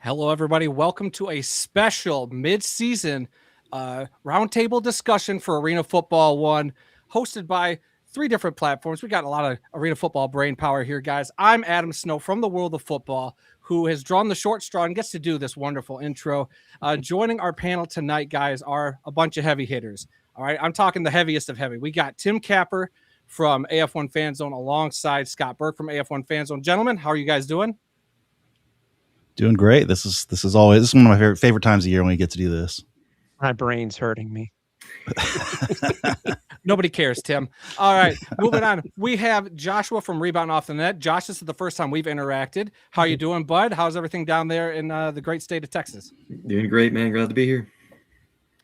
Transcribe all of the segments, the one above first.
Hello, everybody. Welcome to a special mid-season roundtable discussion for Arena Football 1, hosted by 3 different platforms. We got a lot of Arena Football brain power here, guys. I'm Adam Snow from the world of football, who has drawn the short straw and gets to do this wonderful intro. Joining our panel tonight, guys, are a bunch of heavy hitters. All right, I'm talking the heaviest of heavy. We got Tim Capper from AF1 Fan Zone alongside Scott Burke from AF1 Fan Zone. Gentlemen, how are you guys doing? Doing great. This is always one of my favorite times of year when we get to do this. My brain's hurting me. Nobody cares, Tim. All right, moving on. We have Joshua from Rebound Off the Net. Josh, this is the first time we've interacted. How you doing, bud? How's everything down there in the great state of Texas? Doing great, man. Glad to be here.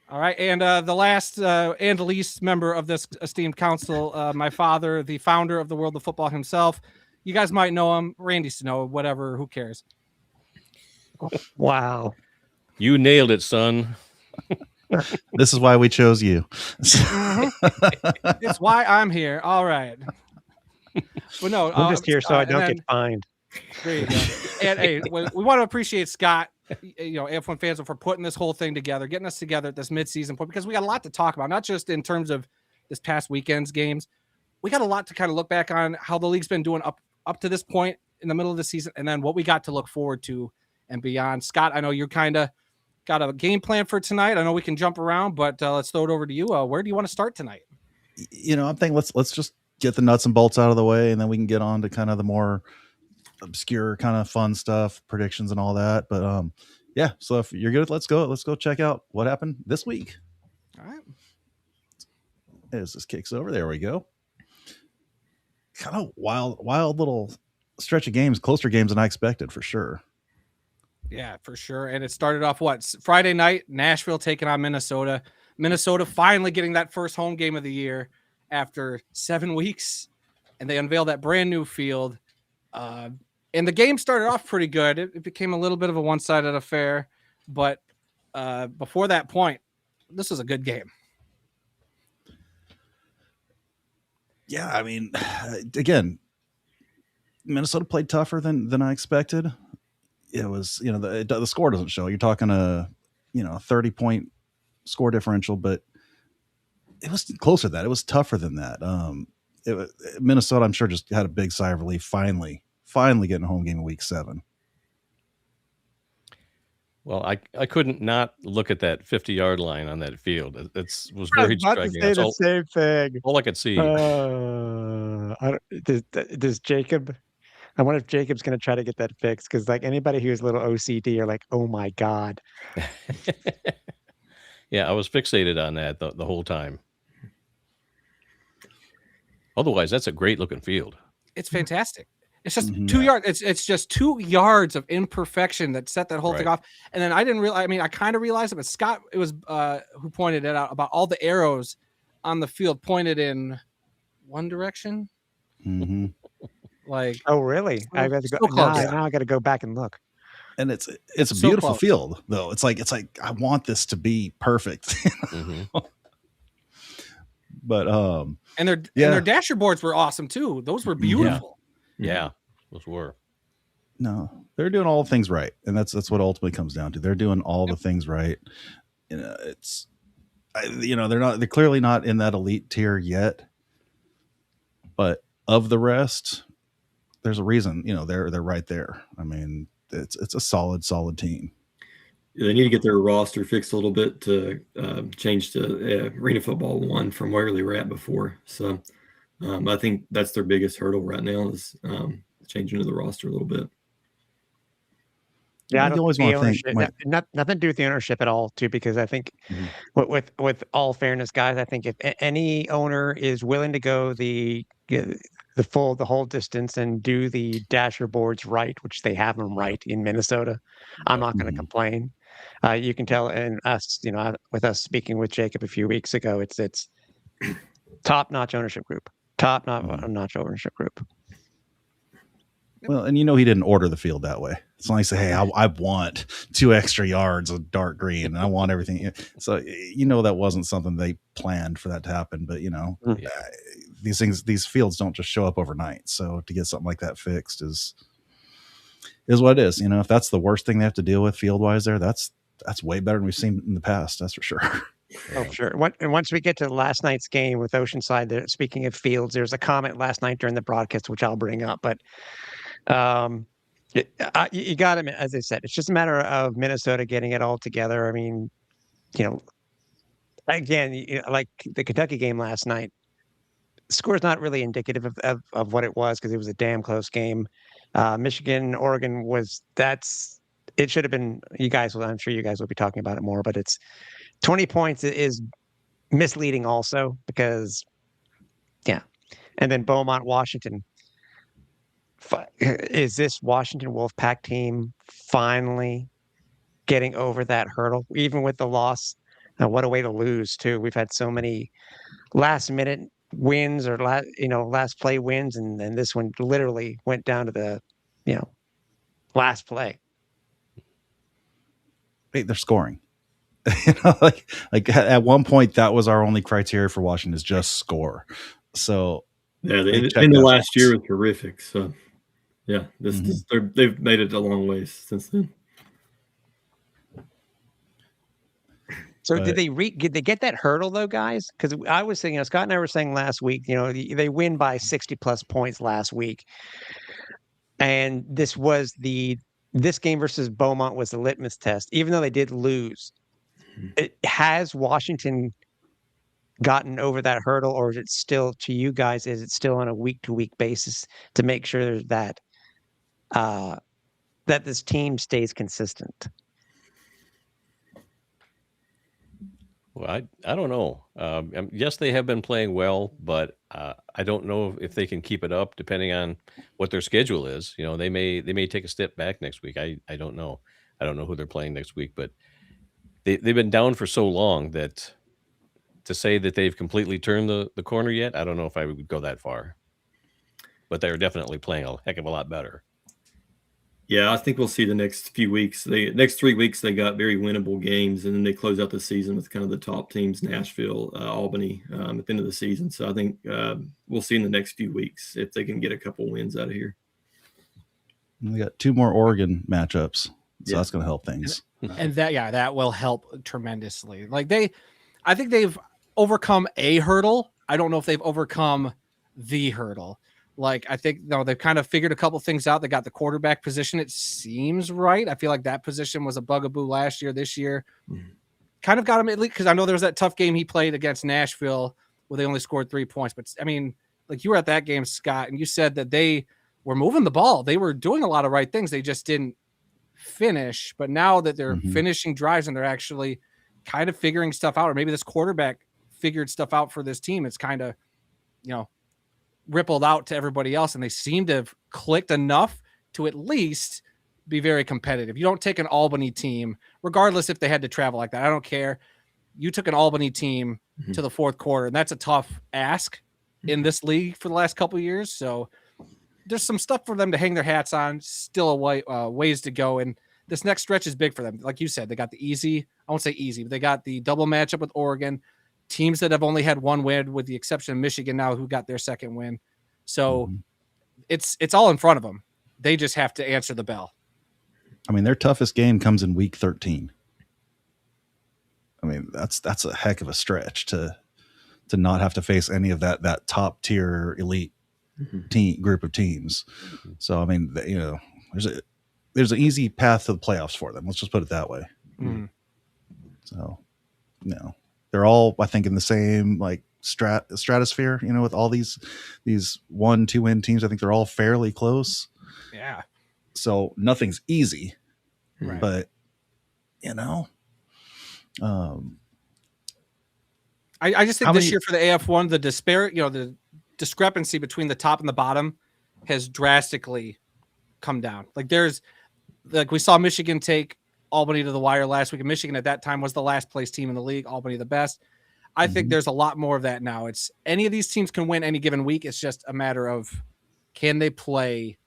All right, and the last and least member of this esteemed council, my father, the founder of the world of football himself. You guys might know him, Randy Snow, whatever, who cares? Wow. You nailed it, son. This is why we chose you. It's why I'm here. All right. But no, I'm just here so I don't get fined. There you go. And hey, we want to appreciate Scott, AF1 Fans for putting this whole thing together, getting us together at this midseason point, because we got a lot to talk about, not just in terms of this past weekend's games. We got a lot to kind of look back on how the league's been doing up to this point in the middle of the season, and then what we got to look forward to and beyond. Scott, I know you're kind of got a game plan for tonight. I know we can jump around, but let's throw it over to you. Where do you want to start tonight? I'm thinking let's just get the nuts and bolts out of the way, and then we can get on to kind of the more obscure kind of fun stuff, predictions and all that. But yeah, so if you're good, let's go check out what happened this week. All right. As this kicks over, there we go. Kind of wild little stretch of games, closer games than I expected for sure. Yeah, for sure. And it started off Friday night, Nashville taking on Minnesota. Minnesota finally getting that first home game of the year after 7 weeks, and they unveiled that brand new field. And the game started off pretty good. It became a little bit of a one-sided affair, but before that point, this was a good game. Yeah, I mean, again, Minnesota played tougher than I expected. It was, the score doesn't show. You're talking a 30-point score differential, but it was closer to that. It was tougher than that. Minnesota, I'm sure, just had a big sigh of relief. Finally getting a home game in week 7. Well, I couldn't not look at that 50-yard line on that field. It was very striking. That's the same thing. All I could see. Does Jacob? I wonder if Jacob's going to try to get that fixed, because like anybody who's a little OCD are like, oh my God. Yeah, I was fixated on that the whole time. Otherwise, that's a great looking field. It's fantastic. It's just 2 yards. It's just 2 yards of imperfection that set that whole thing off. And then I didn't realize, I kind of realized it, but Scott, it was who pointed it out about all the arrows on the field pointed in one direction. Mm-hmm. Like, oh really? I got to go. Now I got to go back and look. And it's a beautiful field, though. It's like I want this to be perfect. Mm-hmm. But and their dasher boards were awesome too. Those were beautiful. Yeah, those were. No, they're doing all the things right, and that's what ultimately comes down to. They're doing all the things right. They're clearly not in that elite tier yet, but of the rest, there's a reason. They're right there. I mean, it's a solid team. They need to get their roster fixed a little bit to change to Arena Football 1 from where they were at before. So I think that's their biggest hurdle right now is changing to the roster a little bit. Yeah, I don't always want to think nothing to do with the ownership at all, too, because I think with all fairness, guys, I think if any owner is willing to go the whole distance and do the dasher boards right, which they have them right in Minnesota, I'm not going to complain. You can tell, and us, with us speaking with Jacob a few weeks ago, it's top-notch ownership group. Top-notch ownership group. Well, and he didn't order the field that way. It's not like say, hey, I want 2 extra yards of dark green, and I want everything. So that wasn't something they planned for that to happen. But these fields don't just show up overnight. So to get something like that fixed is is what it is. You know, if that's the worst thing they have to deal with field wise there, that's way better than we've seen in the past. That's for sure. Oh, sure. And once we get to last night's game with Oceanside, there, speaking of fields, there's a comment last night during the broadcast, which I'll bring up. But you got to, as I said, it's just a matter of Minnesota getting it all together. I mean, again, like the Kentucky game last night, the score is not really indicative of what it was because it was a damn close game. Michigan, Oregon it should have been, I'm sure you guys will be talking about it more, but it's 20 points is misleading also because, yeah. And then Beaumont, Washington. Is this Washington Wolfpack team finally getting over that hurdle, even with the loss? What a way to lose, too. We've had so many last-minute wins or last play wins, and this one literally went down to the, last play. Hey, they're scoring. Like at one point, that was our only criteria for Washington is just score. So yeah, in the last year was terrific. So yeah, they've made it a long ways since then. So did they get that hurdle though, guys? Because I was saying, Scott and I were saying last week, they win by 60+ points last week, and this game versus Beaumont was the litmus test. Even though they did lose, has Washington gotten over that hurdle, or is it still, to you guys, is it still on a week-to-week basis to make sure that that this team stays consistent? Well, I don't know. Yes, they have been playing well, but I don't know if they can keep it up depending on what their schedule is. They may take a step back next week. I don't know. I don't know who they're playing next week, but they've been down for so long that to say that they've completely turned the corner yet, I don't know if I would go that far. But they're definitely playing a heck of a lot better. Yeah, I think we'll see the next few weeks. Next 3 weeks, they got very winnable games, and then they close out the season with kind of the top teams, Nashville, Albany, at the end of the season. So I think we'll see in the next few weeks if they can get a couple wins out of here. We got 2 more Oregon matchups, so that's going to help things. And that will help tremendously. I think they've overcome a hurdle. I don't know if they've overcome the hurdle. I think they've kind of figured a couple things out. They got the quarterback position. It seems right. I feel like that position was a bugaboo last year. This year, kind of got him at least because I know there was that tough game he played against Nashville where they only scored 3 points. But I mean, you were at that game, Scott, and you said that they were moving the ball. They were doing a lot of right things. They just didn't finish. But now that they're finishing drives and they're actually kind of figuring stuff out, or maybe this quarterback figured stuff out for this team, it's kind of, rippled out to everybody else, and they seem to have clicked enough to at least be very competitive. You don't take an Albany team, regardless if they had to travel like that. I don't care. You took an Albany team to the fourth quarter, and that's a tough ask in this league for the last couple of years. So there's some stuff for them to hang their hats on. Still a ways to go, and this next stretch is big for them. Like you said, they got the easy. I won't say easy, but they got the double matchup with Oregon. Teams that have only had one win, with the exception of Michigan now, who got their second win. So it's all in front of them. They just have to answer the bell. I mean, their toughest game comes in week 13. I mean, that's a heck of a stretch to not have to face any of that top tier elite team group of teams. So I mean, there's an easy path to the playoffs for them. Let's just put it that way. So they're all, I think, in the same stratosphere, with all these 1-2 win teams. I think they're all fairly close. Yeah. So nothing's easy, right. But I just think this year for the AF1, the discrepancy between the top and the bottom has drastically come down. We saw Michigan take Albany to the wire last week, and Michigan at that time was the last place team in the league, Albany the best. I think there's a lot more of that now. It's any of these teams can win any given week. It's just a matter of, can they play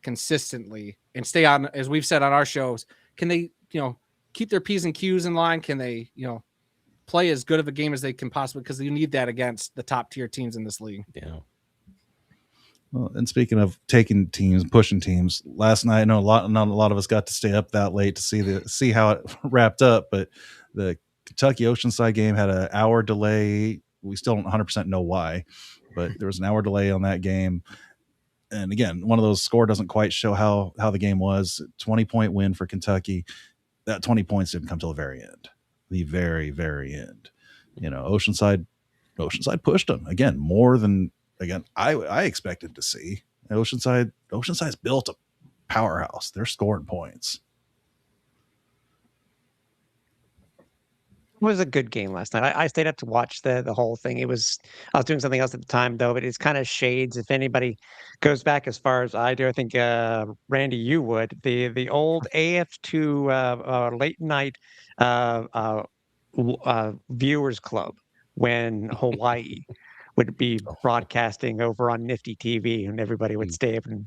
consistently and stay on, as we've said on our shows, can they, keep their P's and Q's in line? Can they, play as good of a game as they can possibly, because you need that against the top tier teams in this league. Yeah. Well, and speaking of taking teams, pushing teams, last night I know not a lot of us got to stay up that late to see how it wrapped up, but the Kentucky Oceanside game had an hour delay. We still don't 100% know why, but there was an hour delay on that game. And again, one of those score doesn't quite show how the game was. 20-point win for Kentucky. That 20 points didn't come till the very end, the very, very end. Oceanside pushed them again more than I expected to see. Oceanside's built a powerhouse. They're scoring points. It was a good game last night. I stayed up to watch the whole thing. I was doing something else at the time though, but it's kind of shades. If anybody goes back as far as I do, I think Randy, you would the old AF2 late night viewers club when Hawaii would be broadcasting over on Nifty TV, and everybody would stay up, and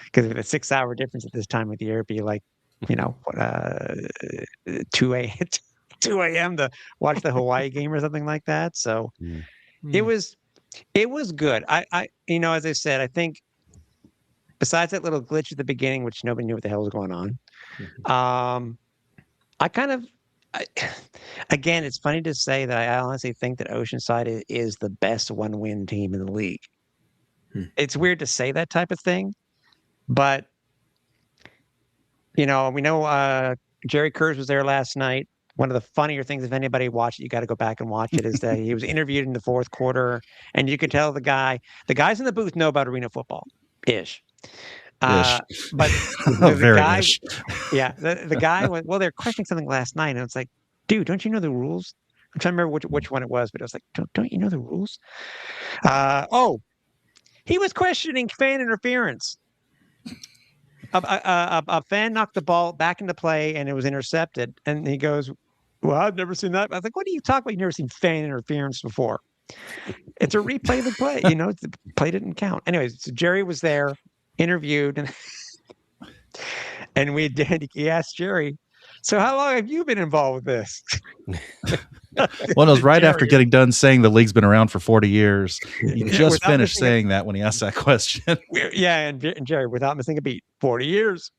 because of the 6-hour difference at this time of the year, it'd be like 2 a.m. to watch the Hawaii game or something like that. So it was good. I as I said, I think besides that little glitch at the beginning, which nobody knew what the hell was going on, again, it's funny to say that I honestly think that Oceanside is the best one-win team in the league. It's weird to say that type of thing, but we know Jerry Kurz was there last night. One of the funnier things, if anybody watched it, you got to go back and watch it, is that he was interviewed in the fourth quarter, and you could tell the guys in the booth know about arena football-ish. But the guy, the guy went, well, they're questioning something last night, and it's like, dude, don't you know the rules? I'm trying to remember which one it was, but it was like, don't you know the rules? He was questioning fan interference. A fan knocked the ball back into play, and it was intercepted. And he goes, well, I've never seen that. I was like, what are you talking about? You've never seen fan interference before. It's a replay of the play. The play didn't count. Anyways, so Jerry was there, interviewed, and he asked Jerry, so how long have you been involved with this? Well, it was right after getting done saying the league's been around for 40 years. He just finished saying that when he asked that question. Yeah, and Jerry, without missing a beat, 40 years.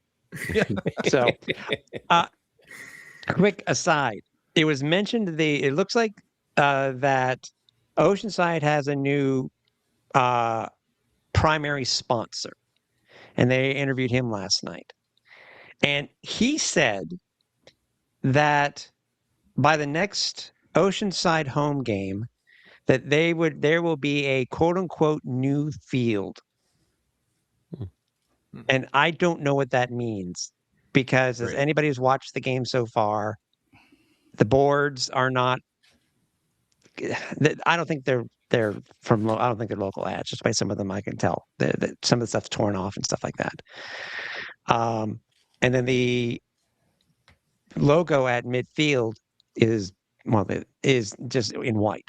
So, quick aside, it was mentioned it looks like that Oceanside has a new primary sponsor, and they interviewed him last night. And he said that by the next Oceanside home game, that there will be a quote unquote new field. And I don't know what that means, because as anybody who's watched the game so far, the boards are not, I don't think they're local ads. Just by some of them I can tell that some of the stuff's torn off and stuff like that. And then the logo at midfield is just in white.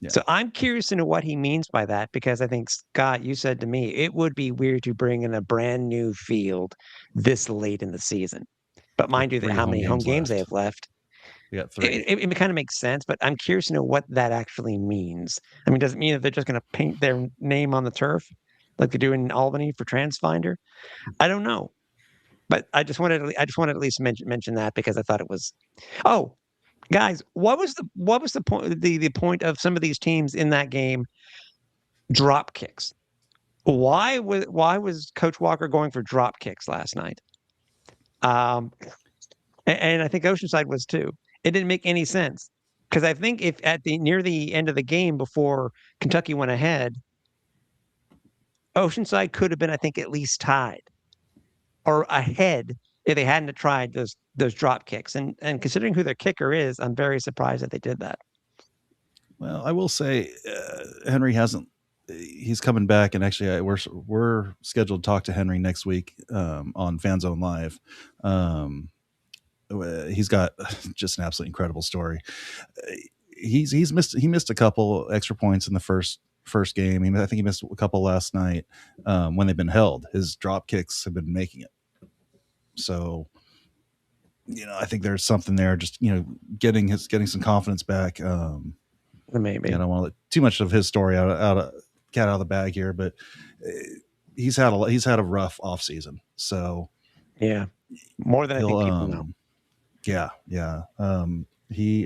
Yeah. So I'm curious to know what he means by that, because I think, Scott, you said to me, it would be weird to bring in a brand new field this late in the season. But mind you, how many home games they have left. We got 3. It kind of makes sense, but I'm curious to know what that actually means. I mean, does it mean that they're just going to paint their name on the turf like they do in Albany for TransFinder? I don't know. But I just wanted to at least mention that, because I thought it was. Oh, guys, what was the point? The point of some of these teams in that game? Drop kicks. Why was Coach Walker going for drop kicks last night? And I think Oceanside was too. It didn't make any sense, because I think if near the end of the game, before Kentucky went ahead, Oceanside could have been, I think, at least tied or ahead if they hadn't tried those drop kicks. And considering who their kicker is, I'm very surprised that they did that. Well, I will say Henry he's coming back, and actually we're scheduled to talk to Henry next week on Fan Zone Live. He's got just an absolutely incredible story. He missed a couple extra points in the first game. I think he missed a couple last night when they've been held. His drop kicks have been making it. So, I think there's something there. Just getting some confidence back. Maybe I don't want to let too much of his story out cat out of the bag here, but he's had a rough off season. So yeah, more than I think people know. Yeah.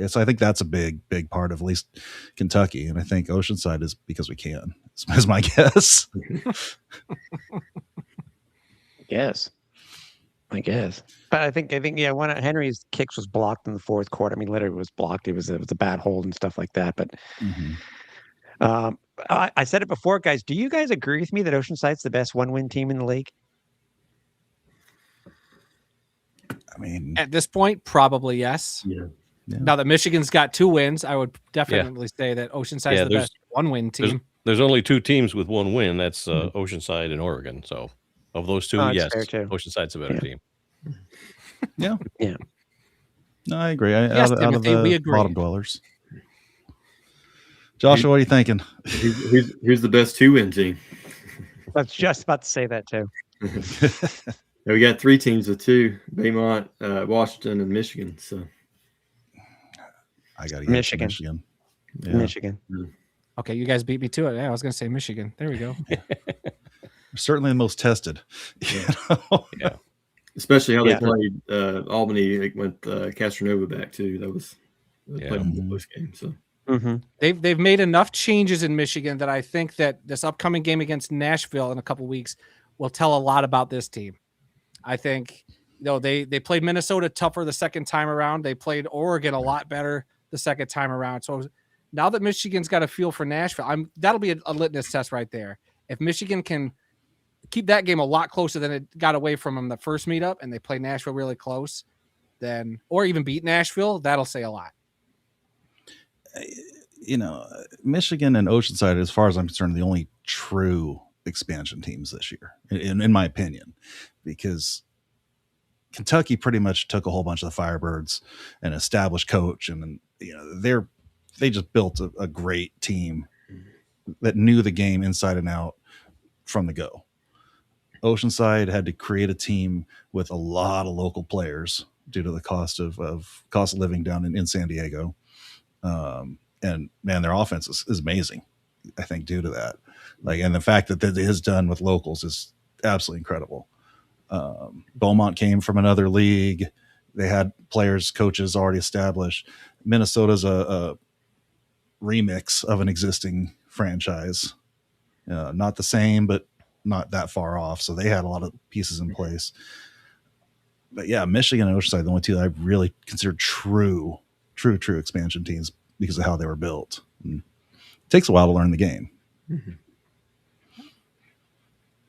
So I think that's a big part of at least Kentucky, and I think Oceanside is because we can. Is my guess. Yes, I guess. But I think yeah, one of Henry's kicks was blocked in the fourth quarter. I mean, literally was blocked. It was a bad hold and stuff like that. But I said it before, guys. Do you guys agree with me that Oceanside's the best one-win team in the league? I mean, at this point, probably yes. Yeah. Now that Michigan's got 2 wins, I would definitely say that Oceanside's the best one-win team. There's only 2 teams with 1 win. That's Oceanside and Oregon. So of those 2, yes, Oceanside's a better team. Yeah. Yeah. No, I agree. Yes, out of Timothy, we the agree. bottom dwellers. Joshua, what are you thinking? Who's the best 2-win team? I was just about to say that too. We got 3 teams with 2: Baymont, Washington, and Michigan. So I got to Michigan. Michigan. Yeah. Michigan. Okay, you guys beat me to it. Yeah, I was going to say Michigan. There we go. Certainly the most tested. Yeah. Especially how they played Albany, like, went Castronova back too. That was played a close game. So they've made enough changes in Michigan that I think that this upcoming game against Nashville in a couple weeks will tell a lot about this team. I think they played Minnesota tougher the second time around. They played Oregon a lot better the second time around. So now that Michigan's got a feel for Nashville, that'll be a litmus test right there. If Michigan can keep that game a lot closer than it got away from them the first meetup, and they play Nashville really close, then or even beat Nashville, that'll say a lot. Michigan and Oceanside, as far as I'm concerned, are the only true expansion teams this year, in my opinion, because Kentucky pretty much took a whole bunch of the Firebirds and established coach, and they just built a great team that knew the game inside and out from the go. Oceanside had to create a team with a lot of local players due to the cost of living down in San Diego. And man, their offense is amazing, I think, due to that. And the fact that it is done with locals is absolutely incredible. Beaumont came from another league. They had players, coaches already established. Minnesota's a remix of an existing franchise. Not the same, but not that far off. So they had a lot of pieces in place. But yeah, Michigan and Oceanside, the only 2 that I really consider true expansion teams because of how they were built. And it takes a while to learn the game.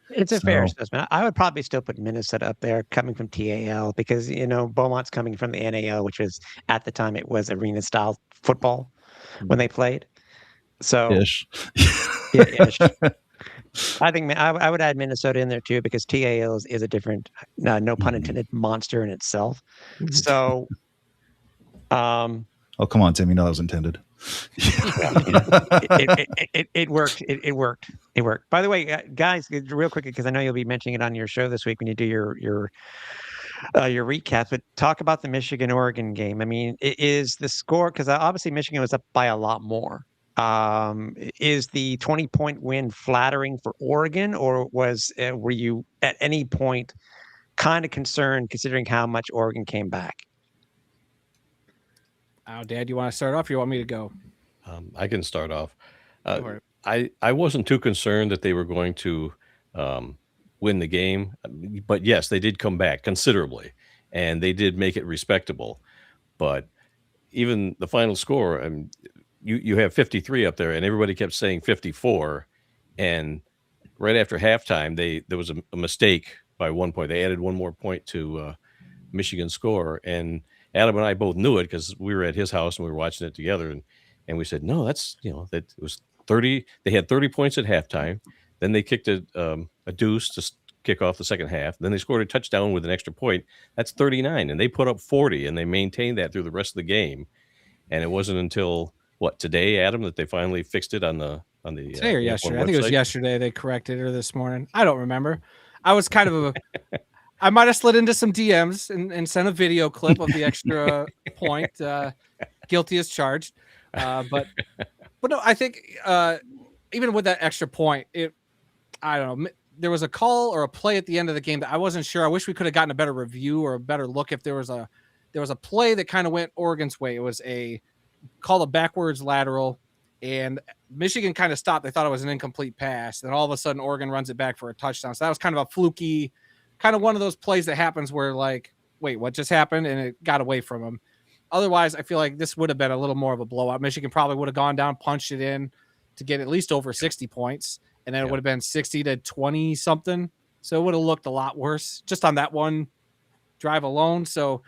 It's a fair assessment. I would probably still put Minnesota up there coming from TAL because, Beaumont's coming from the NAL, which was at the time it was arena style football when they played. So Ish. Ish. I think I would add Minnesota in there too because TAL is a different, no pun intended, monster in itself. So, oh, come on, Tim. You know that was intended. It worked. It worked. By the way, guys, real quick, because I know you'll be mentioning it on your show this week when you do your recap. But talk about the Michigan-Oregon game. I mean, is the score, because obviously Michigan was up by a lot more. Is the 20-point win flattering for Oregon, or were you at any point kind of concerned considering how much Oregon came back? Dad, you want to start off or you want me to go? I can start off. I wasn't too concerned that they were going to win the game, but yes, they did come back considerably, and they did make it respectable. But even the final score, you have 53 up there, and everybody kept saying 54, and right after halftime, there was a mistake by 1 point. They added 1 more point to Michigan's score, and Adam and I both knew it because we were at his house and we were watching it together, and we said, no, that's, that it was 30. They had 30 points at halftime. Then they kicked a deuce to kick off the second half. Then they scored a touchdown with an extra point. That's 39, and they put up 40, and they maintained that through the rest of the game. And it wasn't until today, Adam, that they finally fixed it on the today or yesterday. I think it was yesterday they corrected it, or this morning. I don't remember. I was kind of I might have slid into some DMs and sent a video clip of the extra point. Guilty as charged. But no, I think even with that extra point, I don't know. There was a call or a play at the end of the game that I wasn't sure. I wish we could have gotten a better review or a better look if there was a play that kind of went Oregon's way. It was called a backwards lateral, and Michigan kind of stopped. They thought it was an incomplete pass. Then all of a sudden, Oregon runs it back for a touchdown. So that was kind of a fluky, kind of one of those plays that happens where like, wait, what just happened? And it got away from them. Otherwise, I feel like this would have been a little more of a blowout. Michigan probably would have gone down, punched it in to get at least over 60 points. And then it would have been 60 to 20 something. So it would have looked a lot worse just on that one drive alone. So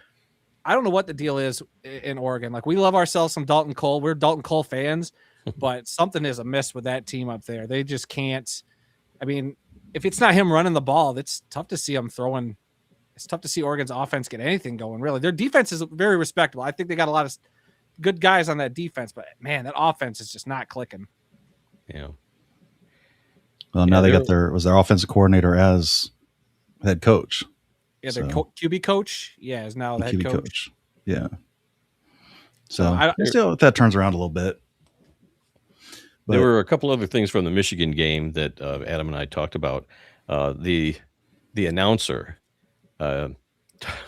I don't know what the deal is in Oregon. Like, we love ourselves some Dalton Cole. We're Dalton Cole fans, but something is amiss with that team up there. They just can't. I mean, if it's not him running the ball, it's tough to see him throwing. It's tough to see Oregon's offense get anything going, really. Their defense is very respectable. I think they got a lot of good guys on that defense, but man, that offense is just not clicking. Yeah. Well, now they got their offensive coordinator as head coach. Yeah, their QB coach, is now the head QB coach. Yeah. So still, if that turns around a little bit. But there were a couple other things from the Michigan game that Adam and I talked about. The announcer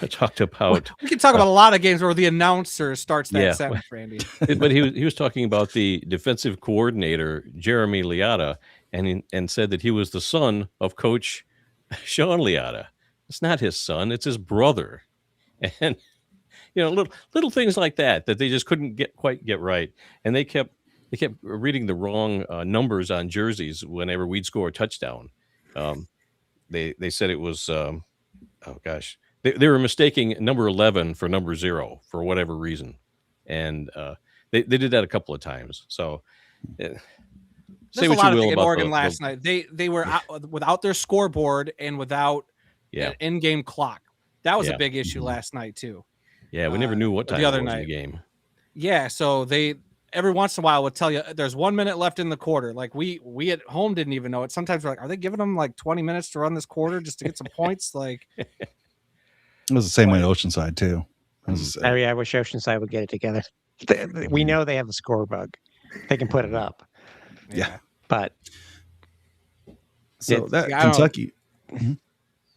talked about. We can talk about a lot of games where the announcer starts that sentence, Randy. But he was talking about the defensive coordinator Jeremy Liotta, and said that he was the son of Coach Sean Liotta. It's not his son; it's his brother. And little things like that they just couldn't quite get right, and they kept reading the wrong numbers on jerseys whenever we'd score a touchdown. They said it was they were mistaking number 11 for number 0 for whatever reason, and they did that a couple of times. So say what you will about Oregon last night. They were out, without their scoreboard and without an in-game clock. That was a big issue last night too. Yeah, we never knew what time the other it was night in the game. Yeah, so they every once in a while would tell you there's 1 minute left in the quarter. Like we at home didn't even know it. Sometimes we're like, are they giving them like 20 minutes to run this quarter just to get some points? Like, it was the same way in Oceanside too. I wish Oceanside would get it together. We know they have a score bug. They can put it up. Yeah. But so that Kentucky.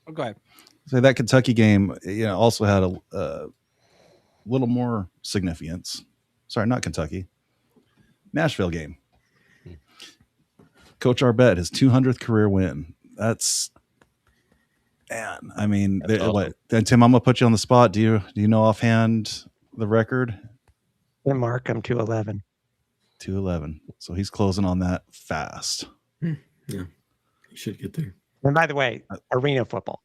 Oh, go ahead. So that Kentucky game, also had a little more significance. Sorry, not Kentucky. Nashville game. Coach Arbette, his 200th career win. That's, man. I mean, awesome. Then Tim, I'm gonna put you on the spot. Do you know offhand the record? Mark, I'm 211. 211. So he's closing on that fast. Yeah, he should get there. And by the way, arena football.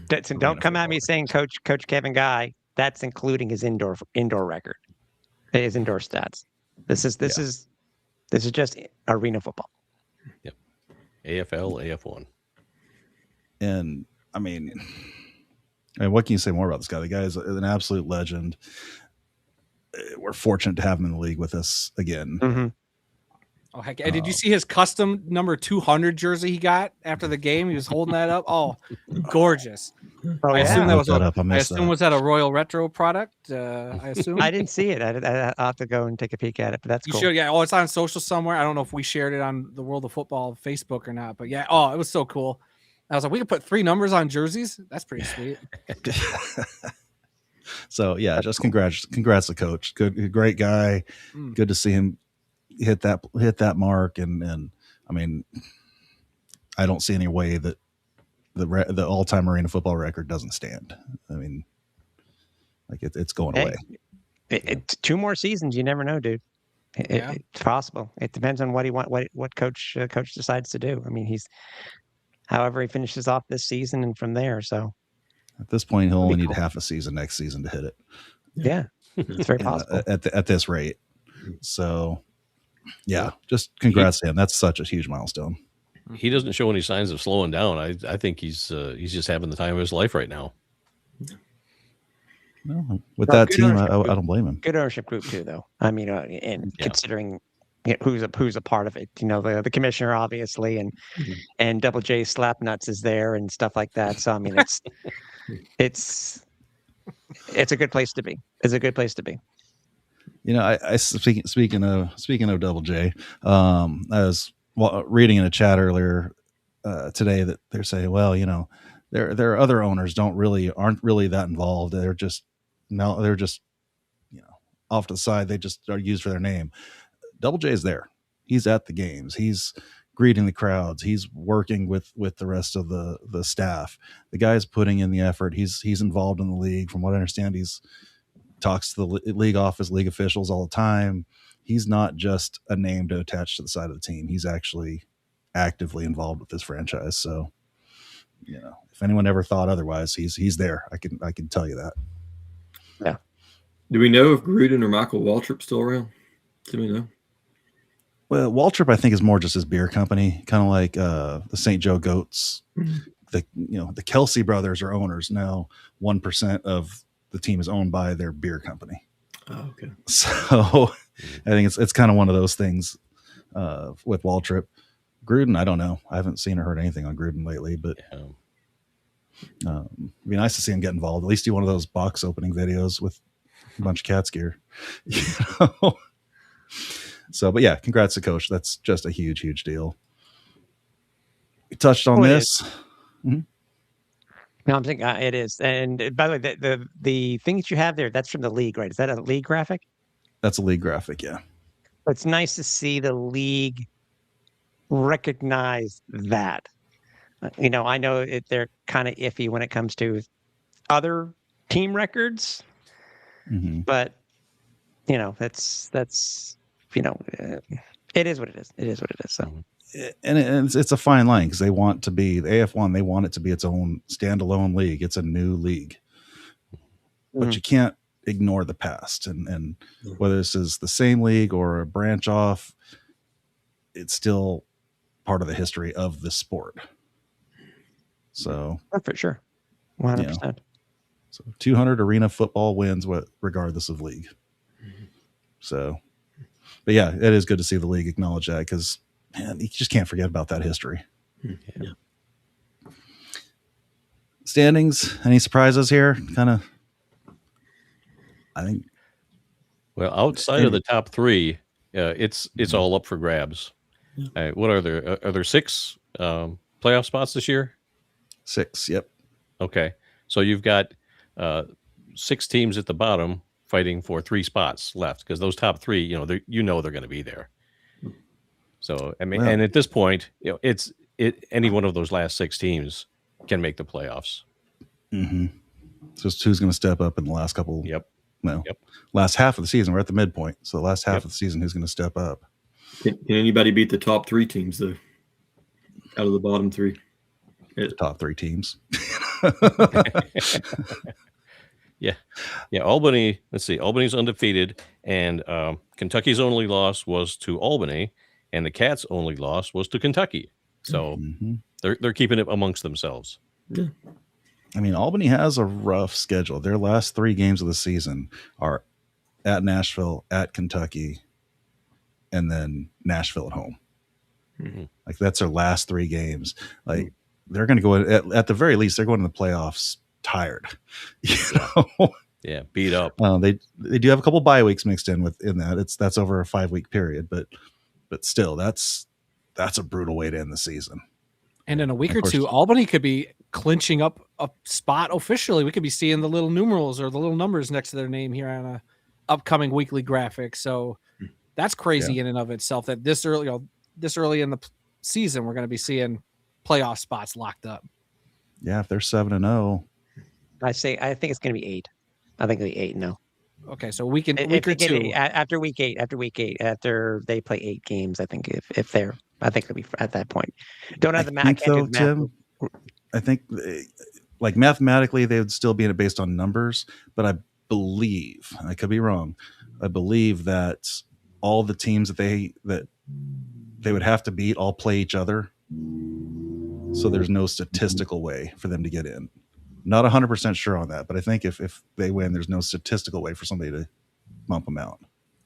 Don't come at me saying Coach Kevin Guy. That's including his indoor record, his indoor stats. This is just arena football. Yep. AFL, AF1. And I mean, what can you say more about this guy? The guy is an absolute legend. We're fortunate to have him in the league with us again. Mm-hmm. Oh, heck. Did you see his custom number 200 jersey he got after the game? He was holding that up. Oh, gorgeous. Oh, I assume was that a Royal Retro product. I assume. I didn't see it. I'll have to go and take a peek at it, but that's you cool. should, yeah. Oh, it's on social somewhere. I don't know if we shared it on the World of Football Facebook or not, but yeah. Oh, it was so cool. I was like, we could put 3 numbers on jerseys. That's pretty sweet. So yeah, just congrats to Coach. Great guy. Good to see him hit that mark. And I mean, I don't see any way that the all-time arena football record doesn't stand. I mean, like it's going away. 2 more seasons, you never know, dude. It's possible. It depends on what coach decides to do. I mean, however he finishes off this season and from there. So at this point, he'll only need half a season next season to hit it. Yeah, it's very possible at this rate. So yeah, just congrats to him. That's such a huge milestone. He doesn't show any signs of slowing down. I think he's just having the time of his life right now. No, with that team, I don't blame him. Good ownership group too, though. I mean, considering who's a part of it, the commissioner obviously, and Double J Slapnuts is there and stuff like that. So I mean, it's a good place to be. It's a good place to be. I speaking of Double J, I was well, reading in a chat earlier today that they're saying, well, their other owners aren't really that involved. They're just off to the side. They just are used for their name. Double J is there. He's at the games. He's greeting the crowds. He's working with the rest of the staff. The guy's putting in the effort. He's involved in the league. From what I understand, he's talks to the league office, league officials all the time. He's not just a name to attach to the side of the team. He's actually actively involved with this franchise. So, if anyone ever thought otherwise, he's there. I can tell you that. Yeah. Do we know if Gruden or Michael Waltrip's still around? Do we know? Well, Waltrip, I think, is more just his beer company, kind of like the St. Joe Goats. Mm-hmm. The Kelsey brothers are owners now. 1% of the team is owned by their beer company. Oh, okay. So I think it's kind of one of those things with Waltrip. Gruden, I don't know. I haven't seen or heard anything on Gruden lately, but it'd be nice to see him get involved. At least do one of those box opening videos with a bunch of Cats gear. So, but yeah, congrats to Coach. That's just a huge, huge deal. We touched on this. Mm-hmm. No, I'm thinking it is. And by the way, the thing that you have there, that's from the league, right? Is that a league graphic? That's a league graphic, yeah. It's nice to see the league recognize that. I know they're kind of iffy when it comes to other team records, but that's it is what it is. It is what it is. So, and it's a fine line because they want to be the AF1. They want it to be its own standalone league. It's a new league, but you can't ignore the past. And whether this is the same league or a branch off, it's still part of the history of the sport. So, for sure, 100%. So 200 arena football wins, regardless of league. So, but yeah, it is good to see the league acknowledge that because, man, you just can't forget about that history. Yeah. Standings, any surprises here? Kind of, I think. Well, outside of the top three, it's all up for grabs. What are there? Are there 6 playoff spots this year? 6, yep. Okay, so you've got 6 teams at the bottom fighting for 3 spots left because those top 3, they're going to be there. So I mean, and at this point, any one of those last 6 teams can make the playoffs. Mm-hmm. So it's who's going to step up in the last couple. Yep. Well, last half of the season. We're at the midpoint, so the last half of the season, who's going to step up? Can anybody beat the top 3 teams though? Out of the bottom 3, the top 3 teams. Yeah. Albany. Let's see. Albany's undefeated, and Kentucky's only loss was to Albany, and the Cats' only loss was to Kentucky. So they're keeping it amongst themselves. Yeah. I mean, Albany has a rough schedule. Their last 3 games of the season are at Nashville, at Kentucky, and then Nashville at home. Like that's their last 3 games. Like they're going to go at the very least, they're going to the playoffs tired. Yeah, beat up. They do have a couple bye weeks mixed in that. That's over a 5-week period, but still, that's a brutal way to end the season. And in a week or two, Albany could be clinching up a spot officially. We could be seeing the little numerals or the little numbers next to their name here on a upcoming weekly graphic. So that's crazy in and of itself that this early in the season, we're going to be seeing playoff spots locked up. Yeah, if they're 7-0, I think it's going to be 8. I think it'll be 8 now. Okay, so week or two after week 8, after they play 8 games, I think if they're, I think they'll be at that point. Don't have the math. Tim, I think like mathematically they would still be in it based on numbers, but I believe, I could be wrong, I believe that all the teams that they would have to beat all play each other, so there's no statistical way for them to get in. Not 100% sure on that, but I think if they win, there's no statistical way for somebody to bump them out.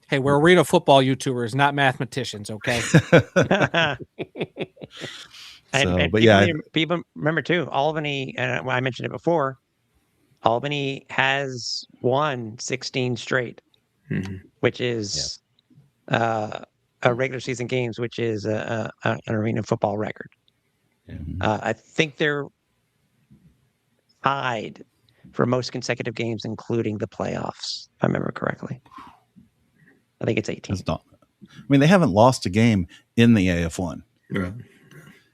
Hey, we're arena football YouTubers, not mathematicians, okay? People remember too, Albany, and I mentioned it before, Albany has won 16 straight, which is regular season games, which is an arena football record. I think they're tied for most consecutive games, including the playoffs, if I remember correctly. I think it's 18. That's not. I mean, they haven't lost a game in the AF1.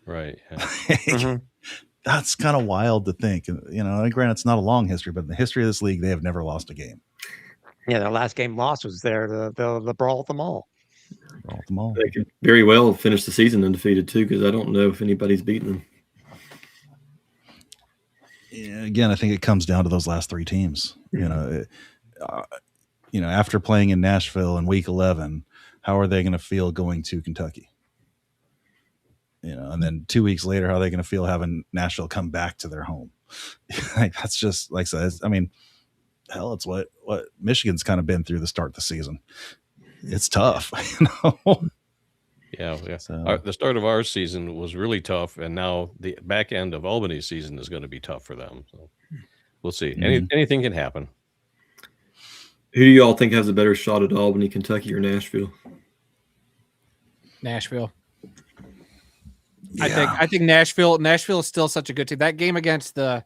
Right. Yeah. Mhm. That's kind of wild to think. You know, granted, it's not a long history, but in the history of this league, they have never lost a game. Yeah, their last game lost was the brawl at the mall. They could very well finish the season undefeated too, because I don't know if anybody's beaten them. Yeah, again, I think it comes down to those last three teams. You know, after playing in Nashville in Week 11, how are they going to feel going to Kentucky? You know, and then 2 weeks later, how are they going to feel having Nashville come back to their home? Like, that's just like I said. I mean, hell, it's what Michigan's kind of been through the start of the season. It's tough, you know. Yeah. So, The start of our season was really tough, and now the back end of Albany's season is going to be tough for them. So we'll see. Anything can happen. Who do you all think has a better shot at Albany, Kentucky, or Nashville? Nashville. yeah. I think Nashville is still such a good team. That game against the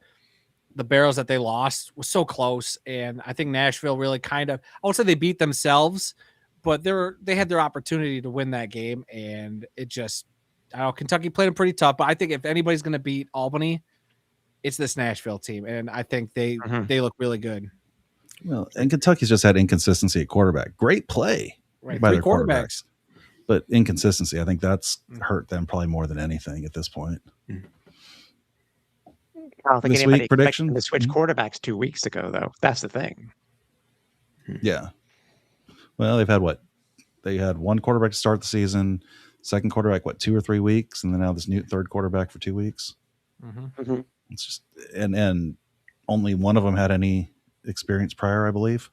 Barrels that they lost was so close, and I think Nashville really kind of, I won't say they beat themselves, but they had their opportunity to win that game, and it just, I don't know, Kentucky played them pretty tough, but I think if anybody's going to beat Albany, it's this Nashville team, and I think they look really good. Well, and Kentucky's just had inconsistency at quarterback. Great play by their quarterbacks, but inconsistency. I think that's hurt them probably more than anything at this point. I don't think This anybody week prediction? expected them to switch quarterbacks 2 weeks ago, though. That's the thing. Yeah. Well, they've had what? They had one quarterback to start the season, second quarterback, 2 or 3 weeks, and then now this new third quarterback for 2 weeks. It's just, and only one of them had any experience prior, I believe.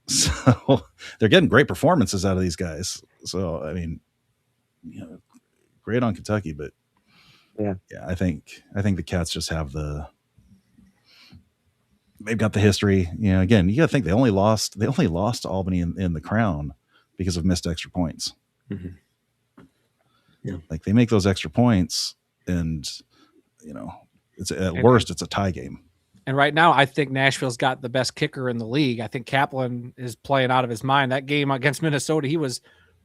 So they're getting great performances out of these guys. So, I mean, you know, great on Kentucky, but yeah, I think the Cats just have they've got the history. You know, again, you got to think they only lost to Albany in the Crown because of missed extra points. Yeah, like they make those extra points, and you know, it's at worst it's a tie game. And right now, I think Nashville's got the best kicker in the league. I think Kaplan is playing out of his mind. That game against Minnesota, he was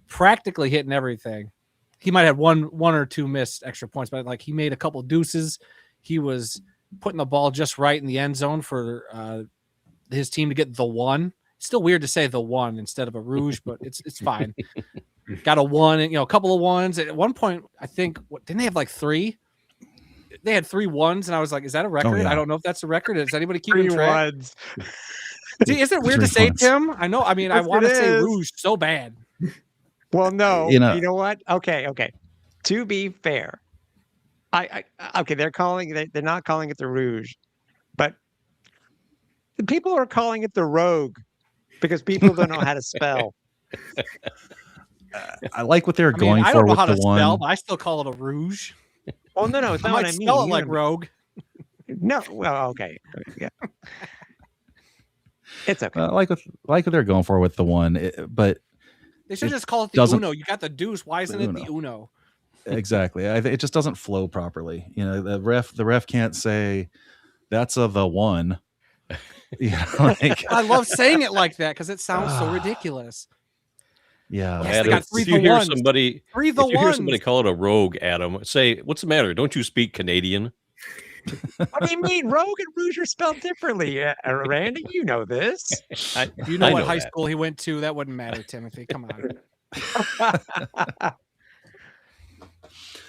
practically hitting everything. He might have one or two missed extra points, but like he made a couple deuces. He was putting the ball just right in the end zone for his team to get the one. Still weird to say the one instead of a rouge, but it's fine. Got a one, and a couple of ones. At one point, I think didn't they have like three? They had 3 ones, and I was like, "Is that a record?" Oh, yeah. I don't know if that's a record. Is anybody keeping 3 track? ones. See, is it weird to 3 say, ones. Tim? I know. I mean, I Yes, want to it say is. rouge so bad. Well, no. You know- You know what? Okay. To be fair, okay, they're not calling it the Rouge, but the people are calling it the Rogue because people don't know how to spell. I like what they're I going mean, I for don't know with how to the one. spell, but I still call it a rouge. Well, no, it's I not what might I mean. spell it You like know- rogue. No, well, okay, yeah, it's okay. I like what they're going for with the one, but They should It just call it the doesn't- Uno. You got the deuce. Why isn't it the Uno? exactly, it just doesn't flow properly. You know, the ref can't say that's the one. You know, like, I love saying it like that because it sounds so ridiculous. yeah, Yes, they Adam, got 3 if you for hear ones. somebody, 3 if the you hear somebody ones. call it a rogue, Adam, say, "What's the matter? Don't you speak Canadian?" What do you mean? Rogue and Rouge are spelled differently, Randy. You know this. If you know I what know high that. school he went to, that wouldn't matter, Timothy. Come on.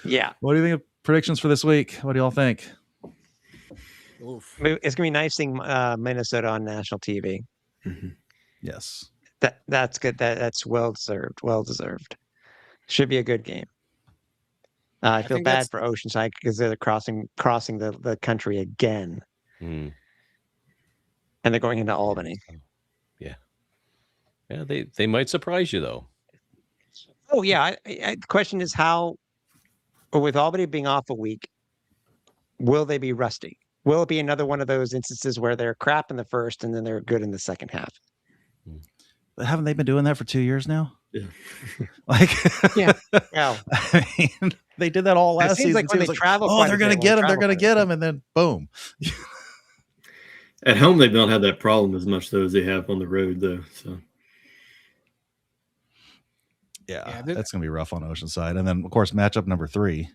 Yeah, What do you think of predictions for this week? What do y'all think? Oof. it's gonna be nice seeing Minnesota on national TV. Yes, That's good. That's well deserved. Well deserved. Should be a good game. I feel think bad that's- for Oceanside because they're crossing the country again, Hmm. and they're going into Albany. Yeah, they might surprise you though. Oh yeah. The question is how, with Albany being off a week, will they be rusty? Will it be another one of those instances where they're crap in the first and then they're good in the second half? but haven't they been doing that for 2 years now? Yeah. Like, Yeah. Well, I mean, they did that all it last seems season. like when too. they It's travel oh, quite a they're going to bit, when get they him. They're travel going to quite a get bit. him. And then boom. At home, they've not had that problem as much though as they have on the road, though. So Yeah, that's going to be rough on Oceanside. And then, of course, matchup number 3,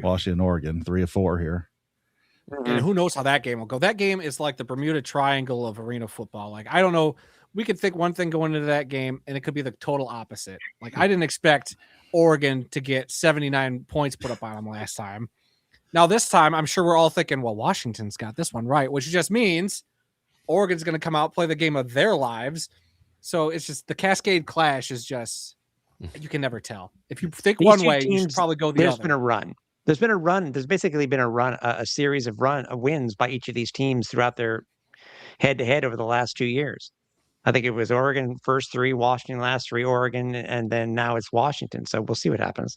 Washington, Oregon, 3 of 4 here. And who knows how that game will go. That game is like the Bermuda Triangle of arena football. Like, I don't know. We could think one thing going into that game, and it could be the total opposite. Like, I didn't expect Oregon to get 79 points put up on them last time. Now, this time, I'm sure we're all thinking, well, Washington's got this one right, which just means Oregon's going to come out, play the game of their lives. So it's just the Cascade Clash is just, you can never tell. If you think These one two way, you should teams, probably go the There's other. been a run. There's been a run. There's basically been a series of wins by each of these teams throughout their head-to-head over the last 2 years. I think it was Oregon first 3, Washington last 3, Oregon, and then now it's Washington. So we'll see what happens.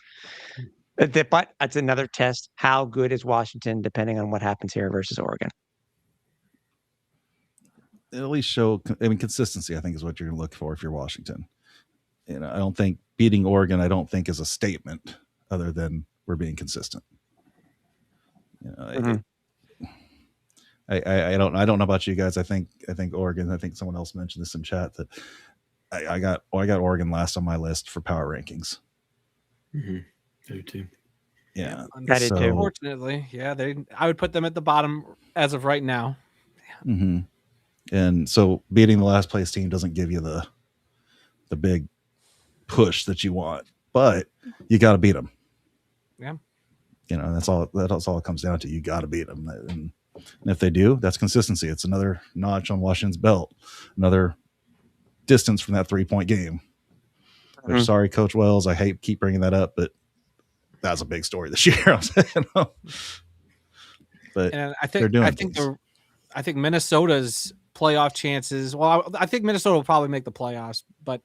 But it's another test. How good is Washington, depending on what happens here versus Oregon? At least show, I mean, consistency, I think, is what you're going to look for if you're Washington. You know, I don't think beating Oregon, I don't think is a statement other than we're being consistent. You know, I don't know about you guys. I think Oregon, I think someone else mentioned this in chat that I got Oregon last on my list for power rankings. I do too. Yeah. I did too. Unfortunately, yeah, I would put them at the bottom as of right now. Mm-hmm. And so beating the last place team doesn't give you the big push that you want, but you got to beat them. Yeah. You know, that's all it comes down to. You got to beat them. And if they do, that's consistency. It's another notch on Washington's belt, another distance from that 3-point game. Which, sorry, Coach Wells, I keep bringing that up, but that's a big story this year. You know? But and I think Minnesota's playoff chances. Well, I think Minnesota will probably make the playoffs, but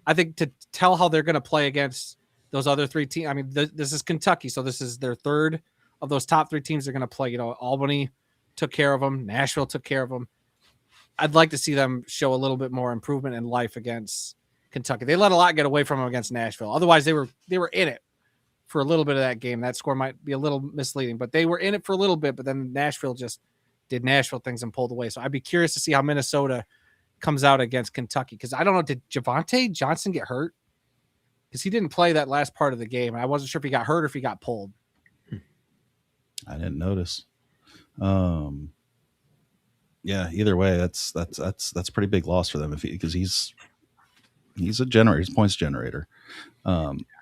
I think to tell how they're going to play against those other 3 teams. I mean, this is Kentucky, so this is their third of those top 3 teams they're going to play. You know, Albany took care of them. Nashville took care of them. I'd like to see them show a little bit more improvement in life against Kentucky. They let a lot get away from them against Nashville. Otherwise, they were in it for a little bit of that game. That score might be a little misleading, but they were in it for a little bit. But then Nashville just did Nashville things and pulled away. So I'd be curious to see how Minnesota comes out against Kentucky, because I don't know, did Javonte Johnson get hurt? Because he didn't play that last part of the game. I wasn't sure if he got hurt or if he got pulled. I didn't notice. Yeah, either way, that's a pretty big loss for them because he's a generator, he's a points generator.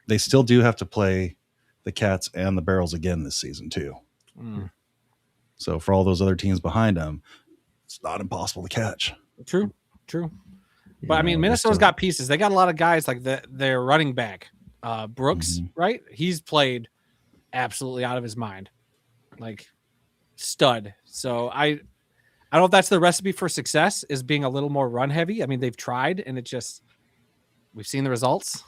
They still do have to play the Cats and the Barrels again this season too. So for all those other teams behind them, it's not impossible to catch. True. But I mean, Minnesota's got pieces. They got a lot of guys like their running back, Brooks, right? He's played absolutely out of his mind, like stud. So I don't know if that's the recipe for success, is being a little more run heavy. I mean, they've tried, and we've seen the results.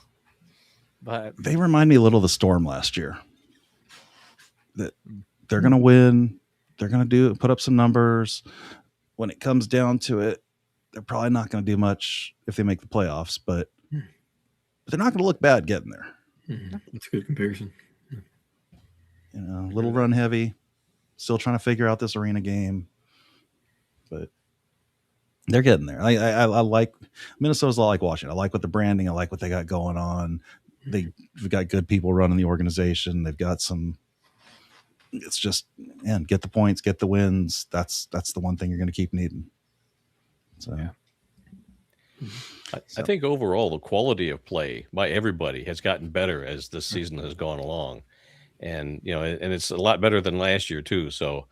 But they remind me a little of the Storm last year. That they're going to win, they're going to put up some numbers. When it comes down to it, they're probably not going to do much if they make the playoffs, but they're not going to look bad getting there. That's a good comparison. You know, a little run heavy, still trying to figure out this arena game, but they're getting there. I like Minnesota's a lot like Washington. I like what the branding. I like what they got going on. They've got good people running the organization. They've got some. It's just, man, get the points, get the wins. That's the one thing you're going to keep needing. So, yeah. I think overall the quality of play by everybody has gotten better as this season has gone along, and and it's a lot better than last year too. So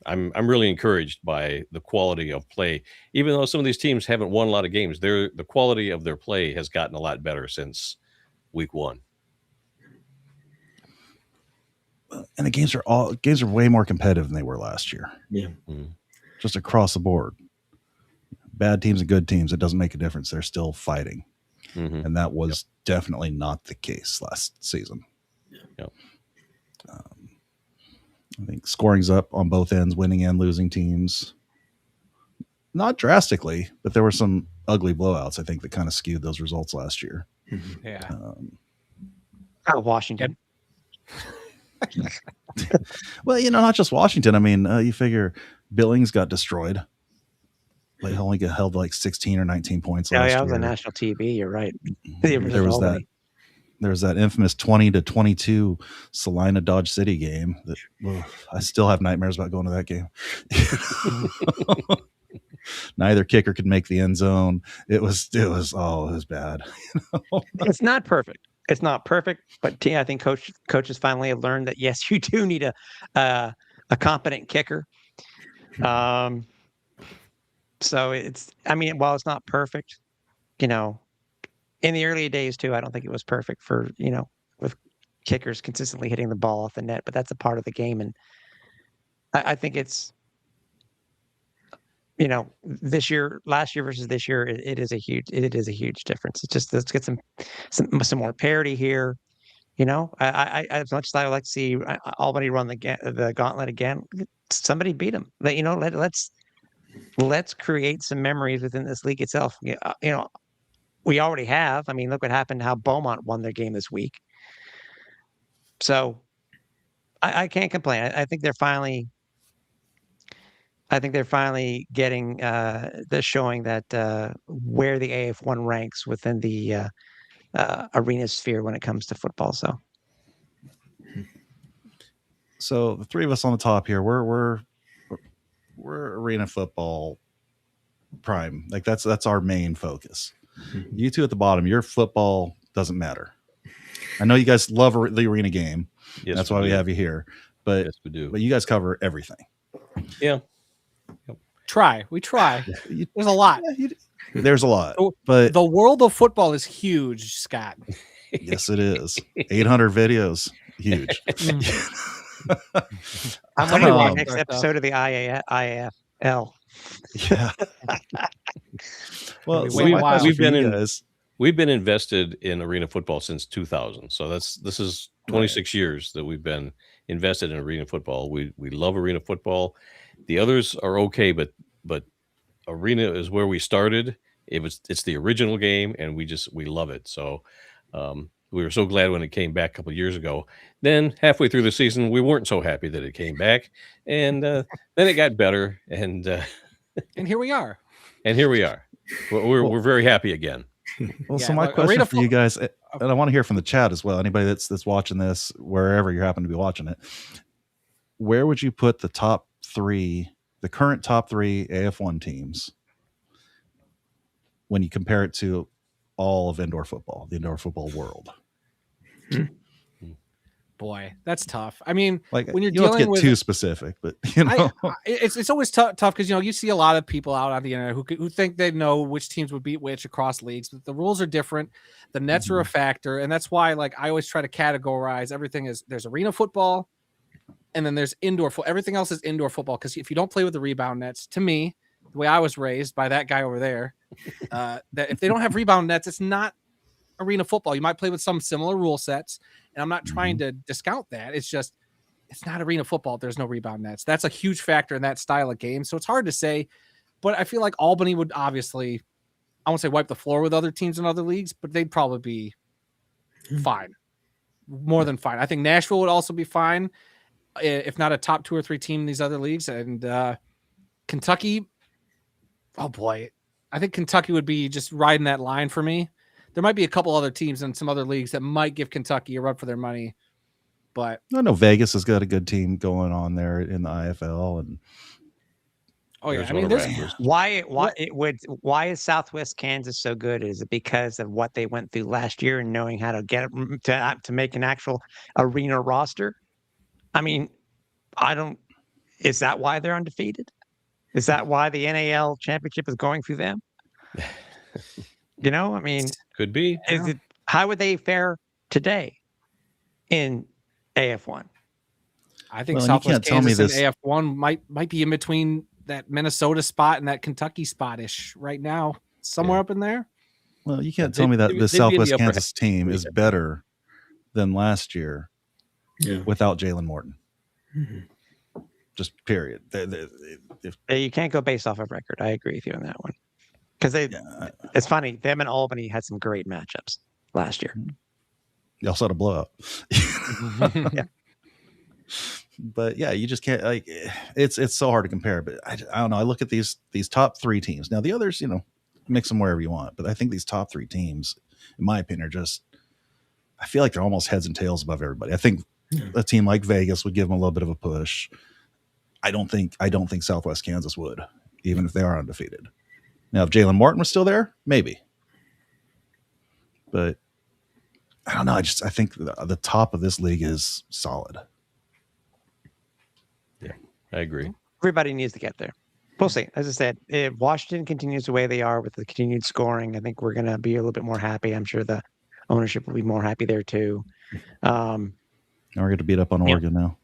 I'm really encouraged by the quality of play, even though some of these teams haven't won a lot of games. The quality of their play has gotten a lot better since week 1. And the games are way more competitive than they were last year. Yeah, just across the board. Bad teams and good teams, it doesn't make a difference. They're still fighting. And that was definitely not the case last season. I think scoring's up on both ends, winning and losing teams. Not drastically, but there were some ugly blowouts, I think, that kind of skewed those results last year. Yeah. Washington. Well, not just Washington. I mean, you figure Billings got destroyed. They only got held like 16 or 19 points last year. Yeah, it was on national TV. You're right. There was that infamous 20-22 Salina Dodge City game that I still have nightmares about going to that game. Neither kicker could make the end zone. It was bad. It's not perfect. It's not perfect, but I think coaches finally have learned that yes, you do need a competent kicker. So while it's not perfect, in the early days too, I don't think it was perfect for, with kickers consistently hitting the ball off the net, but that's a part of the game. And I think it's, last year versus this year, it is a huge difference. It's just, let's get some more parity here. I as much as I would like to see Albany run the gauntlet again, somebody beat them. Let's create some memories within this league itself. We already have. I mean, look what happened, how Beaumont won their game this week. So I can't complain. I think they're finally getting the showing that where the AF1 ranks within the arena sphere when it comes to football. So the three of us on the top here, we're arena football prime. Like that's our main focus. You two at the bottom, your football doesn't matter. I know you guys love the arena game. Yes, that's why we have you here. But yes, we do. But you guys cover everything. Yeah. We try. There's a lot. There's a lot. But the world of football is huge, Scott. Yes, it is. 800 videos. Huge. I'm wondering the next episode of the IAFL. Yeah. Well, we've been invested in arena football since 2000. So this is 26 years that we've been invested in arena football. We love arena football. The others are okay, but arena is where we started. It's the original game, and we love it. So we were so glad when it came back a couple of years ago. Then halfway through the season, we weren't so happy that it came back, and then it got better, and here we are. And here we are. We're very happy again. Well, so my question for you guys, and I want to hear from the chat as well. Anybody that's watching this, wherever you happen to be watching it, where would you put the current top three AF1 teams when you compare it to all of the indoor football world? Boy, that's tough. I mean, like, when you're you don't dealing have to get with too specific, but it's always tough because you see a lot of people out on the internet who think they know which teams would beat which across leagues, but the rules are different. The nets are a factor, and that's why I always try to categorize everything there's arena football, and then there's indoor football. Everything else is indoor football because if you don't play with the rebound nets, to me, the way I was raised by that guy over there, that if they don't have rebound nets, it's not arena football. You might play with some similar rule sets, and I'm not trying to discount that. It's just, it's not arena football if there's no rebound nets. That's a huge factor in that style of game. So it's hard to say, but I feel like Albany would obviously, I won't say wipe the floor with other teams in other leagues, but they'd probably be fine. More than fine. I think Nashville would also be fine, if not a top 2 or 3 team in these other leagues. And Kentucky, oh boy, I think Kentucky would be just riding that line for me. There might be a couple other teams in some other leagues that might give Kentucky a run for their money, but I know Vegas has got a good team going on there in the IFL, and I mean, why is Southwest Kansas so good? Is it because of what they went through last year and knowing how to get to make an actual arena roster? I mean, is that why they're undefeated? Is that why the NAL championship is going through them? I mean, could be. How would they fare today in AF1? I think Southwest Kansas and AF1 might be in between that Minnesota spot and that Kentucky spot-ish right now, somewhere up in there. Well, you can't tell me that the Southwest Kansas team is better than last year without Jalen Morton. Just period. You can't go based off of record. I agree with you on that one. Because it's funny. Them and Albany had some great matchups last year. You also had a blowout. Yeah. But yeah, you just can't, like, it's so hard to compare. But I don't know. I look at these top 3 teams. Now the others, mix them wherever you want. But I think these top 3 teams, in my opinion, are just, I feel like they're almost heads and tails above everybody. I think a team like Vegas would give them a little bit of a push. I don't think Southwest Kansas would, even if they are undefeated. Now, if Jalen Martin was still there, maybe. But I don't know. I think the top of this league is solid. Yeah, I agree. Everybody needs to get there. We'll see. As I said, if Washington continues the way they are with the continued scoring, I think we're going to be a little bit more happy. I'm sure the ownership will be more happy there too. Now we're going to beat up on Oregon now.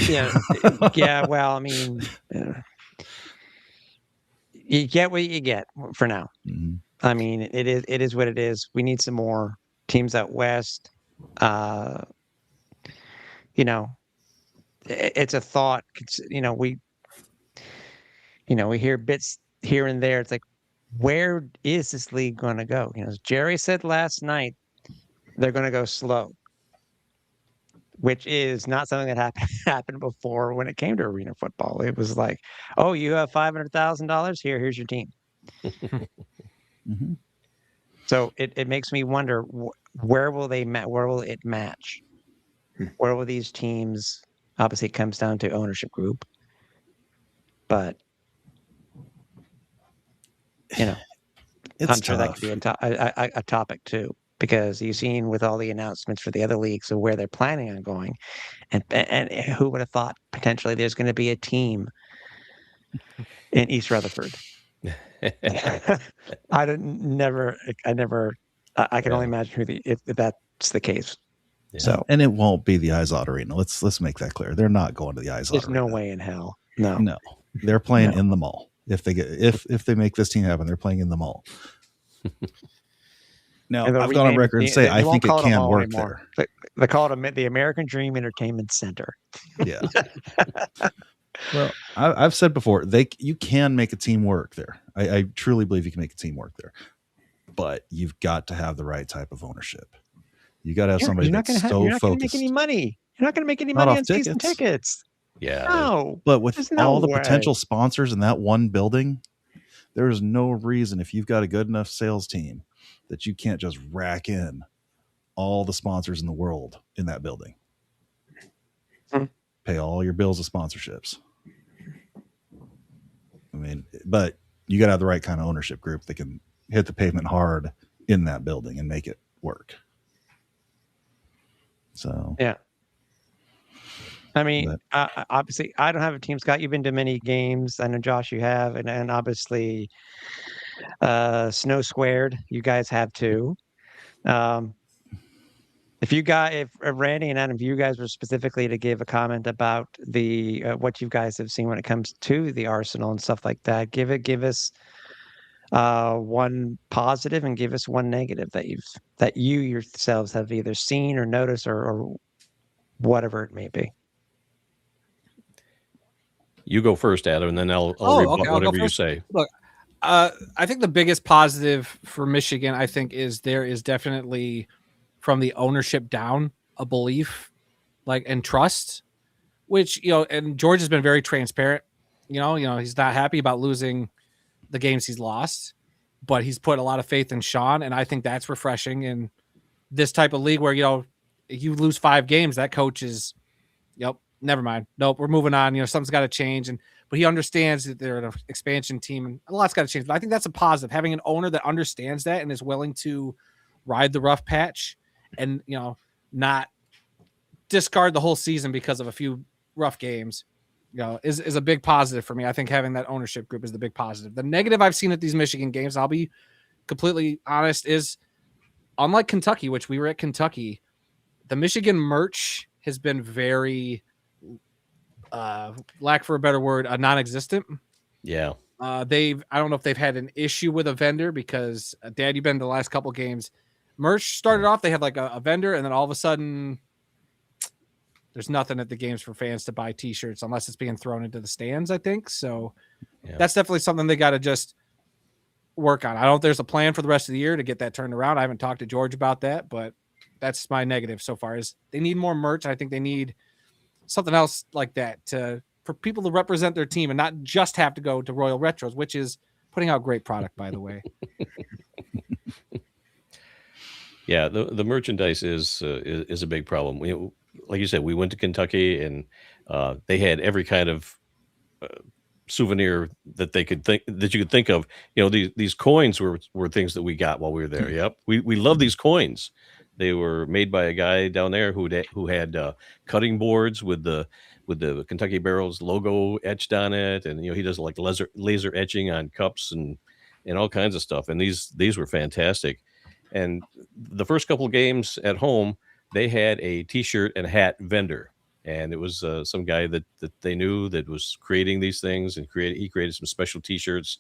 Yeah. Yeah. Well, I mean, you get what you get for now. Mm-hmm. I mean, it is what it is. We need some more teams out west. It's a thought. We hear bits here and there. It's like, where is this league going to go? As Jerry said last night, they're going to go slow, which is not something that happened before when it came to arena football. It was like, oh, you have $500,000 here's your team. Mm-hmm. So it makes me wonder, where will it match? Where will these teams? Obviously, it comes down to ownership group, but it's I'm sure that tough. could be a topic too, because you've seen with all the announcements for the other leagues of where they're planning on going, and who would have thought potentially there's going to be a team in East Rutherford. I can only imagine if that's the case. Yeah. So, and it won't be the Izod Arena. Let's make that clear. They're not going to the Izod there's Arena. no way in hell. No, they're playing in the mall. If they make this team happen, they're playing in the mall. Now, I've gone on record and say I think it can work there. They call it the American Dream Entertainment Center. Yeah. Well, I've said before, you can make a team work there. I truly believe you can make a team work there, but you've got to have the right type of ownership. You got to have somebody that's so focused. You're not going to make any money. You're not going to make any money on season tickets. Yeah. No. But with all the potential sponsors in that one building, there is no reason, if you've got a good enough sales team, that you can't just rack in all the sponsors in the world in that building. Pay all your bills of sponsorships. I mean, but you got to have the right kind of ownership group that can hit the pavement hard in that building and make it work. So, yeah. I mean, obviously, I don't have a team. Scott, you've been to many games. I know, Josh, you have. And obviously, Snow Squared, you guys have too. If Randy and Adam, if you guys were specifically to give a comment about the what you guys have seen when it comes to the Arsenal and stuff like that, give us one positive and give us one negative that you yourselves have either seen or noticed or whatever it may be. You go first, Adam, and then I'll rebut whatever you say. Look, I think the biggest positive for Michigan, I think, is there is definitely from the ownership down a belief, and trust, which, and George has been very transparent. He's not happy about losing the games he's lost, but he's put a lot of faith in Sean, and I think that's refreshing in this type of league where, you lose 5 games, that coach is, never mind. Nope, we're moving on. Something's got to change. But he understands that they're an expansion team and a lot's got to change. But I think that's a positive, having an owner that understands that and is willing to ride the rough patch and, not discard the whole season because of a few rough games, is a big positive for me. I think having that ownership group is the big positive. The negative I've seen at these Michigan games, I'll be completely honest, is unlike Kentucky, which we were at Kentucky, the Michigan merch has been very, lack for a better word, non-existent. Yeah. I don't know if they've had an issue with a vendor because, Dad, you've been to the last couple games. Merch started off, they had a vendor, and then all of a sudden there's nothing at the games for fans to buy t-shirts unless it's being thrown into the stands, I think. So that's definitely something they got to just work on. I don't know if there's a plan for the rest of the year to get that turned around. I haven't talked to George about that, but that's my negative so far is they need more merch. I think they need something else like that for people to represent their team and not just have to go to Royal Retros, which is putting out great product, by the way. Yeah, the merchandise is a big problem. Like you said, we went to Kentucky and they had every kind of souvenir that you could think of. These coins were things that we got while we were there. Yep, we love these coins. They were made by a guy down there who had cutting boards with the Kentucky Barrels logo etched on it, and he does like laser etching on cups and all kinds of stuff. And these were fantastic. And the first couple of games at home, they had a T-shirt and hat vendor, and it was some guy that they knew that was creating these things, and he created some special T-shirts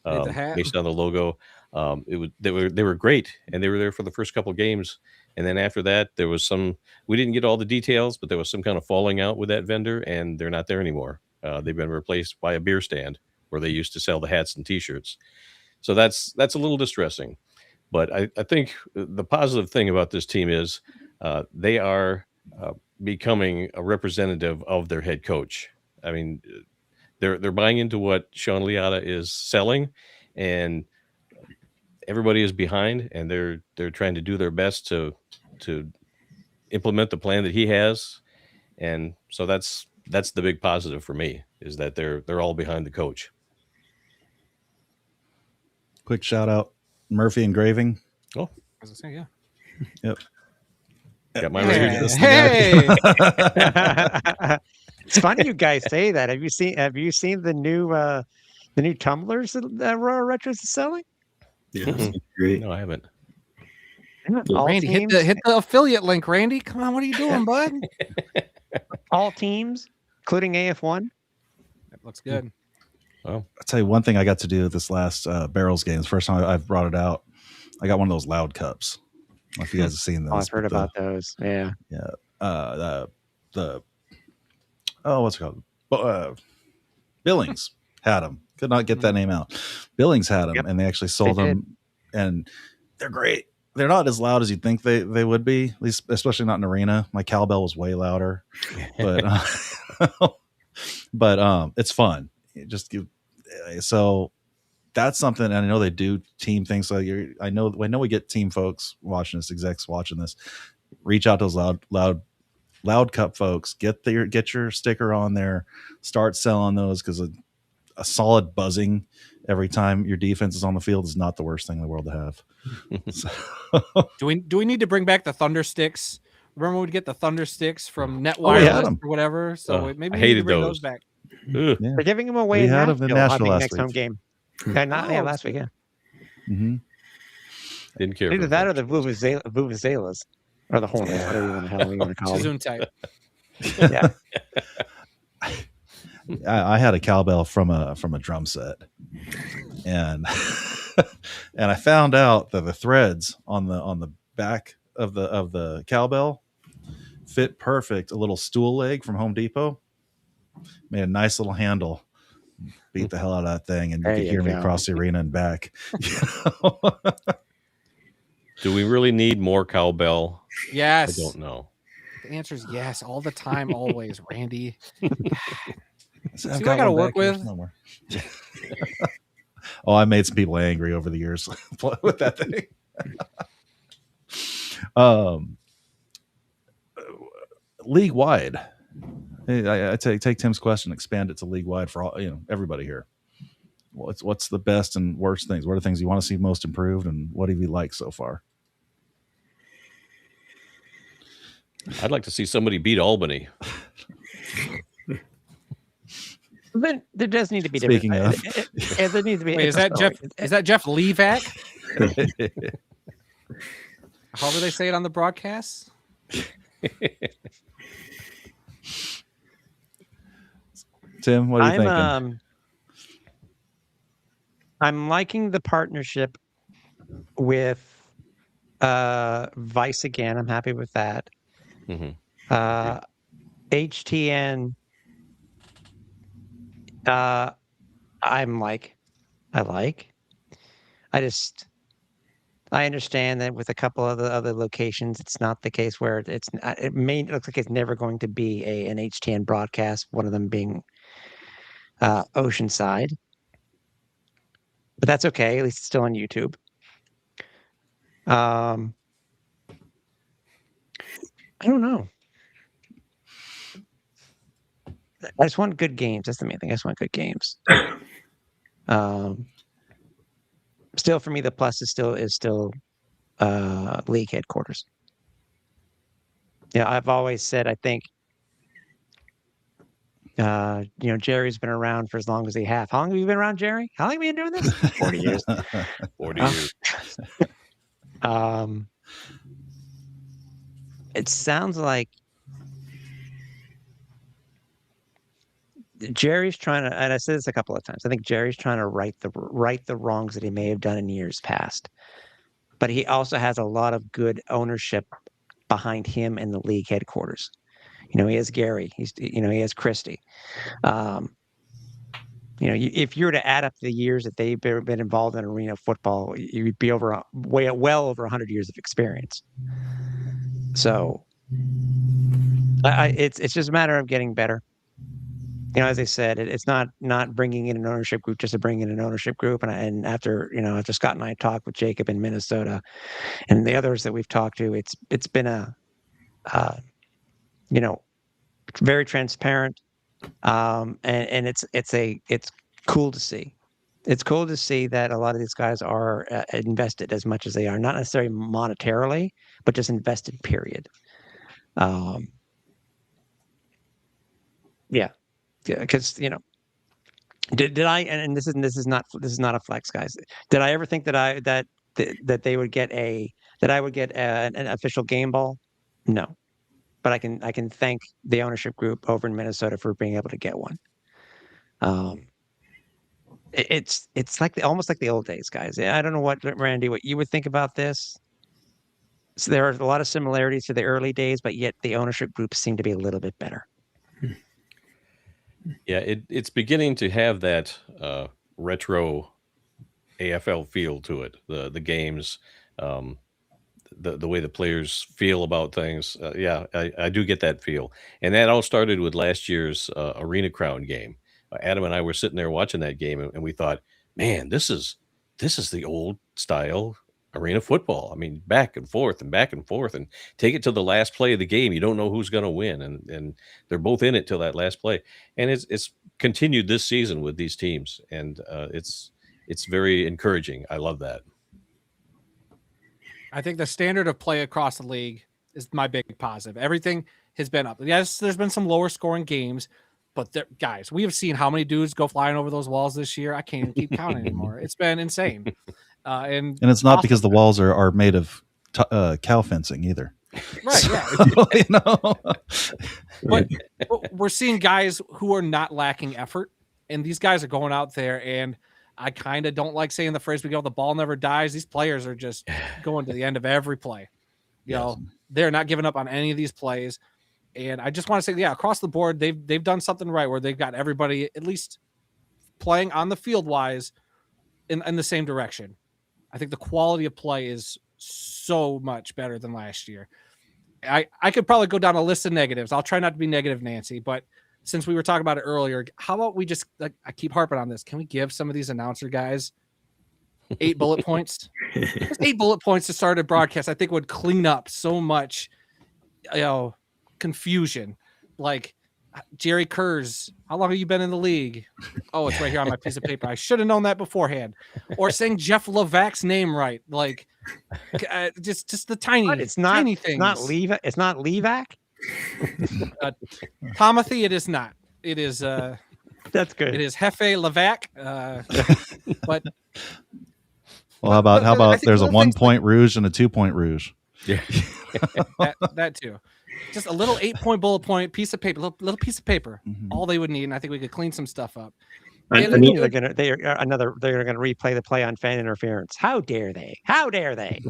based on the logo. They were great, and they were there for the first couple of games. And then after that, there was we didn't get all the details, but there was some kind of falling out with that vendor, and they're not there anymore. They've been replaced by a beer stand where they used to sell the hats and T-shirts. So that's a little distressing. But I think the positive thing about this team is they are becoming a representative of their head coach. I mean, they're buying into what Sean Liotta is selling, and everybody is behind, and they're trying to do their best to implement the plan that he has. And so that's the big positive for me, is that they're all behind the coach. Quick shout out, Murphy Engraving. Oh, As I say, yeah. Yep. Got mine right here. Hey. It's funny you guys say that. Have you seen the new tumblers that Royal Retros is selling? Yeah, that's great. No, I haven't. All Randy, hit teams, the affiliate link, Randy. Come on, what are you doing, bud? all teams, including AF1. That looks good. I'll tell you one thing I got to do this last Barrels game. It's the first time I've brought it out. I got one of those loud cups. I don't know if you guys have seen those. I've heard about those. Yeah. Yeah. What's it called? Billings had them. Could not get that name out. Billings had them, and they actually sold them, and they're great. They're not as loud as you'd think they would be, at least, especially not in arena. My cowbell was way louder, but it's fun. So that's something, and I know they do team things. So I know we get team folks watching this, execs watching this. Reach out to those loud cup folks. Get your sticker on there. Start selling those, because a solid buzzing every time your defense is on the field is not the worst thing in the world to have. So. Do we need to bring back the Thunder Sticks? Remember when we'd get the Thunder Sticks from Net we had Wireless them. or whatever? So maybe I we need hated to bring those back. Yeah. They're giving them away We in had them in Nashville last next home week. game. Last week. Yeah. Mm-hmm. Didn't care. Either that or the Vuvuzelas or the Hornets, whatever the hell you want to call them. Chazoon type. Yeah. I had a cowbell from a drum set, and and I found out that the threads on the back of the cowbell fit perfect. A little stool leg from Home Depot made a nice little handle. Beat the hell out of that thing, and you could hear me across the arena and back. Do we really need more cowbell? Yes. I don't know. The answer is yes, all the time, always, Randy. See what I gotta work with? Oh, I made some people angry over the years with that thing. League wide. I take Tim's question, expand it to league wide for all, everybody here. What's the best and worst things? What are the things you want to see most improved, and what have you liked so far? I'd like to see somebody beat Albany. Then there does need to be. Speaking of, there needs to be. Wait, is that Jeff? Is that Jeff Levac? However they say it on the broadcast. Tim, what are you thinking? I'm liking the partnership with Vice again. I'm happy with that. Mm-hmm. HTN. I like. I understand that with a couple of the other locations, it's not the case where it looks like it's never going to be an HTN broadcast, one of them being Oceanside. But that's okay. At least it's still on YouTube. I don't know. I just want good games. That's the main thing. I just want good games. Still, for me, the plus is still league headquarters. Yeah, I've always said I think Jerry's been around for as long as he have. How long have you been around, Jerry? How long have you been doing this? 40 years. 40 years. It sounds like Jerry's trying to, and I said this a couple of times, I think Jerry's trying to right the wrongs that he may have done in years past. But he also has a lot of good ownership behind him in the league headquarters. He has Gary. He has Christie. If you were to add up the years that they've been involved in arena football, you'd be well over 100 years of experience. So it's just a matter of getting better. As I said, it's not bringing in an ownership group just to bring in an ownership group. And after Scott and I talked with Jacob in Minnesota and the others that we've talked to, it's been a very transparent, and it's cool to see. It's cool to see that a lot of these guys are invested as much as they are, not necessarily monetarily, but just invested. Period. Yeah, because did I? And this is not a flex, guys. Did I ever think that they would get an official game ball? No. But I can thank the ownership group over in Minnesota for being able to get one. It's almost like the old days, guys. I don't know what Randy, what you would think about this. So there are a lot of similarities to the early days, but yet the ownership groups seem to be a little bit better. Yeah, it's beginning to have that retro AFL feel to it. The games. The way the players feel about things. I do get that feel. And that all started with last year's Arena Crown game. Adam and I were sitting there watching that game, and we thought, man, this is the old style arena football. I mean, back and forth and take it to the last play of the game. You don't know who's going to win. And they're both in it till that last play. And it's continued this season with these teams. And it's very encouraging. I love that. I think the standard of play across the league is my big positive. Everything has been up. Yes, there's been some lower scoring games, but guys, we have seen how many dudes go flying over those walls this year. I can't even keep counting anymore. It's been insane. And it's not because the walls are made of cow fencing either. Right. Yeah. But we're seeing guys who are not lacking effort, and these guys are going out there, and I kind of don't like saying the phrase, the ball never dies. These players are just going to the end of every play. They're not giving up on any of these plays. And I just want to say, across the board, they've done something right where they've got everybody at least playing on the field wise in the same direction. I think the quality of play is so much better than last year. I could probably go down a list of negatives. I'll try not to be negative, Nancy, but since we were talking about it earlier, how about we just, I keep harping on this. Can we give some of these announcer guys 8 bullet points? Just 8 bullet points to start a broadcast, I think would clean up so much, confusion. Like Jerry Kurz, how long have you been in the league? Oh, it's right here on my piece of paper. I should have known that beforehand. Or saying Jeff Levac's name right. Like just the tiny things. It's not Levac. Timothy, it is not. It is that's good. It is Hefe Levac. But well, how about there's a 1-point rouge and a 2-point rouge? Yeah. that too. Just a little 8-point bullet point piece of paper, little piece of paper. Mm-hmm. All they would need, and I think we could clean some stuff up. They're gonna replay the play on fan interference. How dare they? How dare they?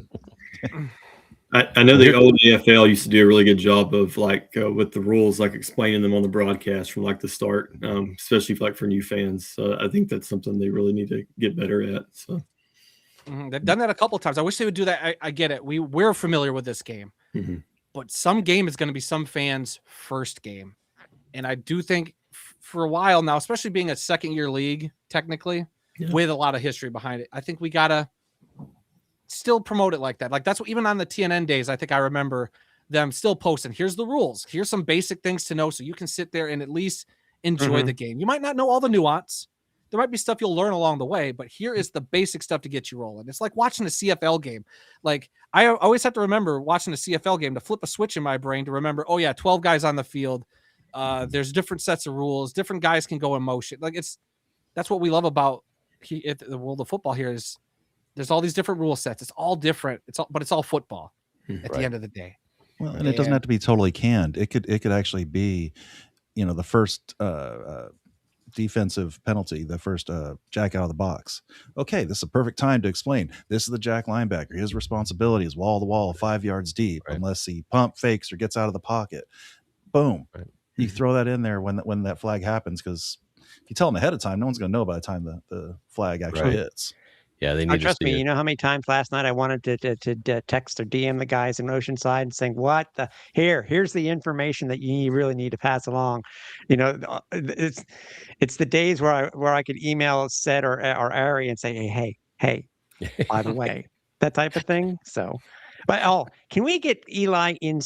I know the old AFL used to do a really good job of with the rules, explaining them on the broadcast from the start, especially for new fans. So I think that's something they really need to get better at. So They've done that a couple of times. I wish they would do that. I get it. We're familiar with this game, but some game is going to be some fans' first game. And I do think for a while now, especially being a second-year league, technically, with a lot of history behind it, I think we got to still promote it like that. Like that's what, even on the TNN days, I think I remember them still posting, here's the rules. Here's some basic things to know so you can sit there and at least enjoy the game. You might not know all the nuance. There might be stuff you'll learn along the way, but here is the basic stuff to get you rolling. It's like watching a CFL game. Like I always have to remember watching a CFL game to flip a switch in my brain to remember, oh yeah, 12 guys on the field. There's different sets of rules. Different guys can go in motion. Like that's what we love about the world of football here is there's all these different rule sets. It's all different. But it's all football at the end of the day. Well, and it doesn't have to be totally canned. It could actually be, the first defensive penalty, the first jack out of the box. Okay, this is a perfect time to explain. This is the jack linebacker. His responsibility is wall to wall, 5 yards deep, unless he pump fakes or gets out of the pocket. Boom. Right. You throw that in there when that flag happens, because if you tell them ahead of time, no one's going to know by the time the flag actually hits. Yeah, they need to trust me. You know how many times last night I wanted to text or DM the guys in Oceanside and saying, "What the here's the information that you really need to pass along." It's the days where I could email Seth or Ari and say, "Hey, by the way," that type of thing. So, but can we get Eli in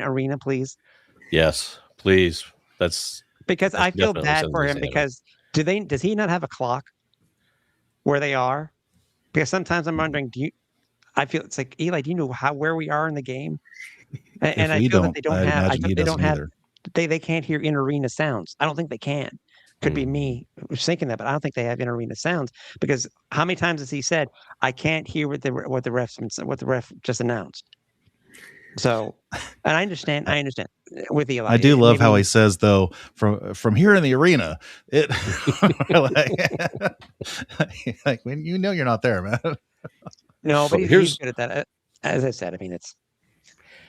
arena, please? Yes, please. That's because I feel bad for him because does he not have a clock where they are? Because sometimes I'm wondering, I feel it's like, Eli, do you know where we are in the game? And I feel that they don't have, they can't hear in-arena sounds. I don't think they can. Could be me who's thinking that, but I don't think they have in-arena sounds, because how many times has he said, I can't hear what the ref just announced? So, and I understand with Eli. I do love how he says, though, from here in the arena, it like when you're not there, man. No, but he's good at that. As I said, I mean,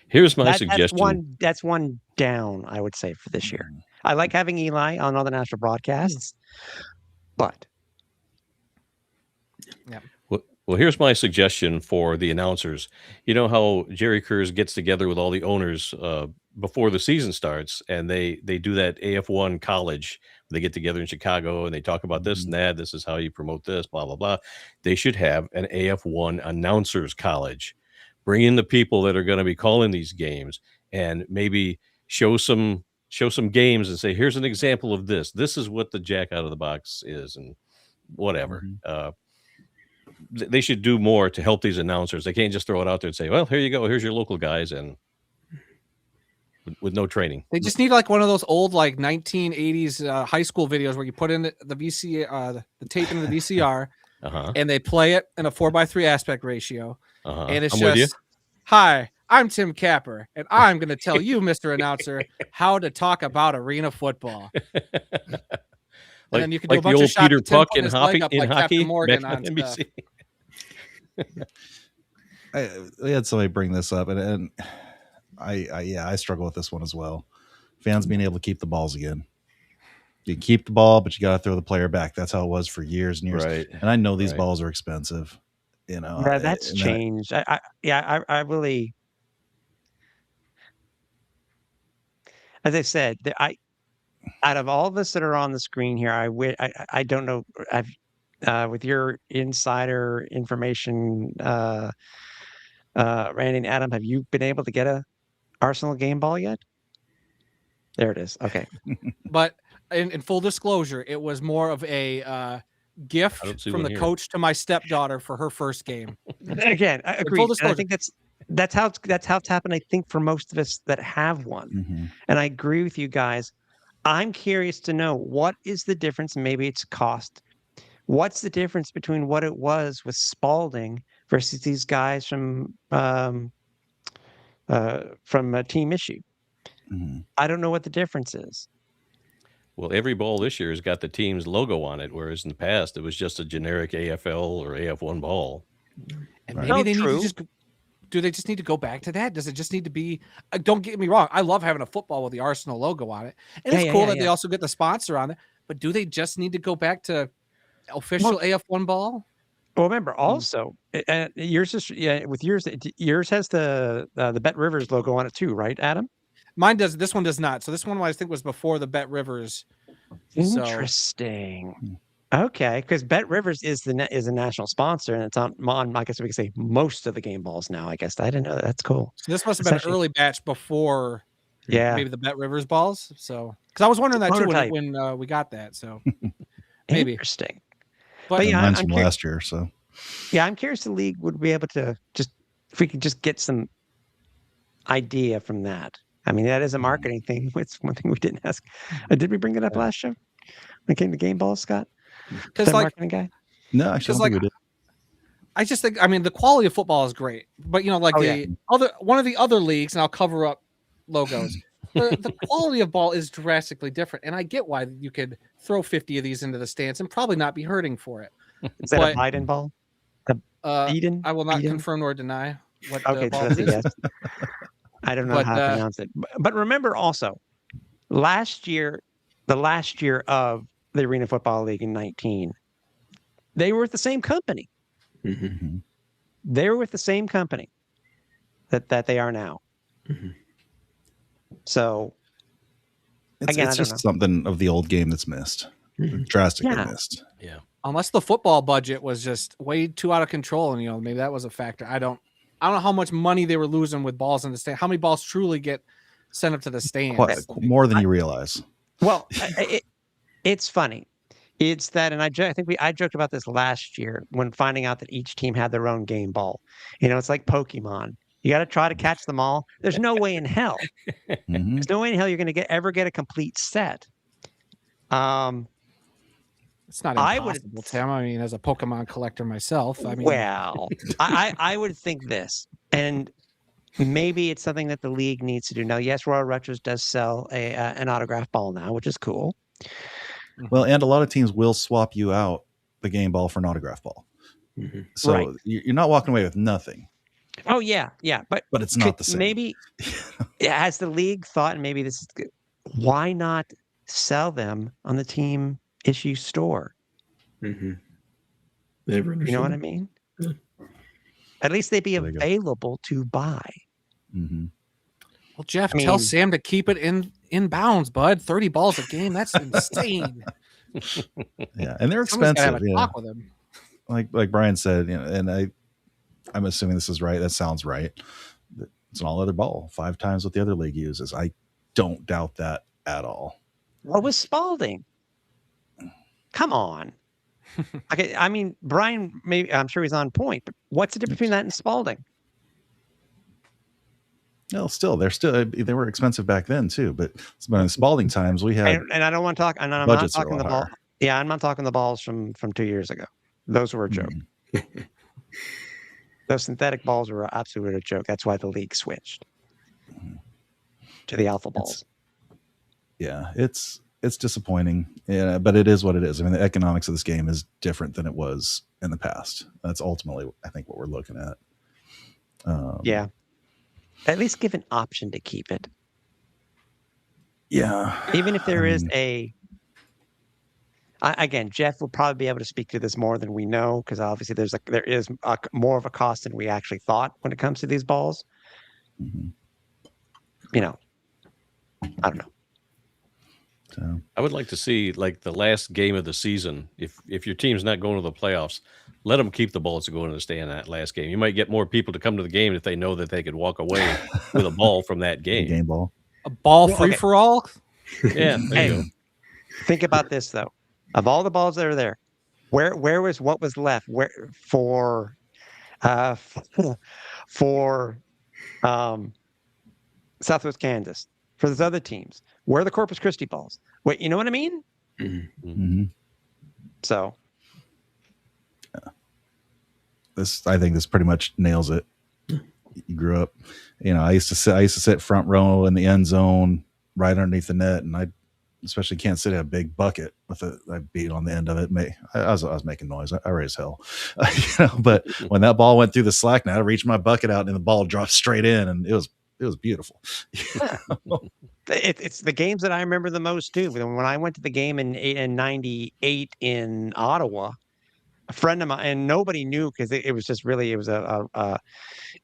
here's my suggestion. That's one down, I would say, for this year. I like having Eli on all the national broadcasts, but yeah. Well, here's my suggestion for the announcers. You know how Jerry Kurz gets together with all the owners before the season starts, and they do that AF1 college. They get together in Chicago and they talk about this and that. This is how you promote this, blah, blah, blah. They should have an AF1 announcers college. Bring in the people that are going to be calling these games and maybe show some games and say, here's an example of this. This is what the jack out of the box is, and whatever. They should do more to help these announcers. They can't just throw it out there and say, well, here you go. Here's your local guys, and with no training. They just need like one of those old like 1980s high school videos where you put in the the tape into the VCR and they play it in a 4:3 aspect ratio. And it's just, hi, I'm Tim Capper, and I'm going to tell you, Mr. Announcer, how to talk about arena football. And then you can do a bunch of shots Peter of Tim Puck putting in his leg up in like hockey Captain Morgan on NBC. We had somebody bring this up, and I struggle with this one as well. Fans being able to keep the balls again. You can keep the ball, but you got to throw the player back. That's how it was for years and years. Right. And I know these balls are expensive. That's changed. I really, as I said, out of all of us that are on the screen here, I don't know. With your insider information, Randy and Adam, have you been able to get a Arsenal game ball yet? There it is. Okay. But in full disclosure, it was more of a gift from the coach to my stepdaughter for her first game. Again, I agree. I think that's how it's happened. I think for most of us that have one, and I agree with you guys. I'm curious to know, what is the difference? Maybe it's cost. What's the difference between what it was with Spalding versus these guys from Team Issue? I don't know what the difference is. Well, every ball this year has got the team's logo on it, whereas in the past it was just a generic AFL or AF1 ball. And maybe they need to just. Do they just need to go back to that? Does it just need to be? Don't get me wrong. I love having a football with the Arsenal logo on it, and it's cool that they also get the sponsor on it. But do they just need to go back to official AF1 ball? Well, remember also yours is with yours has the Bet Rivers logo on it too, right, Adam? Mine does. This one does not. So this one I think was before the Bet Rivers. Interesting. Okay, because Bet Rivers is a national sponsor, and it's on. I guess we could say most of the game balls now. I guess I didn't know that. That's cool. So this must have been an early batch before. Yeah, maybe the Bet Rivers balls. So because I was wondering that too when we got that. So maybe interesting. But yeah, mine's from last year. So yeah, I'm curious. The league would be able to if we could just get some idea from that. I mean, that is a marketing thing. It's one thing we didn't ask. Did we bring it up last show when it came to game balls, Scott? Because marketing guy. No, actually, I don't think we did. I just think, I mean, the quality of football is great, but one of the other leagues, and I'll cover up logos. The quality of ball is drastically different, and I get why you could throw 50 of these into the stands and probably not be hurting for it. Is that a Biden ball? I will not confirm nor deny what okay, ball so that's is. a yes. I don't know how to pronounce it, but remember also, the last year of the Arena Football League in 19, they were with the same company. Mm-hmm. They were with the same company that they are now. Mm-hmm. So it's just something of the old game that's missed, drastically missed. Yeah. Unless the football budget was just way too out of control, and maybe that was a factor. I don't know how much money they were losing with balls in the stand. How many balls truly get sent up to the stands? More than you realize. Well, it's funny. It's that, and I think I joked about this last year when finding out that each team had their own game ball. It's like Pokemon. You got to try to catch them all. There's no way in hell. There's no way in hell you're going to ever get a complete set. It's not impossible, Tim. I mean, as a Pokemon collector myself, I mean, well, I would think this, and maybe it's something that the league needs to do. Now, yes, Royal Retros does sell an autograph ball now, which is cool. Well, and a lot of teams will swap you out the game ball for an autograph ball. Mm-hmm. So you're not walking away with nothing. Oh, yeah. But it's not the same. Maybe has the league thought, and maybe this is good, why not sell them on the team issue store? Mm-hmm. Never understood. You know what I mean? Yeah. At least they'd be available to buy. Mm-hmm. Well, Jeff, tell Sam to keep it in bounds, bud. 30 balls a game. That's insane. Yeah, and they're expensive. Have a talk with him. Like Brian said, and I'm assuming this is right. That sounds right. It's an all-other ball, 5 times what the other league uses. I don't doubt that at all. What was Spalding? Come on. Okay, I mean, Brian, maybe I'm sure he's on point, but what's the difference between that and Spalding? No, they were expensive back then too. But in Spalding times, we had, and I don't want to talk. And I'm not talking the ball. Yeah, I'm not talking the balls from 2 years ago. Those were a joke. Those synthetic balls were absolutely a joke. That's why the league switched to the alpha balls. It's disappointing. Yeah, but it is what it is. I mean, the economics of this game is different than it was in the past. That's ultimately, I think, what we're looking at. Yeah. At least give an option to keep it. Yeah. Even if there is again, Jeff will probably be able to speak to this more than we know, because obviously there is more of a cost than we actually thought when it comes to these balls. Mm-hmm. I don't know. So I would like to see, like, the last game of the season. If your team's not going to the playoffs, let them keep the balls to go into the stand that last game. You might get more people to come to the game if they know that they could walk away with a ball from that game. Game ball. A ball free for all? Yeah. There you go. Think about this, though. Of all the balls that are there, what was left for Southwest Kansas, for those other teams? Where are the Corpus Christi balls? Wait, you know what I mean? Mm-hmm. Mm-hmm. So, I think this pretty much nails it. You grew up, I used to sit front row in the end zone, right underneath the net, and I especially Kansas City had a big bucket with I beat on the end of it. I was making noise. I raised hell, But when that ball went through the slack net, I reached my bucket out and the ball dropped straight in, and it was beautiful. It's the games that I remember the most too. When I went to the game in '98 in Ottawa friend of mine, and nobody knew because it was just really it was a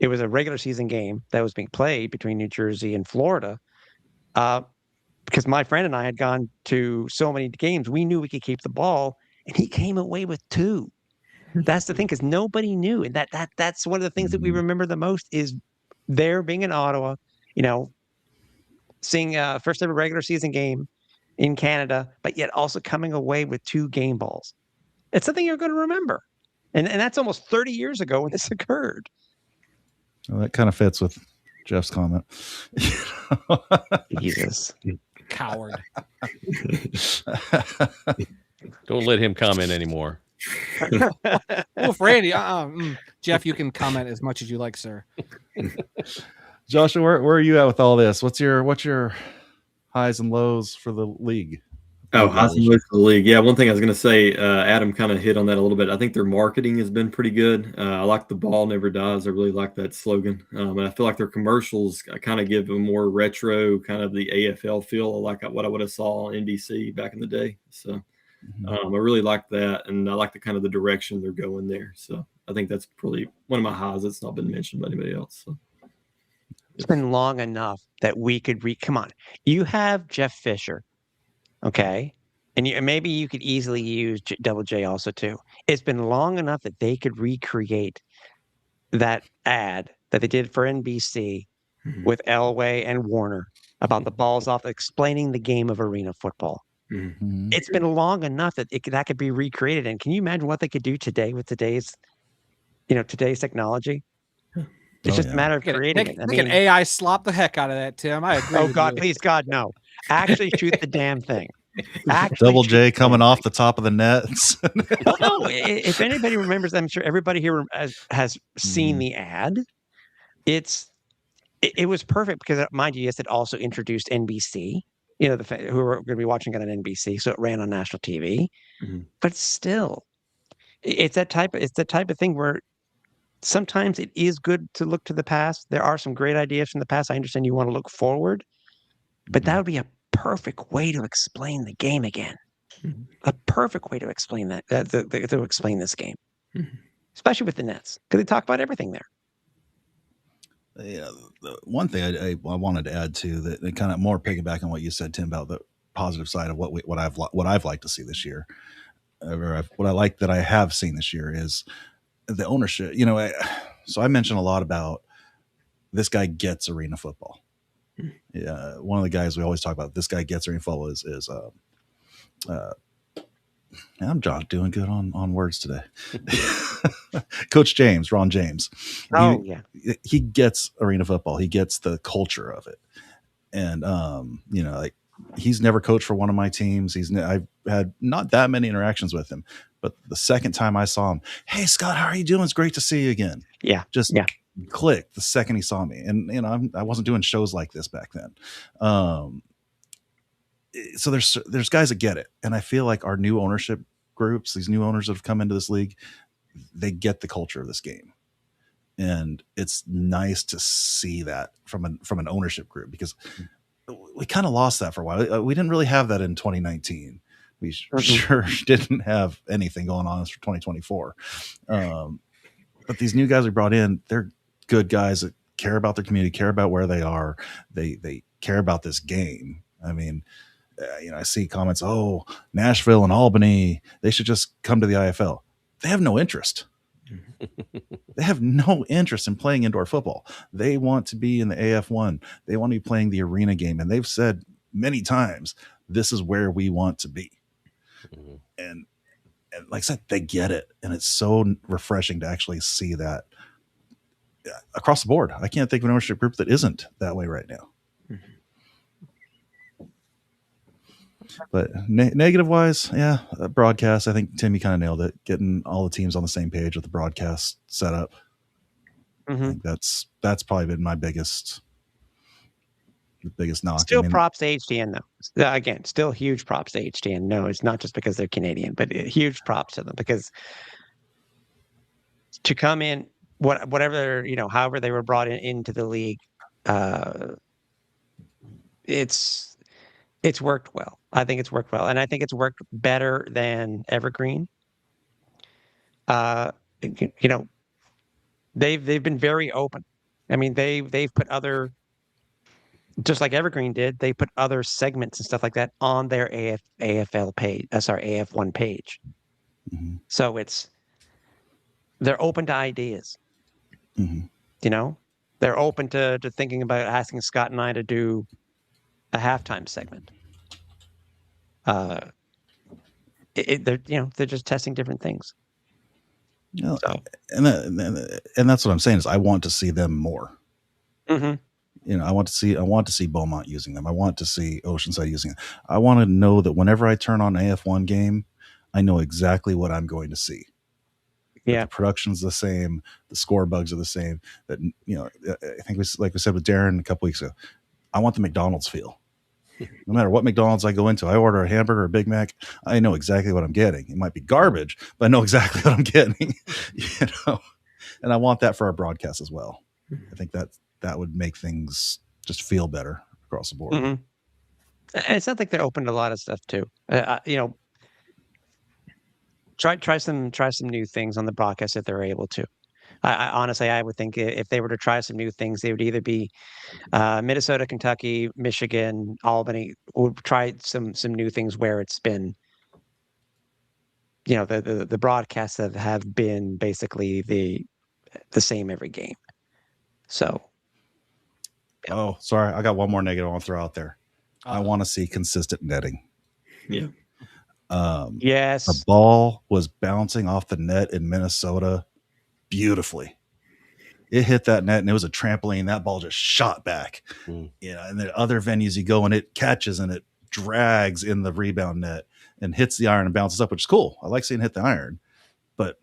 regular season game that was being played between New Jersey and Florida. Because my friend and I had gone to so many games, we knew we could keep the ball, and he came away with 2. That's the thing, because nobody knew, and that's one of the things that we remember the most is there being in Ottawa, seeing first ever regular season game in Canada, but yet also coming away with 2 game balls. It's something you're going to remember, and that's almost 30 years ago when this occurred. Well, that kind of fits with Jeff's comment. Jesus. Coward. Don't let him comment anymore. Oof, Randy. Jeff, you can comment as much as you like, sir. Joshua, where are you at with all this? What's your highs and lows for the league? Oh, highs and lows for the league. Yeah, one thing I was going to say, Adam kind of hit on that a little bit. I think their marketing has been pretty good. I like the ball never dies. I really like that slogan. And I feel like their commercials kind of give a more retro, kind of the AFL feel. I like what I would have saw on NBC back in the day. So I really like that, and I like the kind of the direction they're going there. So I think that's probably one of my highs that's not been mentioned by anybody else. So. It's been long enough that we could come on. You have Jeff Fisher. Okay. And maybe you could easily use Double J also too. It's been long enough that they could recreate that ad that they did for NBC with Elway and Warner about the balls off, explaining the game of arena football. It's been long enough that that could be recreated. And can you imagine what they could do today with today's technology? It's just a matter of creating it. They can AI slop the heck out of that, Tim. I agree. Oh God, please God, no. Actually shoot the damn thing. Double J coming off the top of the nets. Well, no, if anybody remembers, I'm sure everybody here has seen the ad. It was perfect because, mind you, yes, it also introduced NBC. Who are going to be watching it on NBC, so it ran on national TV. But still, it's that type of thing where sometimes it is good to look to the past. There are some great ideas from the past. I understand you want to look forward, but that would be a perfect way to explain the game again. A perfect way to explain to explain this game, especially with the Nets, because they talk about everything there. Yeah, the one thing I wanted to add to that, and kind of more piggyback on what you said, Tim, about the positive side of what I've liked to see this year, or what I like that I have seen this year is the ownership. So I mentioned a lot about this guy gets arena football. Yeah, one of the guys we always talk about, this guy gets arena football is I'm doing good on words today. Coach James, Ron James. He gets arena football. He gets the culture of it. And, he's never coached for one of my teams. I've had not that many interactions with him, but the second time I saw him, hey, Scott, how are you doing? It's great to see you again. Yeah. Clicked the second he saw me. And, I wasn't doing shows like this back then. So there's guys that get it. And I feel like our new ownership groups, these new owners that have come into this league, they get the culture of this game. And it's nice to see that from an ownership group, because we kind of lost that for a while. We didn't really have that in 2019. We sure didn't have anything going on for 2024. But these new guys we brought in, they're good guys that care about their community, care about where they are. They care about this game. I mean, I see comments, oh, Nashville and Albany, they should just come to the IFL. They have no interest. They have no interest in playing indoor football. They want to be in the AF1. They want to be playing the arena game. And they've said many times, this is where we want to be. And like I said, they get it. And it's so refreshing to actually see that across the board. I can't think of an ownership group that isn't that way right now. But negative wise, broadcast. I think Timmy kind of nailed it. Getting all the teams on the same page with the broadcast setup. I think that's probably been my biggest knock. Still props to HDN though. Again, still huge props to HDN. No, it's not just because they're Canadian, but huge props to them, because to come in, whatever however they were brought into the league, it's worked well. I think it's worked well. And I think it's worked better than Evergreen. you know, they've been very open. I mean, they've put other, just like Evergreen did, they put other segments and stuff like that on their AFL page. AF1 page. Mm-hmm. So they're open to ideas. Mm-hmm. You know, they're open to thinking about asking Scott and I to do a halftime segment. They're just testing different things. You know, So, and that's what I'm saying is I want to see them more. mm-hmm. You know, I want to see Beaumont using them. I want to see Oceanside using it. I want to know that whenever I turn on an AF1 game, I know exactly what I'm going to see. Yeah, the production's the same, the score bugs are the same. That, you know, I think like we said with Darren a couple weeks ago, I want the McDonald's feel. No matter what McDonald's I go into, I order a hamburger or a Big Mac, I know exactly what I'm getting. It might be garbage, but I know exactly what I'm getting. You know, and I want that for our broadcast as well. I think that would make things just feel better across the board. mm-hmm. And it's not like they're open to a lot of stuff too. You know, try some new things on the broadcast if they're able to. I honestly, I would think if they were to try some new things, they would either be Minnesota, Kentucky, Michigan, Albany. Would try some new things where it's been, you know, the broadcasts have been basically the same every game. So, yeah. Oh, sorry, I got one more negative I want to throw out there. I want to see consistent netting. Yeah. Yes, The ball was bouncing off the net in Minnesota beautifully. It hit that net and it was a trampoline. That ball just shot back. You know, and then other venues you go and it catches and it drags in the rebound net and hits the iron and bounces up, which is cool. I like seeing it hit the iron, but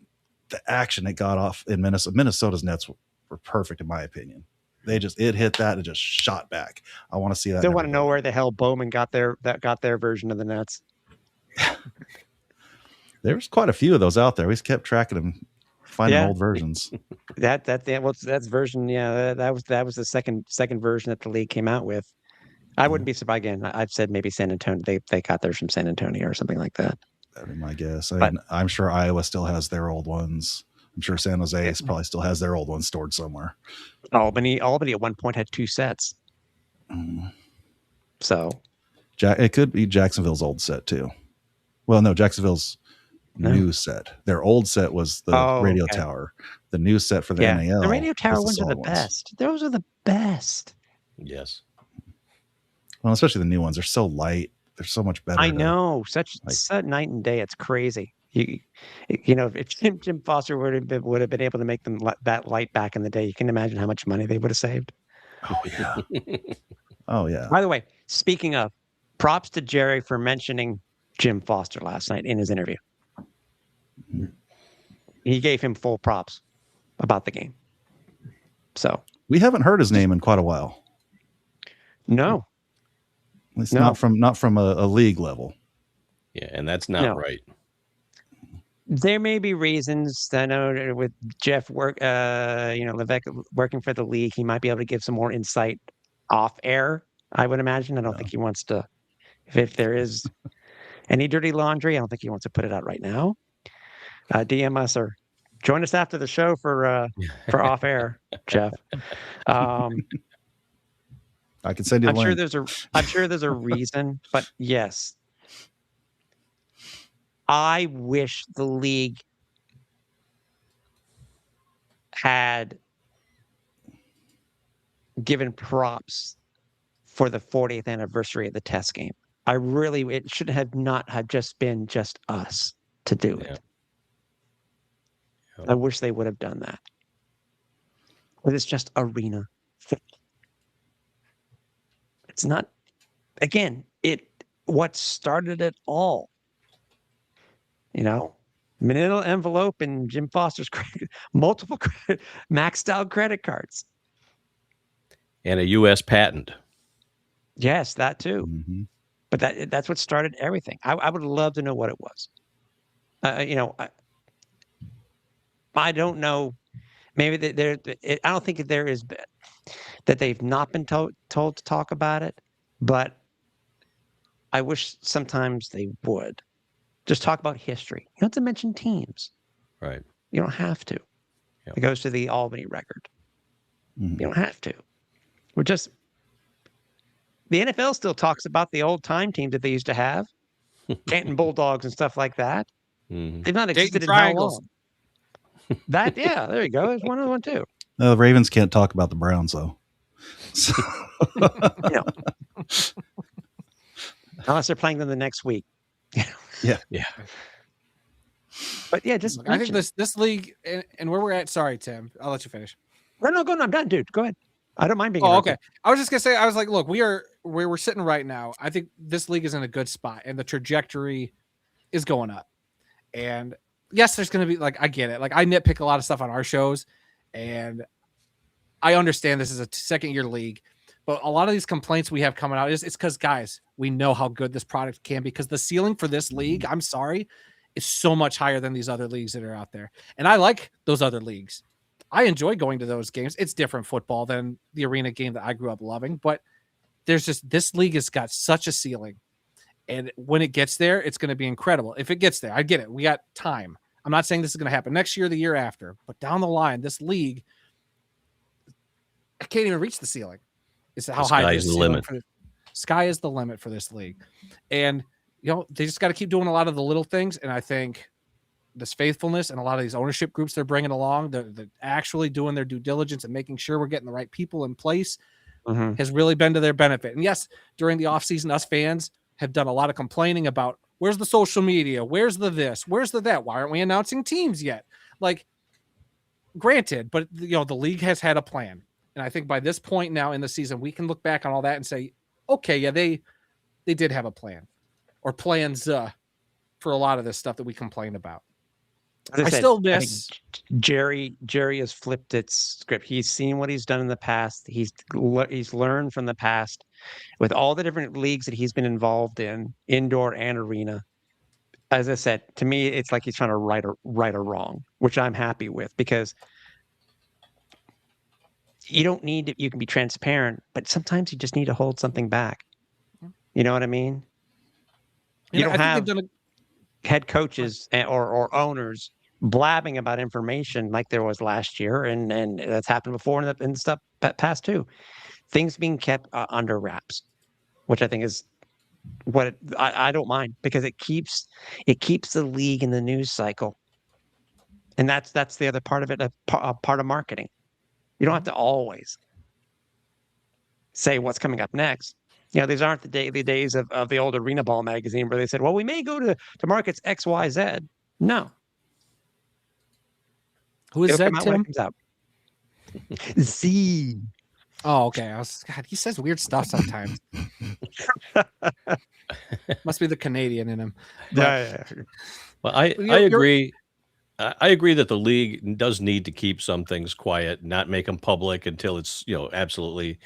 the action it got off in Minnesota's nets were perfect in my opinion. It hit that and it just shot back. I want to see that. Still want to know where the hell Bowman got their version of the nets. There's quite a few of those out there. We just kept tracking them, finding old versions. That's version. Yeah, that was the second version that the league came out with. I wouldn't be surprised. Again, I've said maybe San Antonio. They got theirs from San Antonio or something like that. That'd be my guess. I'm sure Iowa still has their old ones. I'm sure San Jose probably still has their old ones stored somewhere. Albany at one point had 2 sets. So it could be Jacksonville's old set too. Well, no, Jacksonville's new set. Their old set was the radio tower. The new set for the NAL. The radio tower ones are the best. Those are the best. Yes. Well, especially the new ones. They're so light. They're so much better. I know. Such night and day. It's crazy. You know, if Jim Foster would have been able to make them that light back in the day, you can imagine how much money they would have saved. Oh yeah. Oh yeah. By the way, speaking of, props to Jerry for mentioning Jim Foster last night in his interview. He gave him full props about the game. So we haven't heard his name in quite a while. No. At least not from a league level. Yeah, and that's not right. There may be reasons. I know with Jeff Levesque working for the league, he might be able to give some more insight off air. I would imagine. I don't think he wants to. If there is any dirty laundry, I don't think he wants to put it out right now. DM us or join us after the show for off air, Jeff. I can send you a link. I'm sure there's a reason, but yes. I wish the league had given props for the 40th anniversary of the test game. It should have not have just been just us to do it. I wish they would have done that. But it's just arena. It's not, again, what started it all. You know, manila envelope and Jim Foster's multiple maxed out credit cards. And a U.S. patent. Yes, that too. Mm-hmm. But that's what started everything. I would love to know what it was. I don't know. Maybe I don't think there is that they've not been told to talk about it, but I wish sometimes they would. Just talk about history. You don't have to mention teams. Right. You don't have to. It goes to the Albany record. You don't have to. We're just the NFL still talks about the old time teams that they used to have, Canton Bulldogs and stuff like that. They've not existed in how long? That there you go. There's one other one too. The Ravens can't talk about the Browns though. So. Unless they're playing them the next week. Yeah. But yeah, just I think this league and where we're at. Sorry, Tim. I'll let you finish. No, go on. I'm done, dude. Go ahead. I don't mind being. Oh, okay. I was just gonna say. I was like, look, where we're sitting right now. I think this league is in a good spot, and the trajectory is going up. And yes, there's gonna be I get it. I nitpick a lot of stuff on our shows, and I understand this is a second-year league. But a lot of these complaints we have coming out it's because, guys, we know how good this product can be because the ceiling for this league, I'm sorry, is so much higher than these other leagues that are out there. And I like those other leagues. I enjoy going to those games. It's different football than the arena game that I grew up loving, but there's just this league has got such a ceiling. And when it gets there, it's going to be incredible. If it gets there, I get it. We got time. I'm not saying this is going to happen next year or the year after, but down the line, this league, I can't even reach the ceiling. It's how high is the limit. Sky is the limit for this league. And, they just got to keep doing a lot of the little things. And I think this faithfulness and a lot of these ownership groups they're bringing along, they're actually doing their due diligence and making sure we're getting the right people in place has really been to their benefit. And yes, during the offseason, us fans have done a lot of complaining about where's the social media? Where's the this? Where's the that? Why aren't we announcing teams yet? Granted, but the league has had a plan. And I think by this point now in the season, we can look back on all that and say, okay, yeah, they did have a plan or plans for a lot of this stuff that we complain about. I still miss Jerry has flipped its script. He's seen what he's done in the past. He's learned from the past with all the different leagues that he's been involved in, indoor and arena. As I said, to me, it's like he's trying to right a wrong, which I'm happy with because you don't need to, you can be transparent, but sometimes you just need to hold something back. You know what I mean? You don't have head coaches or owners blabbing about information like there was last year, and that's happened before in the stuff past too. Things being kept under wraps, which I think is what I don't mind because it keeps the league in the news cycle, and that's the other part of it, a part of marketing. You don't have to always say what's coming up next. These aren't the days of the old Arena Ball magazine where they said, well, we may go to markets X, Y, Z. No. Who is that, Tim? Comes out. Z. Oh, okay. God, he says weird stuff sometimes. Must be the Canadian in him. Yeah. Well, I agree. I agree that the league does need to keep some things quiet, not make them public until it's, absolutely,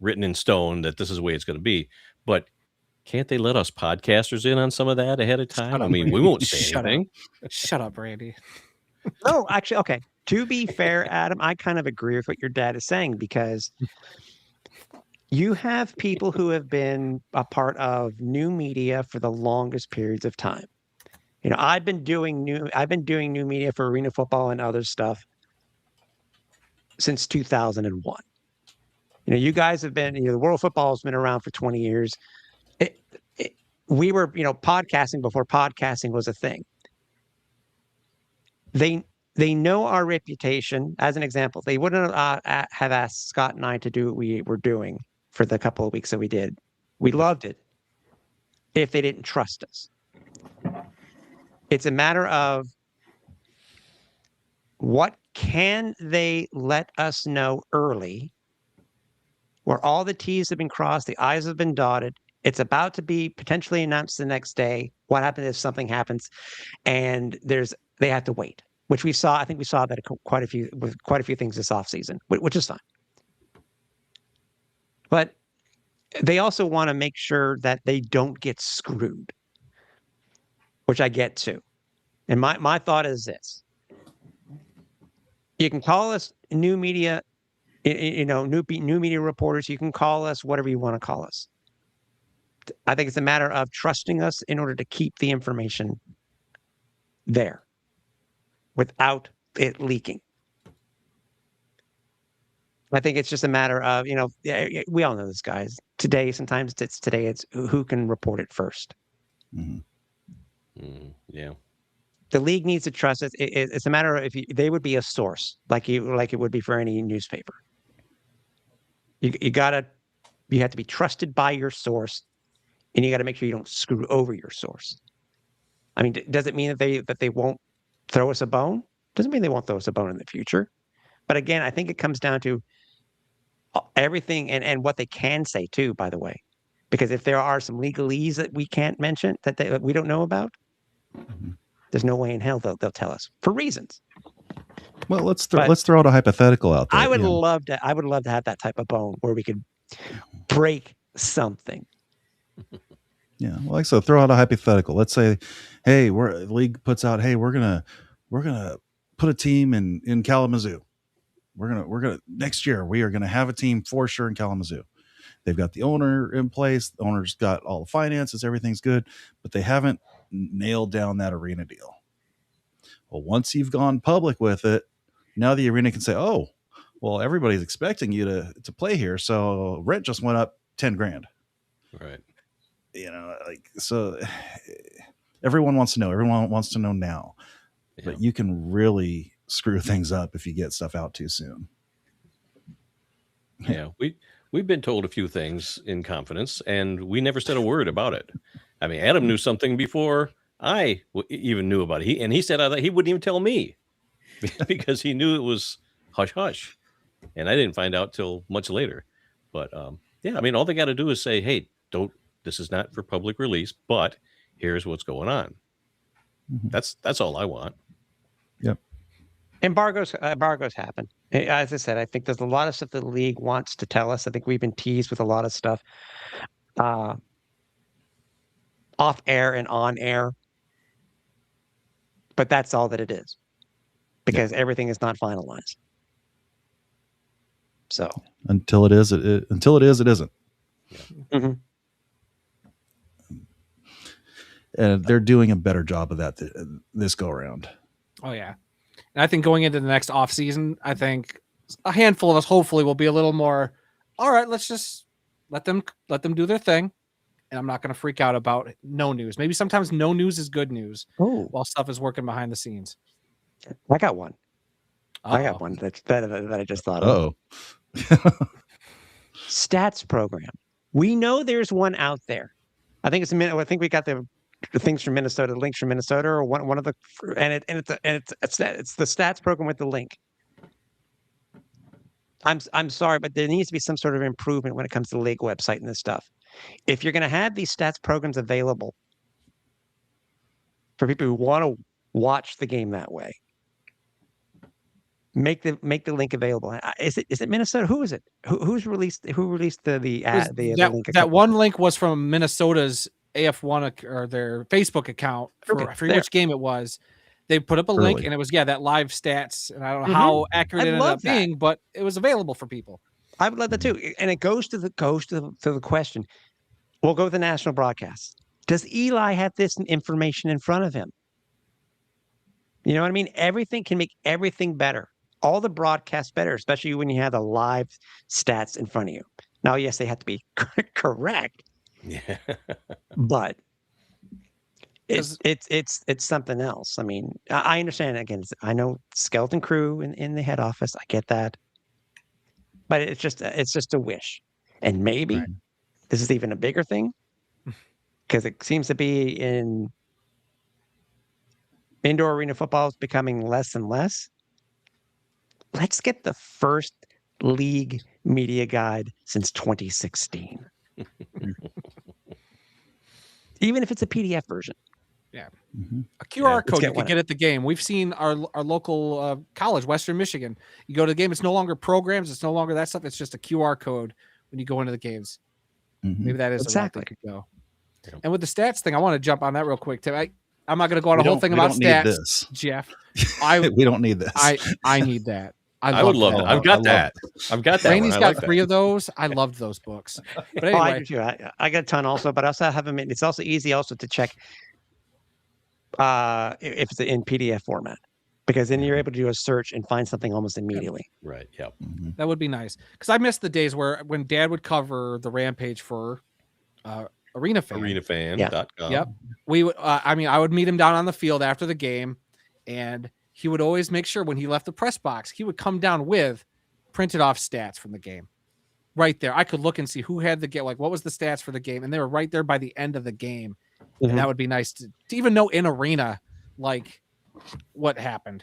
written in stone that this is the way it's going to be. But can't they let us podcasters in on some of that ahead of time? I mean, we won't say anything. Shut up, Randy. No, actually, okay. To be fair, Adam, I kind of agree with what your dad is saying because you have people who have been a part of new media for the longest periods of time. I've been doing new media for arena football and other stuff since 2001. You guys have been, the world of football has been around for 20 years. We were, podcasting before podcasting was a thing. They know our reputation. As an example, they wouldn't have asked Scott and I to do what we were doing for the couple of weeks that we did. We loved it if they didn't trust us. It's a matter of what can they let us know early where all the T's have been crossed, the I's have been dotted. It's about to be potentially announced the next day. What happens if something happens and they have to wait, which we saw. I think we saw that with quite a few things this offseason, which is fine. But they also want to make sure that they don't get screwed, which I get too. And my thought is this. You can call us new media, new media reporters. You can call us whatever you want to call us. I think it's a matter of trusting us in order to keep the information there. without it leaking. I think it's just a matter of, we all know this, guys. Sometimes it's who can report it first. Yeah. The league needs to trust it. It's a matter of they would be a source, like it would be for any newspaper. You have to be trusted by your source, and you got to make sure you don't screw over your source. I mean, does it mean that they won't throw us a bone? Doesn't mean they won't throw us a bone in the future. But again, I think it comes down to everything and what they can say too, by the way, because if there are some legalese that we can't mention that we don't know about, there's no way in hell they'll tell us for reasons. Well, let's throw out a hypothetical out there. I would love to have that type of bone where we could break something. Yeah, well, like so, throw out a hypothetical. Let's say, hey, the league puts out, hey, we're gonna put a team in Kalamazoo. We're gonna next year we are gonna have a team for sure in Kalamazoo. They've got the owner in place. The owner's got all the finances. Everything's good, but they haven't nailed down that arena deal. Well, once you've gone public with it, now the arena can say, oh, well, everybody's expecting you to play here, so rent just went up $10,000. Right. So everyone wants to know. Everyone wants to know now. Yeah. But you can really screw things up if you get stuff out too soon. Yeah, we've been told a few things in confidence, and we never said a word about it. I mean, Adam knew something before I even knew about it. He said that he wouldn't even tell me because he knew it was hush hush, and I didn't find out till much later. But yeah, I mean, all they got to do is say, "Hey, this is not for public release, but here's what's going on." That's all I want. Yep. Embargoes happen. As I said, I think there's a lot of stuff that the league wants to tell us. I think we've been teased with a lot of stuff off air and on air. But that's all that it is because everything is not finalized. So until it is, it isn't. Yeah. Mm-hmm. And they're doing a better job of that this go around. Oh yeah. And I think going into the next off season, I think a handful of us hopefully will be a little more, all right, let's just let them do their thing. And I'm not going to freak out about no news. Maybe sometimes no news is good news while stuff is working behind the scenes. I got one. I got one that I just thought of. Stats program. We know there's one out there. I think we got the things from Minnesota, links from Minnesota, or one of the, it's the stats program with the link. I'm sorry, but there needs to be some sort of improvement when it comes to the league website and this stuff. If you're going to have these stats programs available for people who want to watch the game that way, make the link available. Is it Minnesota? Who is it? Who released the ad? Link? That one link was from Minnesota's AF1 or their Facebook account. I forget which game it was. They put up a link and it was that live stats, and I don't know how accurate it ended up being, but it was available for people. I would love that too. And it goes to the question. We'll go with the national broadcast. Does Eli have this information in front of him? You know what I mean? Everything can make everything better. All the broadcasts better, especially when you have the live stats in front of you. Now, yes, they have to be correct. Yeah. But it's something else. I mean, I understand. Again, I know skeleton crew in the head office. I get that. But it's just a wish. And maybe this is even a bigger thing because it seems to be in indoor arena football is becoming less and less. Let's get the first league media guide since 2016. Even if it's a PDF version. Yeah. A QR code you can get at the game. We've seen our local college, Western Michigan. You go to the game, it's no longer programs, it's no longer that stuff. It's just a QR code when you go into the games. Maybe that is exactly a route that could go. Yeah. And with the stats thing, I want to jump on that real quick, Tim. I'm not going to go on a whole thing about stats, Jeff. We don't need this. I need that. I would love that. I've got that. Rainey's got 3 of those. I loved those books. But anyway, I do too. I got a ton also, but I also have them. It's also easy also to check if it's in PDF format, because then you're able to do a search and find something almost immediately. Right. Yep. That would be nice, because I missed the days when Dad would cover the Rampage for Arena Fan. Arenafan.com. Yep. We would. I would meet him down on the field after the game, and he would always make sure when he left the press box, he would come down with printed off stats from the game. Right there, I could look and see who had the game, like what was the stats for the game, and they were right there by the end of the game. And that would be nice to even know in arena, like what happened.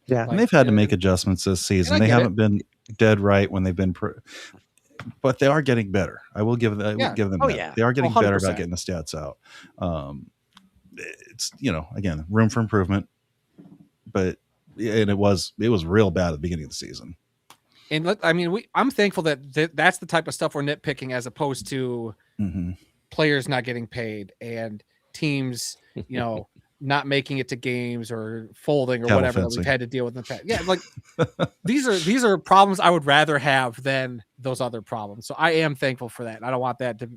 Yeah, and they've had to make adjustments this season. They haven't been dead right when they've been, but they are getting better. I will give them. That. Yeah. They are getting 100%. better about getting the stats out. It's again room for improvement, and it was real bad at the beginning of the season. And I'm thankful that that's the type of stuff we're nitpicking, as opposed to players not getting paid and teams, not making it to games or folding or whatever that we've had to deal with in the past. Yeah, like these are problems I would rather have than those other problems. So I am thankful for that. I don't want that to,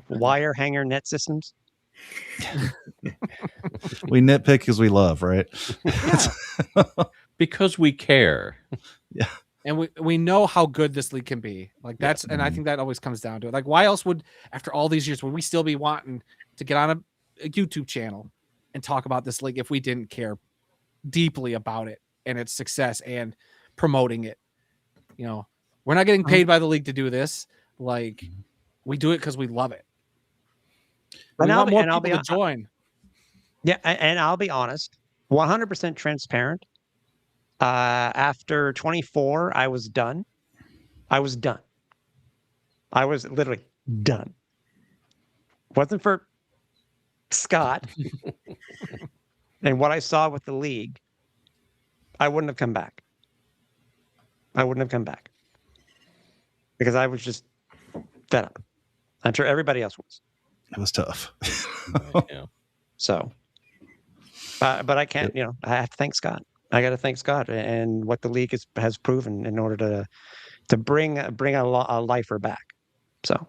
wire hanger net systems. We nitpick because we love, right? Yeah. Because we care. Yeah. And we know how good this league can be. Like that's, and I think that always comes down to it. Like, why else would, after all these years, would we still be wanting to get on a YouTube channel and talk about this league if we didn't care deeply about it and its success and promoting it? We're not getting paid by the league to do this. Like, we do it because we love it. We want more people to join. Yeah, and I'll be honest, 100% transparent. After 24, I was done. I was literally done. Wasn't for Scott and what I saw with the league, I wouldn't have come back. Because I was just fed up. I'm sure everybody else was. It was tough. Yeah. So, but I can't, I have to thank Scott. I got to thank Scott and what the league has proven in order to bring a lifer back. So,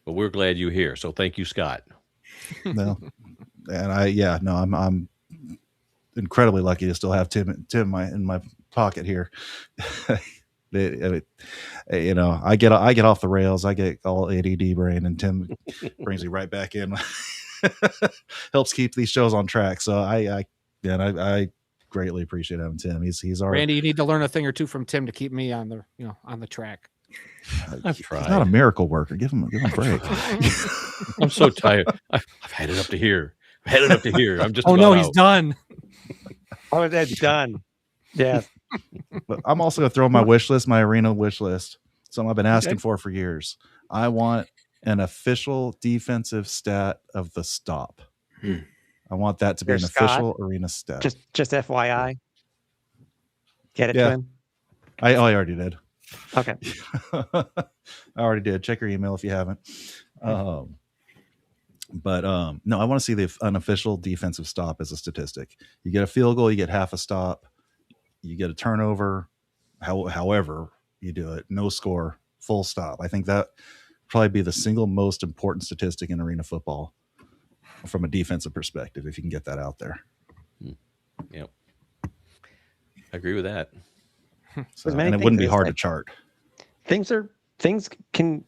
But we're glad you're here. So thank you, Scott. No, and I'm incredibly lucky to still have Tim in my pocket here. I get off the rails. I get all ADD brain, and Tim brings me right back in. Helps keep these shows on track. So I greatly appreciate having Tim. He's our Randy. You need to learn a thing or two from Tim to keep me on the track. I've tried. He's not a miracle worker. Give him a break. I'm so tired. I've had it up to here. I'm just. Oh no, he's done. Oh, that's done. Yeah. But I'm also going to throw my wish list, my arena wish list. Something I've been asking for years. I want an official defensive stat of the stop. I want that to be an official arena stat. Just FYI. Get it to him? I already did. Okay. I already did. Check your email if you haven't. No, I want to see the unofficial defensive stop as a statistic. You get a field goal, you get half a stop. You get a turnover, however you do it, no score, full stop. I think that probably be the single most important statistic in arena football from a defensive perspective, if you can get that out there. Yep. I agree with that. So, and it wouldn't be hard to chart. Things can,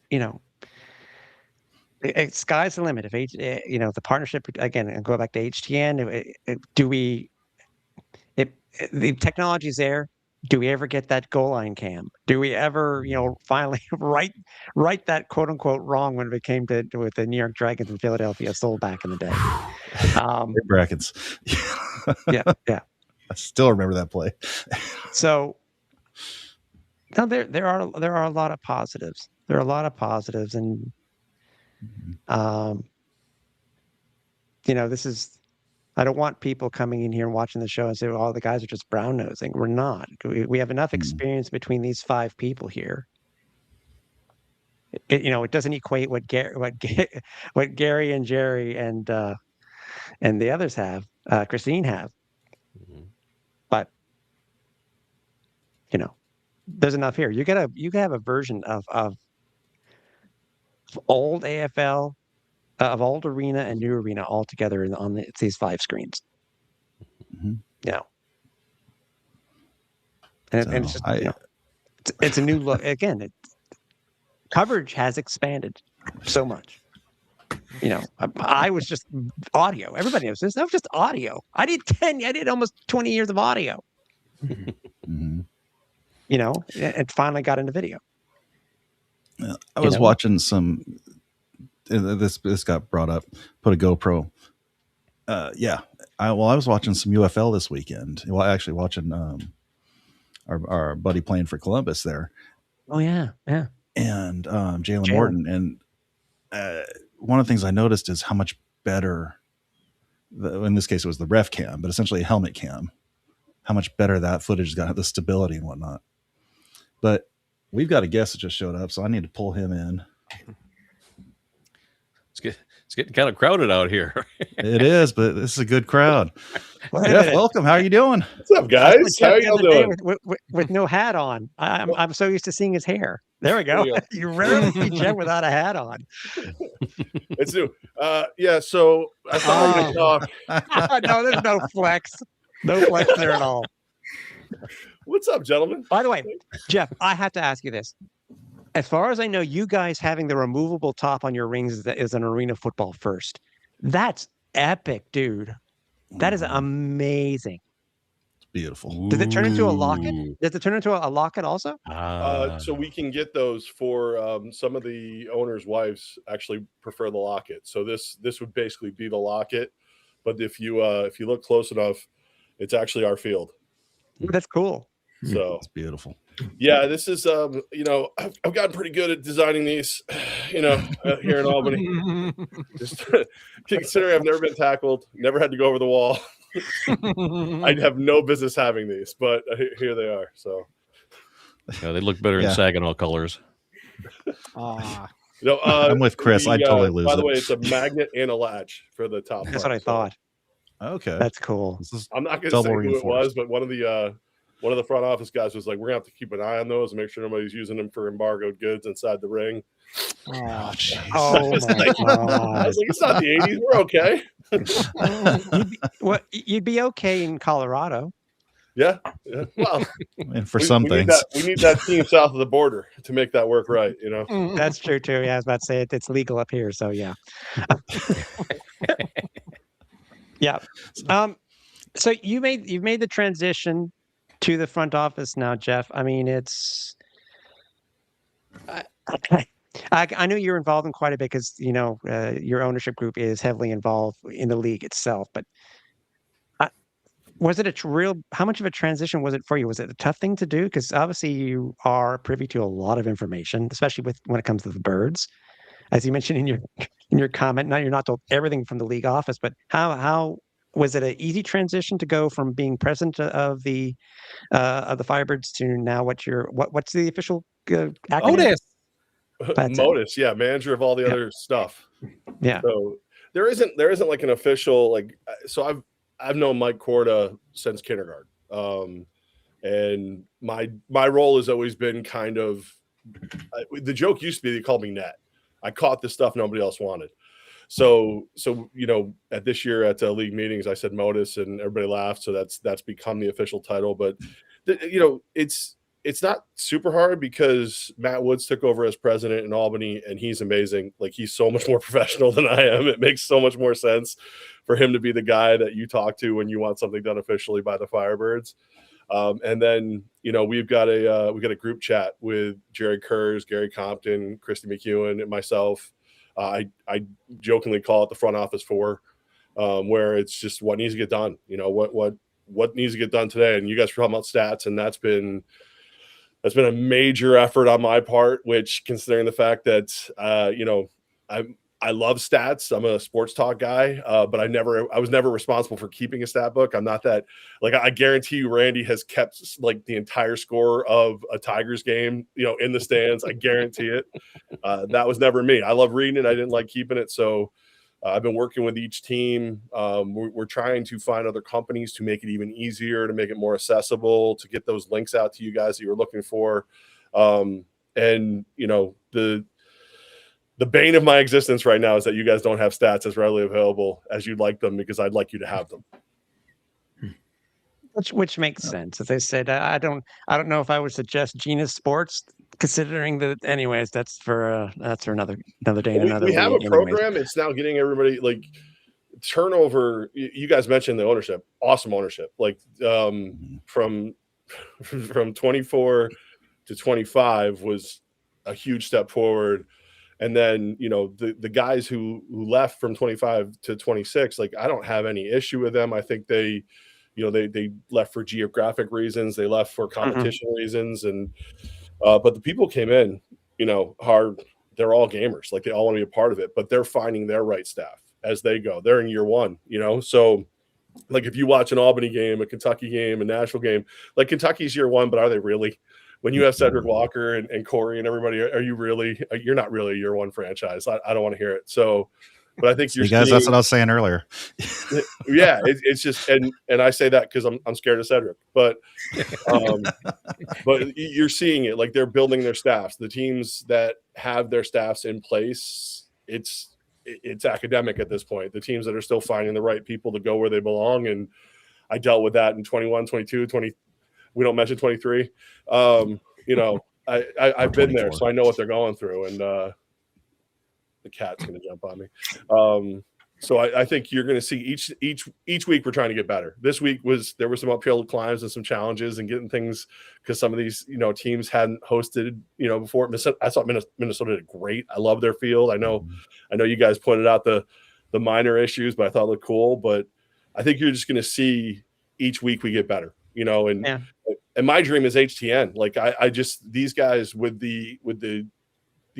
sky's the limit. If the partnership, again, and go back to HTN, the technology's there. Do we ever get that goal line cam? Do we ever, finally right that quote unquote wrong when it came with the New York Dragons and Philadelphia Soul back in the day? Brackets. Yeah. I still remember that play. So now there are a lot of positives. There are a lot of positives, and this is. I don't want people coming in here and watching the show and say, "Oh, the guys are just brown nosing." We're not. We have enough experience between these 5 people here. It doesn't equate what Gary and Jerry and the others have, Christine have. But there's enough here. You can have a version of old AFL. Of old arena and new arena all together on these 5 screens. Mhm. Yeah. And So it's just, it's a new look. Again, coverage has expanded so much. I was just audio. Everybody knows this. That was just audio. I did almost 20 years of audio. Mhm. And finally got into video. I was watching some. This got brought up. Put a GoPro. I was watching some UFL this weekend. Well, actually watching our buddy playing for Columbus there. Oh yeah. And Jalen Morton. And one of the things I noticed is how much better. In this case, it was the ref cam, but essentially a helmet cam. How much better that footage got, the stability and whatnot. But we've got a guest that just showed up, so I need to pull him in. It's getting kind of crowded out here. It is, but this is a good crowd. Jeff, welcome. How are you doing? What's up, guys? How are y'all doing? With no hat on. I'm so used to seeing his hair. There we go. You rarely see Jeff without a hat on. It's new. So I thought we could talk. No, there's no flex. No flex there at all. What's up, gentlemen? By the way, Jeff, I have to ask you this. As far as I know, you guys having the removable top on your rings is an arena football first. That's epic, dude. That is amazing. It's beautiful. Does it turn into a locket? Does it turn into a locket also? So we can get those for some of the owners' wives actually prefer the locket. So this would basically be the locket, but if you look close enough, it's actually our field. That's cool. So it's beautiful. Yeah, this is I've gotten pretty good at designing these, here in Albany. Just considering I've never been tackled, never had to go over the wall. I'd have no business having these, but here they are. So they look better in Saginaw colors. I'm with Chris. I'd totally lose it. By the way, it's a magnet and a latch for the top. That's what I thought. Okay, that's cool. I'm not going to say who it was, but one of the front office guys was like, "We're gonna have to keep an eye on those and make sure nobody's using them for embargoed goods inside the ring." Oh my I was like, "It's not the '80s. We're okay." You'd be okay in Colorado. Yeah. Well, and for some things, we need that team south of the border to make that work right. That's true too. Yeah, I was about to say it's legal up here, so yeah. Yeah. So you've made the transition to the front office now, Jeff. I mean, I know you're involved in quite a bit because your ownership group is heavily involved in the league itself. But was it how much of a transition was it for you? Was it a tough thing to do? Because obviously you are privy to a lot of information, especially when it comes to the birds, as you mentioned in your comment. Now you're not told everything from the league office, but how was it an easy transition to go from being president of the Firebirds to now what's the official acronym? Modus, yeah, manager of all the other stuff. Yeah. So there isn't like an official so I've known Mike Korda since kindergarten. And my role has always been kind of the joke used to be they called me Net. I caught the stuff nobody else wanted. So at this year at league meetings, I said Modus, and everybody laughed. So that's become the official title. But it's not super hard because Matt Woods took over as president in Albany, and he's amazing. Like, he's so much more professional than I am. It makes so much more sense for him to be the guy that you talk to when you want something done officially by the Firebirds. And then we've got a group chat with Jerry Kurz, Gary Compton, Christy McEwen, and myself. I jokingly call it the front office four, where it's just what needs to get done. What needs to get done today. And you guys were talking about stats, and that's been a major effort on my part, which, considering the fact that I love stats. I'm a sports talk guy, but I was never responsible for keeping a stat book. I'm not that, I guarantee you Randy has kept the entire score of a Tigers game, in the stands. I guarantee it. That was never me. I love reading it. I didn't like keeping it. So I've been working with each team. We're trying to find other companies to make it even easier, to make it more accessible, to get those links out to you guys that you were looking for. The bane of my existence right now is that you guys don't have stats as readily available as you'd like them, because I'd like you to have them. Which makes sense. As I said, I don't know if I would suggest Genus Sports, considering that. Anyways, that's for another day and another we have league a anyways. program. It's now getting everybody like turnover. You guys mentioned the ownership, awesome ownership. Like from 24 to 25 was a huge step forward. And then, you know, the guys who left from 25 to 26, like I don't have any issue with them. I think they left for geographic reasons. They left for competition reasons. And, but the people came in, you know, hard. They're all gamers. Like they all want to be a part of it, but they're finding their right staff as they go. They're in year one, you know? So like if you watch an Albany game, a Kentucky game, a Nashville game, like Kentucky's year one, but are they really? When you have Cedric Walker and Corey and everybody, are you really? You're not really a year one franchise. I don't want to hear it. So, but I think you're guys. That's what I was saying earlier. Yeah, it's just and I say that because I'm scared of Cedric, but you're seeing it. Like they're building their staffs. The teams that have their staffs in place, it's academic at this point. The teams that are still finding the right people to go where they belong, and I dealt with that in 21, 22, 20. We don't mention 23. You know, I've been there, so I know what they're going through. And the cat's going to jump on me. So I think you're going to see each week we're trying to get better. This week there were some uphill climbs and some challenges and getting things because some of these teams hadn't hosted before. I thought Minnesota did great. I love their field. I know you guys pointed out the minor issues, but I thought it looked cool. But I think you're just going to see each week we get better. And my dream is HTN. Like I just these guys with the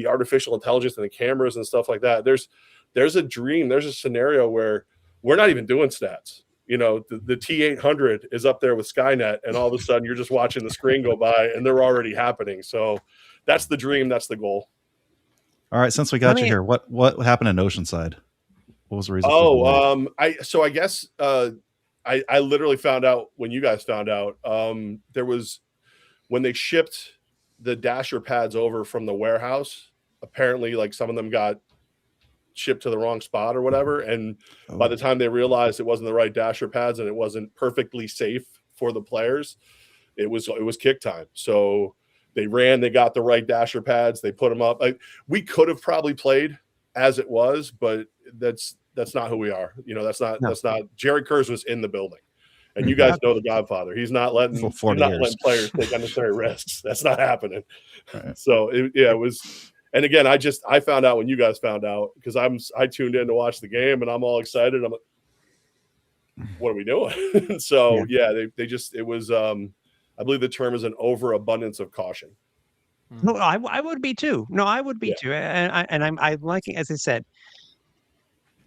artificial intelligence and the cameras and stuff like that. There's a dream. There's a scenario where we're not even doing stats. The T800 is up there with Skynet, and all of a sudden you're just watching the screen go by, and they're already happening. So that's the dream. That's the goal. All right. Since we got you here, what happened in Oceanside? What was the reason? I guess. I literally found out when you guys found out. There was when they shipped the dasher pads over from the warehouse. Apparently, like some of them got shipped to the wrong spot or whatever, and by the time they realized it wasn't the right dasher pads and it wasn't perfectly safe for the players, it was kick time. So they got the right dasher pads, they put them up. Like we could have probably played as it was, but that's not who we are. That's not Jerry Kurz was in the building, and you guys know the Godfather. He's not letting letting players take unnecessary risks. That's not happening. Right. So it was. And again, I found out when you guys found out because I tuned in to watch the game and I'm all excited. I'm like, what are we doing? So they just it was I believe the term is an overabundance of caution. No, I would be too. No, I would be too. And I'm liking, as I said.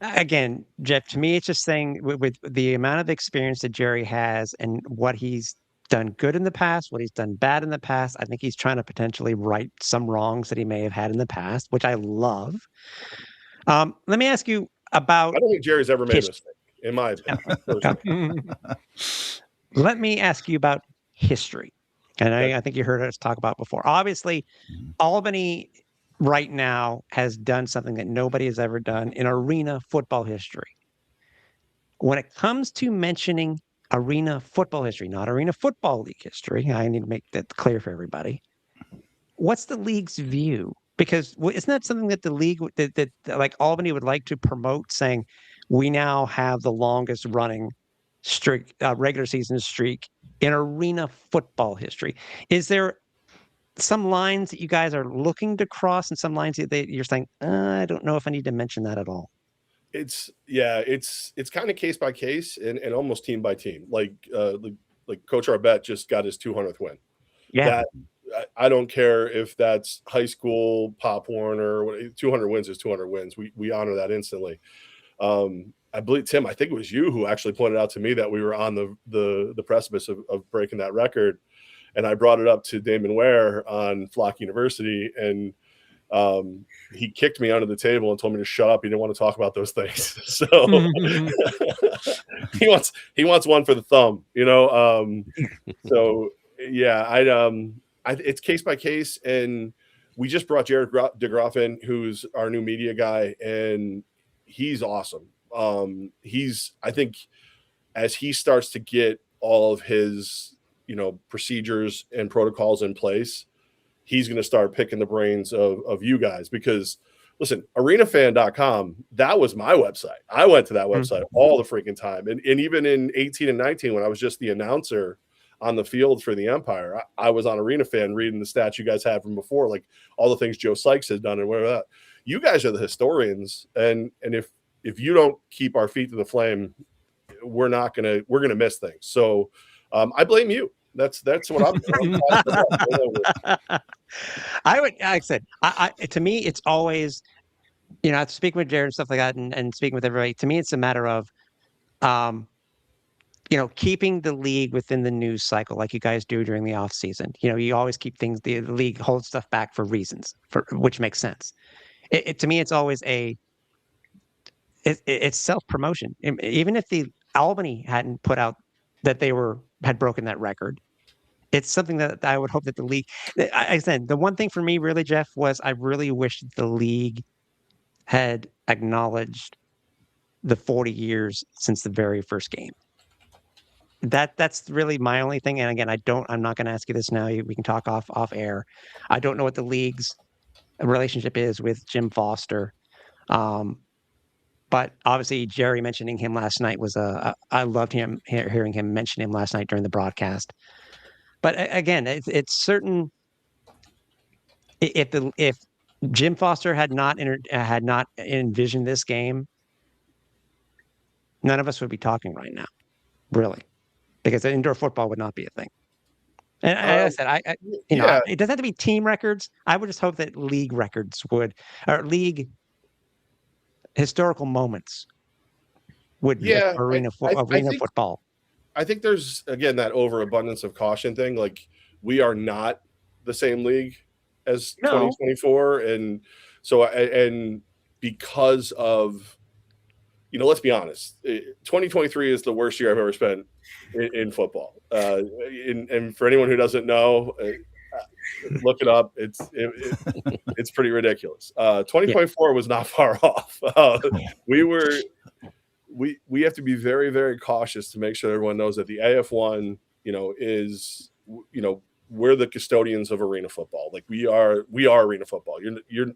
Again, Jeff, to me, it's just saying with the amount of experience that Jerry has and what he's done good in the past, what he's done bad in the past, I think he's trying to potentially right some wrongs that he may have had in the past, which I love. Let me ask you about... I don't think Jerry's ever made a mistake, in my opinion. Let me ask you about history. And I think you heard us talk about before. Obviously, Albany... right now has done something that nobody has ever done in arena football history. When it comes to mentioning arena football history, not Arena Football League history, I need to make that clear for everybody. What's the league's view? Because isn't that something that the league, that like Albany would like to promote, saying we now have the longest running streak, regular season streak in arena football history? Is there some lines that you guys are looking to cross and some lines that you're saying, I don't know if I need to mention that at all? It's kind of case by case and almost team by team. Like Coach Arbette just got his 200th win. Yeah. I don't care if that's high school, Pop Warner, 200 wins is 200 wins. We honor that instantly. I believe, Tim, I think it was you who actually pointed out to me that we were on the precipice of breaking that record. And I brought it up to Damon Ware on Flock University, and he kicked me under the table and told me to shut up. He didn't want to talk about those things. So he wants one for the thumb, So yeah, it's case by case, and we just brought Jared DeGroff in, who's our new media guy, and he's awesome. I think as he starts to get all of his, procedures and protocols in place, he's going to start picking the brains of you guys, because listen, arenafan.com, that was my website. I went to that website all the freaking time. And even in 18 and 19, when I was just the announcer on the field for the Empire, I was on Arena Fan reading the stats you guys had from before, like all the things Joe Sykes has done and whatever that. You guys are the historians. And if you don't keep our feet to the flame, we're going to miss things. So I blame you. That's what I'm doing. Like I said, to me, it's always, speaking with Jared and stuff like that, and speaking with everybody, to me, it's a matter of, keeping the league within the news cycle, like you guys do during the off season. You always keep things, the league holds stuff back for reasons, which makes sense. To me, it's always it's self-promotion. Even if the Albany hadn't put out that they had broken that record, it's something that I would hope that the league. I said the one thing for me, really, Jeff, was I really wish the league had acknowledged the 40 years since the very first game. That's really my only thing. And again, I'm not going to ask you this now. We can talk off air. I don't know what the league's relationship is with Jim Foster. But obviously, Jerry mentioning him last night was I loved hearing him mention him last night during the broadcast. But again, it's certain. If Jim Foster had not envisioned this game, none of us would be talking right now, really, because indoor football would not be a thing. And as I said, it doesn't have to be team records. I would just hope that league records or league historical moments would be arena football. I think there's, again, that overabundance of caution thing. Like, we are not the same league as 2024. And so, and because of, let's be honest, 2023 is the worst year I've ever spent in football. And for anyone who doesn't know, look it up. It's pretty ridiculous. 2024 was not far off. We have to be very, very cautious to make sure everyone knows that the AF1, is, we're the custodians of arena football. Like, we are arena football. You're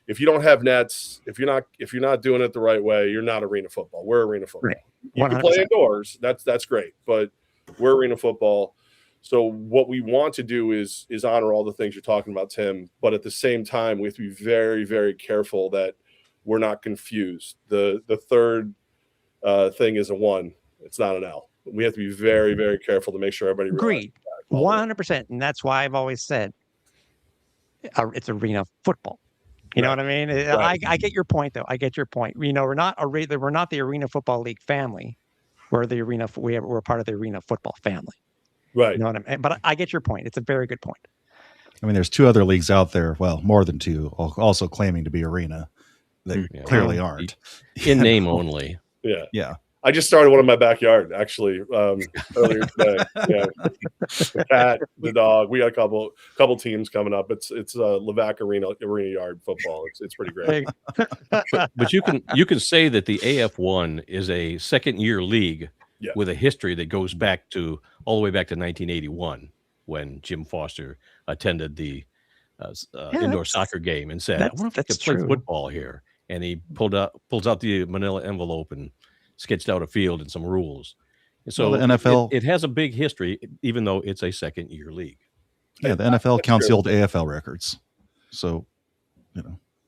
if you don't have nets, if you're not doing it the right way, you're not arena football. We're arena football. Right. You can play indoors. That's great, but we're arena football. So what we want to do is honor all the things you're talking about, Tim. But at the same time, we have to be very, very careful that we're not confused. The third thing is a 1. It's not an L. We have to be very, very careful to make sure everybody agreed 100%. And that's why I've always said it's arena football. You know what I mean? Right. I get your point, though. I get your point. We're not the Arena Football League family. We're we're part of the Arena Football family. Right. You know what I mean? But I get your point. It's a very good point. I mean, there's 2 other leagues out there. Well, more than 2, also claiming to be arena that clearly aren't. In name only. Yeah. Yeah. I just started one in my backyard, actually, earlier today. Yeah, the cat, the dog. We got a couple teams coming up. It's Levac Arena Yard football. It's pretty great. But you can say that the AF1 is a second-year league with a history that goes back all the way back to 1981, when Jim Foster attended the indoor soccer game and said, "I wonder if I could play football here." And he pulls out the manila envelope and sketched out a field and some rules. So the NFL, it has a big history, even though it's a second-year league. Yeah, the NFL counts the old AFL records. So,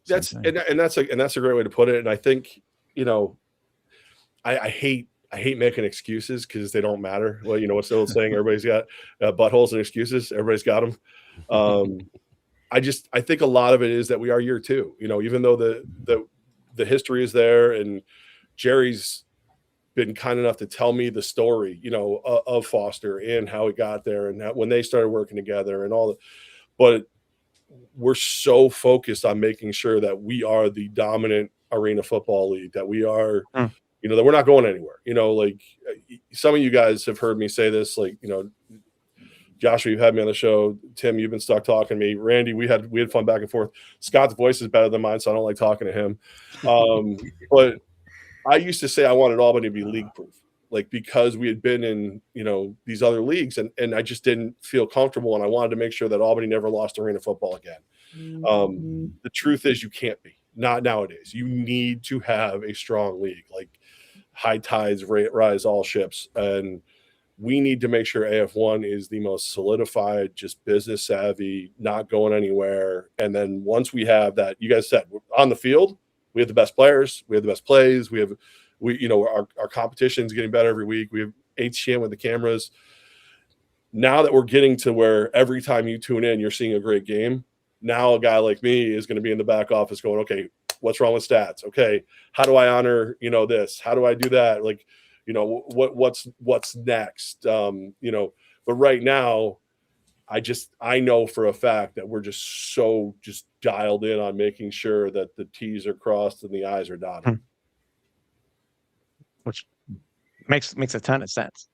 that's a great way to put it. And I think, I hate making excuses because they don't matter. Well, what's the old saying? Everybody's got buttholes and excuses. Everybody's got them. I think a lot of it is that we are year 2. Even though the history is there, and Jerry's been kind enough to tell me the story, of Foster and how it got there, and when they started working together and all that. But we're so focused on making sure that we are the dominant arena football league, that we are, that we're not going anywhere. Like, some of you guys have heard me say this, like, Joshua, you've had me on the show. Tim, you've been stuck talking to me. Randy, we had fun back and forth. Scott's voice is better than mine, so I don't like talking to him. But I used to say I wanted Albany to be league proof. like because we had been in, these other leagues, and I just didn't feel comfortable, and I wanted to make sure that Albany never lost arena football again. The truth is, you can't be. Not nowadays. You need to have a strong league. Like, high tides rise all ships, and we need to make sure AF1 is the most solidified, just business savvy, not going anywhere. And then once we have that, you guys said, on the field, we have the best players, we have the best plays, our competition's getting better every week. We have HTM with the cameras. Now that we're getting to where every time you tune in, you're seeing a great game. Now a guy like me is going to be in the back office going, okay, what's wrong with stats? Okay, how do I honor, this? How do I do that? Like, what's next? But right now, I know for a fact that we're just so dialed in on making sure that the T's are crossed and the I's are dotted. Which makes a ton of sense.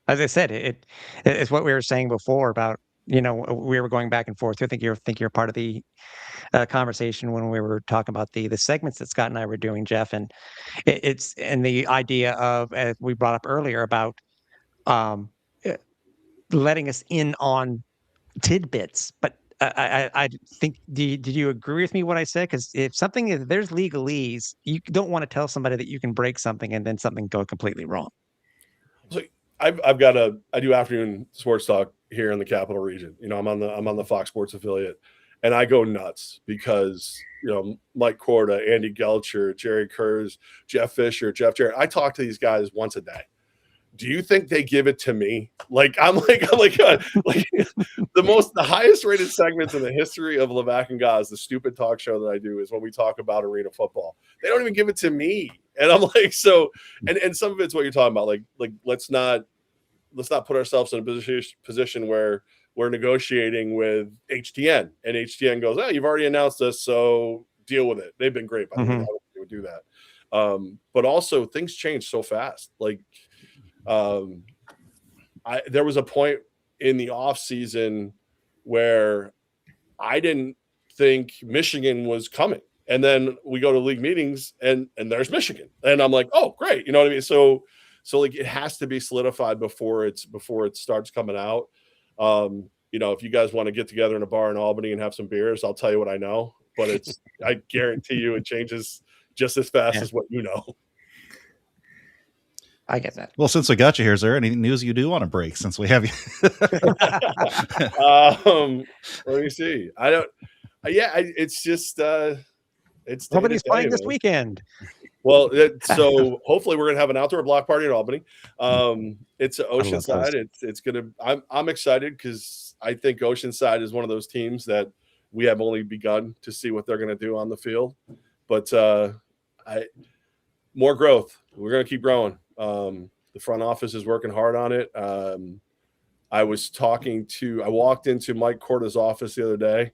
As I said, it's what we were saying before about, we were going back and forth. I think you're part of the conversation when we were talking about the segments that Scott and I were doing, Jeff, and it's the idea of, as we brought up earlier, about letting us in on tidbits. But I think, did you agree with me what I said? Because if there's legalese, you don't want to tell somebody that you can break something and then something go completely wrong. So I do afternoon sports talk here in the Capital Region. I'm on the Fox Sports affiliate, and I go nuts because Mike Korda, Andy Gelcher, Jerry Kurz, Jeff Fisher, Jeff Jarrett. I talk to these guys once a day. Do you think they give it to me? I'm like the highest rated segments in the history of Levack and Gaz, the stupid talk show that I do, is when we talk about arena football. They don't even give it to me, and I'm like, so, and some of it's what you're talking about. Like let's not put ourselves in a position where we're negotiating with HTN, and HTN goes, "Oh, you've already announced this, so deal with it." They've been great, by the way. I don't think they would do that. But also, things change so fast. There was a point in the off season where I didn't think Michigan was coming, and then we go to league meetings, and there's Michigan, and I'm like, "Oh, great!" You know what I mean? So it has to be solidified before it starts coming out. If you guys want to get together in a bar in Albany and have some beers, I'll tell you what I know, but I guarantee you it changes just as fast as what you know. I get that. Well, since we got you here, is there any news you do want to break since we have you? Let me see. It's just, it's nobody's playing this weekend. Well, so hopefully we're going to have an outdoor block party in Albany. It's Oceanside. It's going to, I'm excited because I think Oceanside is one of those teams that we have only begun to see what they're going to do on the field, but more growth. We're going to keep growing. The front office is working hard on it. I walked into Mike Korda's office the other day,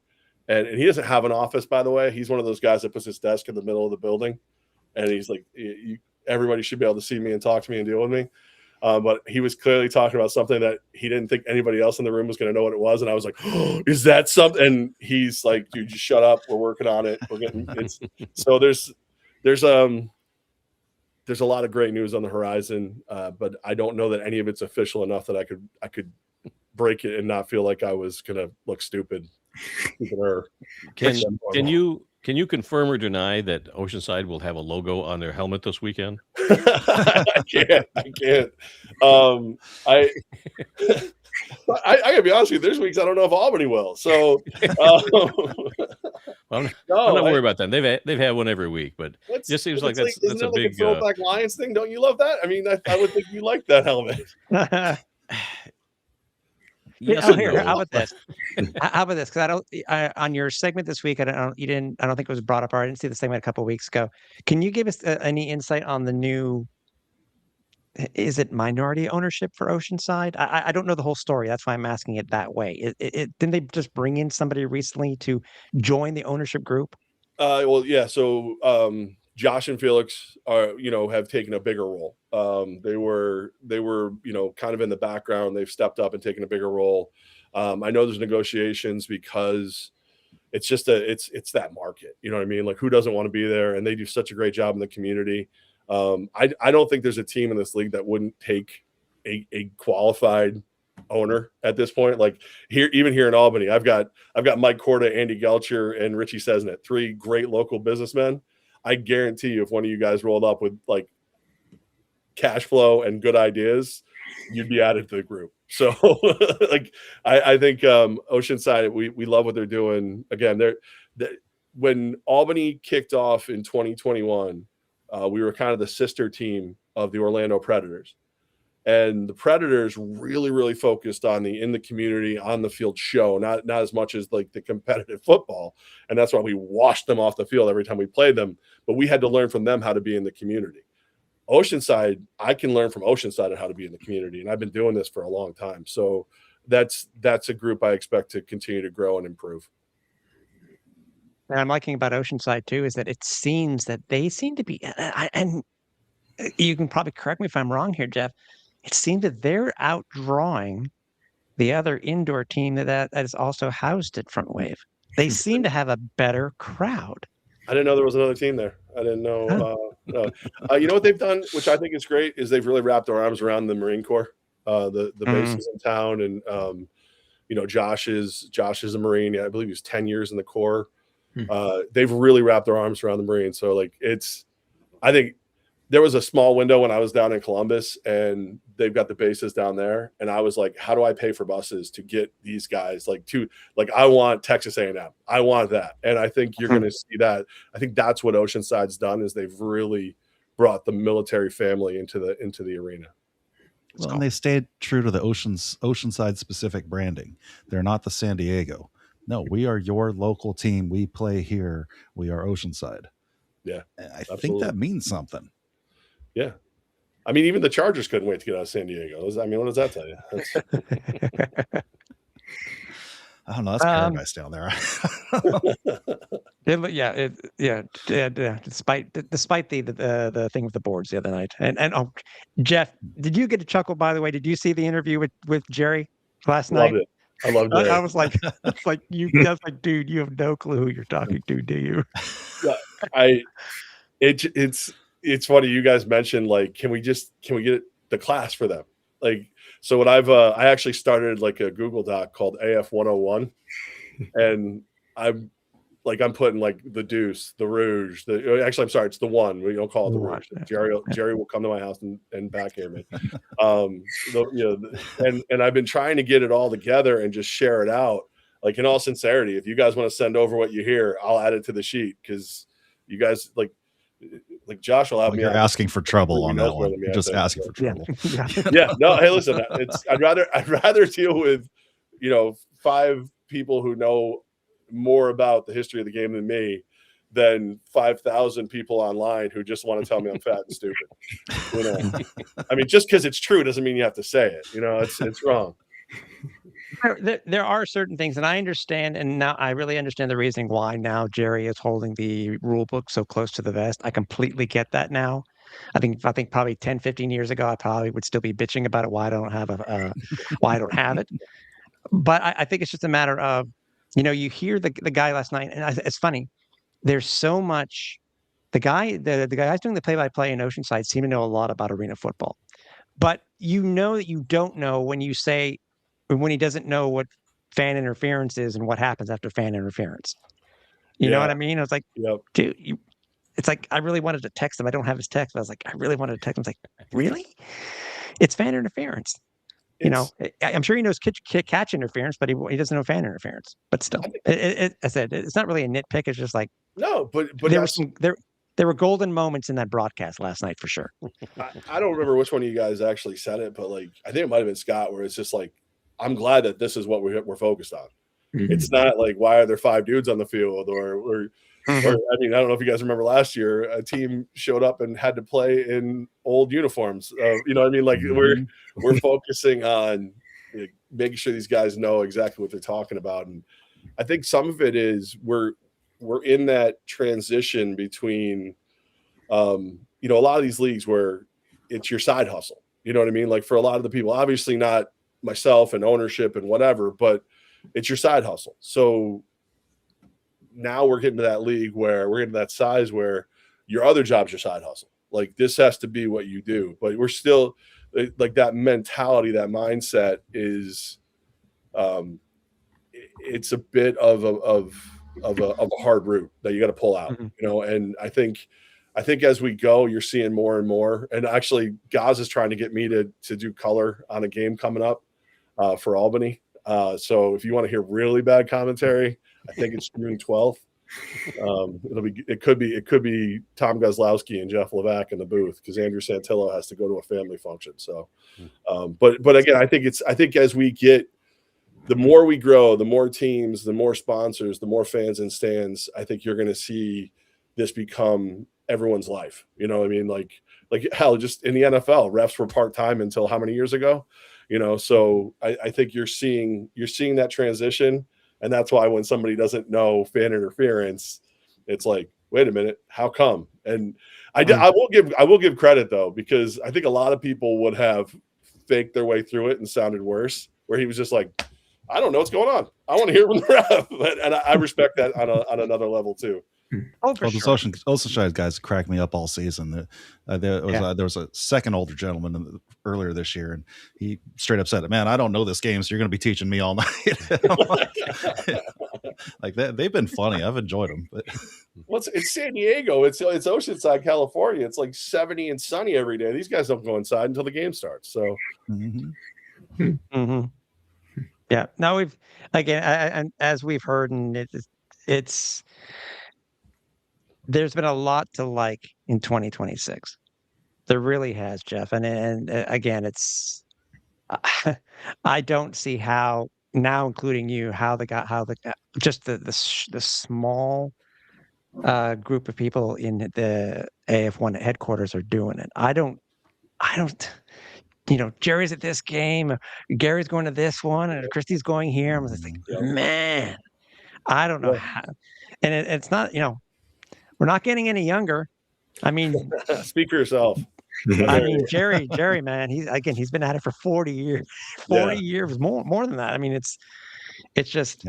and he doesn't have an office, by the way. He's one of those guys that puts his desk in the middle of the building. And he's like, everybody should be able to see me and talk to me and deal with me. But he was clearly talking about something that he didn't think anybody else in the room was going to know what it was. And I was like, oh, is that something? And he's like, dude, just shut up. We're working on it. So there's a lot of great news on the horizon. But I don't know that any of it's official enough that I could break it and not feel like I was going to look stupid. Can you confirm or deny that Oceanside will have a logo on their helmet this weekend? I can't. I gotta be honest with you. There's weeks I don't know if Albany will. So I'm not worried about that. They've had one every week, but it just seems like that's a big throwback Lions thing. Don't you love that? I mean, I would think you like that helmet. Yes, how about this? Because on your segment this week, I don't think it was brought up, or I didn't see the segment a couple of weeks ago. Can you give us any insight on the new? Is it minority ownership for Oceanside? I don't know the whole story. That's why I'm asking it that way. Didn't they just bring in somebody recently to join the ownership group? Well, yeah. So Josh and Felix have taken a bigger role. They were kind of in the background. They've stepped up and taken a bigger role. I know there's negotiations because it's just it's that market. You know what I mean? Like, who doesn't want to be there? And they do such a great job in the community. I don't think there's a team in this league that wouldn't take a qualified owner at this point. Like even here in Albany, I've got Mike Korda, Andy Gelcher, and Richie Sesnet, 3 great local businessmen. I guarantee you, if one of you guys rolled up with like cash flow and good ideas, you'd be added to the group. So like I think Oceanside, we love what they're doing. Again, when Albany kicked off in 2021, we were kind of the sister team of the Orlando Predators. And the Predators really, really focused on the in the community, on the field show, not as much as like the competitive football. And that's why we washed them off the field every time we played them. But we had to learn from them how to be in the community. Oceanside, I can learn from Oceanside on how to be in the community. And I've been doing this for a long time. So that's a group I expect to continue to grow and improve. And I'm liking about Oceanside too is that it seems that they seem to be, and you can probably correct me if I'm wrong here, Jeff. It seems that they're outdrawing the other indoor team that is also housed at Front Wave. They seem to have a better crowd. I didn't know there was another team there. I didn't know. No. You know what they've done, which I think is great, is they've really wrapped their arms around the Marine Corps, the bases in town, and Josh is a Marine. Yeah, I believe he was 10 years in the Corps. They've really wrapped their arms around the Marines. So like I think there was a small window when I was down in Columbus, and they've got the bases down there. And I was like, how do I pay for buses to get these guys I want Texas A&M. I want that. And I think you're going to see that. I think that's what Oceanside's done, is they've really brought the military family into the arena. Well, and they stayed true to the Oceanside specific branding. They're not the San Diego. No, we are your local team. We play here. We are Oceanside. Yeah. I think that means something. Yeah. I mean, even the Chargers couldn't wait to get out of San Diego. I mean, what does that tell you? I don't know. That's paradise down there. Despite the thing with the boards the other night, and Jeff, did you get a chuckle? By the way, did you see the interview with Jerry last night? Loved it. I loved it. I was like, dude, you have no clue who you're talking to, do you? Yeah, it's funny. You guys mentioned like, can we get the class for them? Like, so what I actually started like a Google Doc called AF1 and I'm putting like the Deuce, the Rouge, I'm sorry, it's the One. We don't call it the Rouge. Jerry will come to my house and backhand me. And I've been trying to get it all together and just share it out. Like, in all sincerity, if you guys want to send over what you hear, I'll add it to the sheet, because you guys like Josh will have me. You're asking for trouble on that one. You're just asking for trouble. Yeah. No. Hey, listen. I'd rather deal with 5 people who know more about the history of the game than me than 5,000 people online who just want to tell me I'm fat and stupid. I mean, just because it's true doesn't mean you have to say it. It's wrong. There are certain things, and I understand, and now I really understand the reasoning why now Jerry is holding the rule book so close to the vest. I completely get that now. I think probably 10, 15 years ago, I probably would still be bitching about it, why I don't have it. But I think it's just a matter of, you hear the guy last night, and it's funny. There's so much. The guys doing the play-by-play in Oceanside seem to know a lot about arena football, but that you don't know when he doesn't know what fan interference is and what happens after fan interference. You know what I mean? I was like, yep. Dude, it's like, I really wanted to text him. I don't have his text, but I was like, I really wanted to text him. I was like, really? It's fan interference. I'm sure he knows catch interference, but he doesn't know fan interference. But still, I said, it's not really a nitpick. It's just like, no, but there were golden moments in that broadcast last night for sure. I don't remember which one of you guys actually said it, but like, I think it might've been Scott, where it's just like, I'm glad that this is what we're focused on. Mm-hmm. It's not like, why are there 5 dudes on the field or I mean, I don't know if you guys remember last year, a team showed up and had to play in old uniforms. You know what I mean? Like, we're focusing on making sure these guys know exactly what they're talking about. And I think some of it is we're in that transition between, a lot of these leagues where it's your side hustle. You know what I mean? Like, for a lot of the people, obviously not myself and ownership and whatever, but it's your side hustle. So now we're getting to that league where we're getting to that size where your other job's your side hustle. Like, this has to be what you do. But we're still like that mentality, that mindset is, it's a bit of a hard route that you got to pull out, And I think as we go, you're seeing more and more. And actually, Gaz is trying to get me to do color on a game coming up for Albany. So if you want to hear really bad commentary, I think it's June 12th. It could be Tom Gozlowski and Jeff Levac in the booth because Andrew Santillo has to go to a family function. So, but again, I think as we get, the more we grow, the more teams, the more sponsors, the more fans and stands, I think you're going to see this become everyone's life. You know what I mean? Like hell, just in the NFL, refs were part-time until how many years ago? So I think you're seeing that transition. And that's why when somebody doesn't know fan interference, it's like, wait a minute, how come? And I will give credit though, because I think a lot of people would have faked their way through it and sounded worse, where he was just like, I don't know what's going on. I want to hear it from the ref. And I respect that on another level too. Oh, for the sure. Oceanside guys cracked me up all season. There was a second older gentleman earlier this year, and he straight up said, "Man, I don't know this game, so you're going to be teaching me all night." like that, they've been funny. I've enjoyed them. But it's San Diego. It's Oceanside, California. It's like 70 and sunny every day. These guys don't go inside until the game starts. So. Yeah. Now we've again, as we've heard, and it's. There's been a lot to like in 2026. There really has, Jeff. And again, it's I don't see how now, including you, just the small group of people in the AF1 headquarters are doing it. I don't. Jerry's at this game, Gary's going to this one, and Christy's going here. I'm just like, man, I don't know how. And it's not, we're not getting any younger. I mean, speak for yourself. I mean, Jerry, man, he's been at it for 40 years, 40 years, more than that. I mean, it's just,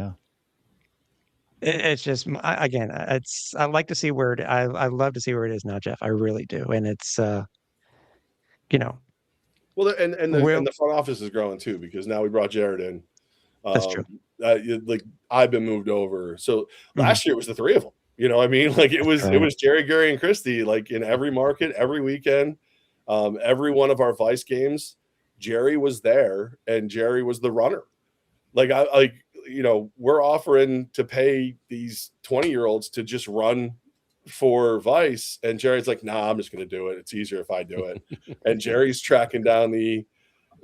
it's just, again, I like to see where I love to see where it is now, Jeff. I really do. And it's, well, and the front office is growing too, because now we brought Jared in. That's true. Like I've been moved over. So last year it was the three of them. You know what I mean? Like it was Jerry, Gary, and Christy, like in every market, every weekend, every one of our Vice games, Jerry was there and Jerry was the runner. Like we're offering to pay these 20-year-olds to just run for Vice. And Jerry's like, nah, I'm just going to do it. It's easier if I do it. And Jerry's tracking down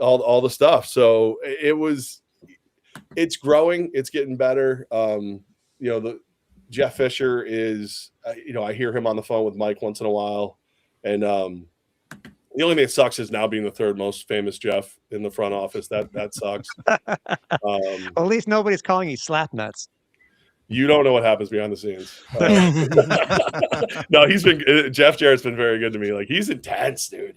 all the stuff. So it's growing. It's getting better. Jeff Fisher is, I hear him on the phone with Mike once in a while. And the only thing that sucks is now being the third most famous Jeff in the front office. That sucks. At least nobody's calling you slap nuts. You don't know what happens behind the scenes. No, Jeff Jarrett's been very good to me. Like, he's intense, dude.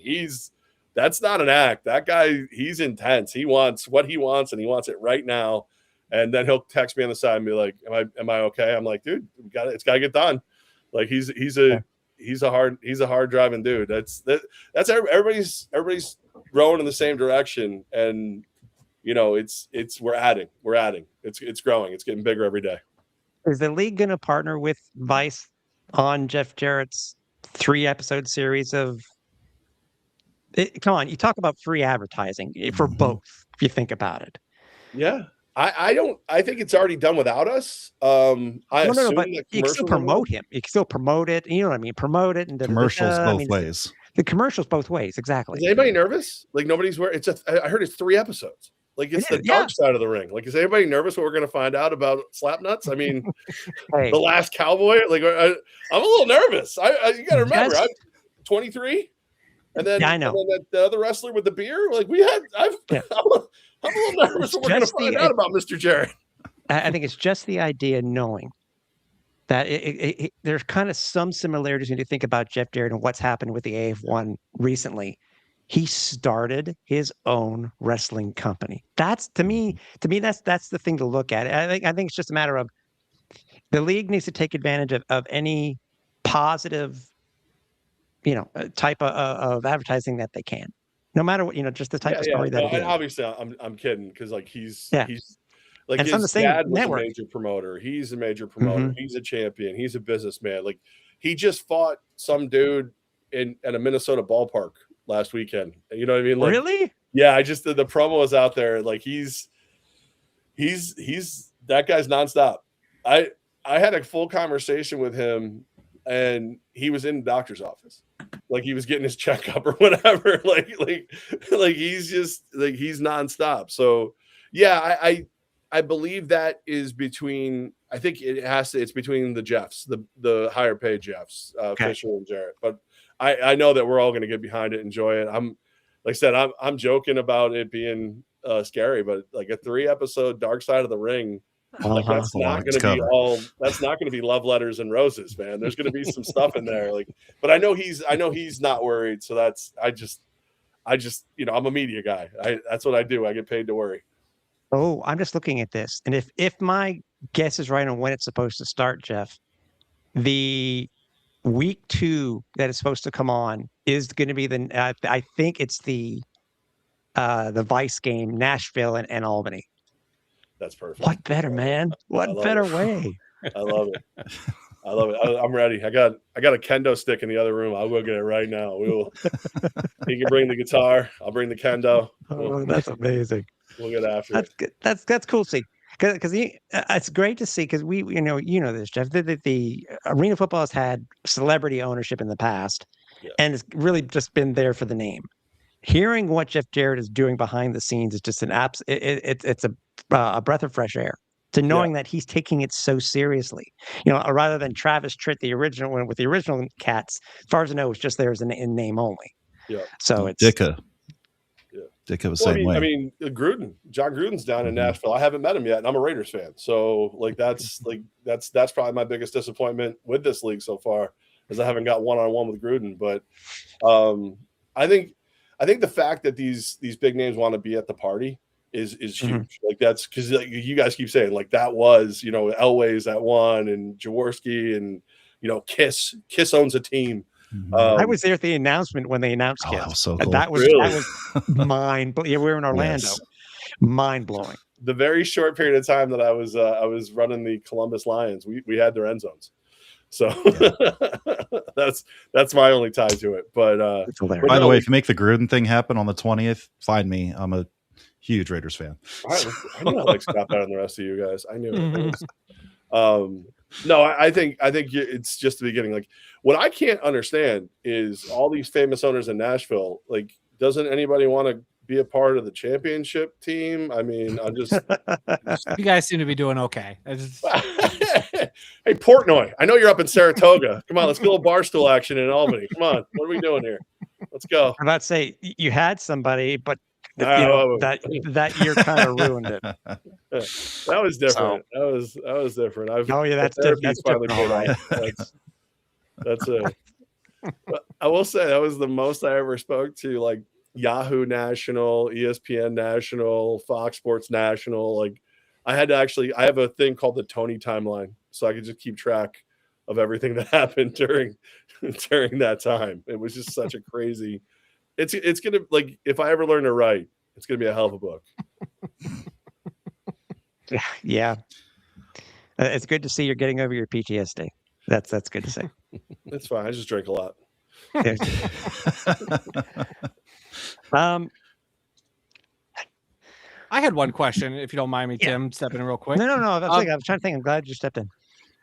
That's not an act. That guy, he's intense. He wants what he wants, and he wants it right now. And then he'll text me on the side and be like, am I okay? I'm like, dude, it's gotta get done. Like he's a hard driving dude. That's everybody's rowing in the same direction. And we're adding. It's growing. It's getting bigger every day. Is the league going to partner with Vice on Jeff Jarrett's 3-episode series of? Come on, you talk about free advertising for both. If you think about it, yeah, I think it's already done without us. But you can still promote him. You can still promote it. You know what I mean? Promote it and commercials both ways. The commercials both ways, exactly. Is anybody nervous? Like nobody's where I heard it's 3 episodes. Like it's the dark side of the ring. Like, is anybody nervous what we're going to find out about Slapnuts? I mean, The Last Cowboy. Like, I'm a little nervous. You got to remember, I'm 23, and then I know. And then the other wrestler with the beer. Like I'm a little nervous what we're going to find out about Mr. Jarrett. I think it's just the idea knowing that there's kind of some similarities when you think about Jeff Jarrett and what's happened with the AF1 recently. He started his own wrestling company. That's to me, that's the thing to look at. I think it's just a matter of the league needs to take advantage of any positive, type of advertising that they can, no matter what, just the type of story that it is. Obviously, I'm kidding because like he's like and his dad was network. a major promoter. He's a major promoter. He's a champion. He's a businessman. Like he just fought some dude at a Minnesota ballpark last weekend. You know what I mean? Like, really? Yeah. I just the promo is out there. Like he's that guy's nonstop. I had a full conversation with him, and he was in the doctor's office, like he was getting his checkup or whatever. like he's just like he's nonstop. So yeah, I believe that is between. I think it's between the Jeffs, the higher paid Jeffs, Fisher and Jarrett. But I know that we're all going to get behind it, enjoy it. Like I said, I'm joking about it being scary, but like a 3-episode Dark Side of the Ring. Like that's not going to be love letters and roses, man. There's going to be some stuff in there. Like, but I know he's not worried. So I just, I'm a media guy. That's what I do. I get paid to worry. Oh, I'm just looking at this. And if my guess is right on when it's supposed to start, Jeff, the week 2 that is supposed to come on is going to be I think it's the Vice game, Nashville and Albany. That's perfect. What better, man? What better way? I love it. I love it. I'm ready. I got a kendo stick in the other room. I'll go get it right now. You can bring the guitar. I'll bring the kendo. Oh, that's amazing. We'll get after it. Good. That's cool to see. Because it's great to see, because we this, Jeff. The arena football has had celebrity ownership in the past, and it's really just been there for the name. Hearing what Jeff Jarrett is doing behind the scenes is just it's a breath of fresh air. To knowing that he's taking it so seriously, rather than Travis Tritt, the original one with the original Cats. As far as I know, it's just there as in name only. Yeah. So it's Dicka. Dicka was the same way. I mean, John Gruden's down in Nashville. I haven't met him yet, and I'm a Raiders fan. So that's probably my biggest disappointment with this league so far, is I haven't got one-on-one with Gruden. But I think the fact that these big names want to be at the party is huge. Like that's because you guys keep saying like that was Elway's that one, and Jaworski, and Kiss owns a team. I was there at the announcement when they announced Kiss. That was so cool. That was mind blowing. Yeah, we were in Orlando. Yes. Mind blowing. The very short period of time that I was running the Columbus Lions, we had their end zones. So that's my only tie to it. But by the way, if you make the Gruden thing happen on the 20th, find me. I'm a huge Raiders fan. I knew I like Scott better than the rest of you guys. I knew it. No, I think it's just the beginning. Like, what I can't understand is all these famous owners in Nashville. Like, doesn't anybody want to be a part of the championship team? I mean, you guys seem to be doing okay. Hey, Portnoy, I know you're up in Saratoga. Come on, let's go barstool action in Albany. Come on, what are we doing here? Let's go. I'm about to say you had somebody, but that year kind of ruined it. That was different. So, that was different. That's different. All right. That's it. But I will say that was the most I ever spoke to, like Yahoo National, ESPN National, Fox Sports National. Like I have a thing called the Tony timeline, so I could just keep track of everything that happened during that time. It was just such a crazy. It's gonna, like, if I ever learn to write, it's gonna be a hell of a book. Yeah. It's good to see you're getting over your PTSD. That's good to see. It's fine. I just drink a lot. I had one question, if you don't mind me, Tim, stepping in real quick. No. I was trying to think. I'm glad you stepped in.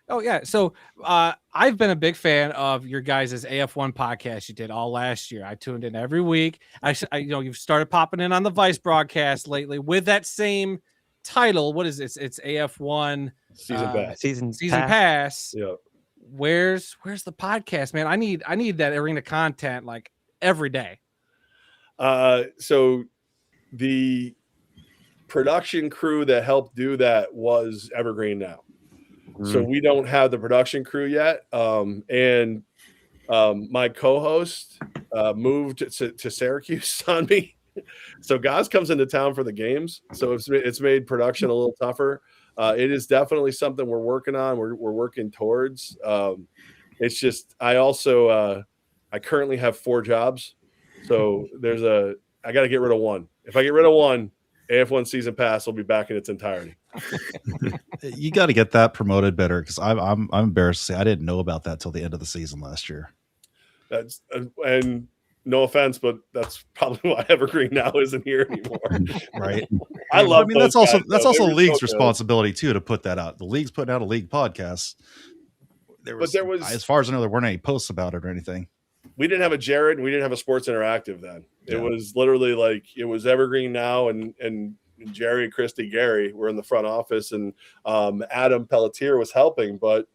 Oh, yeah. So I've been a big fan of your guys' AF1 podcast you did all last year. I tuned in every week. I you've started popping in on the Vice broadcast lately with that same title. What is this? It's AF1 Season Pass. Yeah. Where's the podcast, man? I need that arena content like every day. So the production crew that helped do that was Evergreen now. So we don't have the production crew yet. And my co-host moved to Syracuse on me. So Gaz comes into town for the games. So it's made production a little tougher. It is definitely something we're working on. We're working towards. It's just, I I currently have 4 jobs. So I got to get rid of one. If I get rid of one, AF1 season pass will be back in its entirety. You got to get that promoted better, because I'm embarrassed to say I didn't know about that till the end of the season last year. That's and no offense, but that's probably why Evergreen now isn't here anymore. Right. I love. I mean, that's also the league's responsibility too to put that out. The league's putting out a league podcast. There was, as far as I know, there weren't any posts about it or anything. We didn't have a Jared, and we didn't have a Sports Interactive then. It was literally like it was Evergreen now, and Jerry, Christy, Gary were in the front office, and Adam Pelletier was helping. But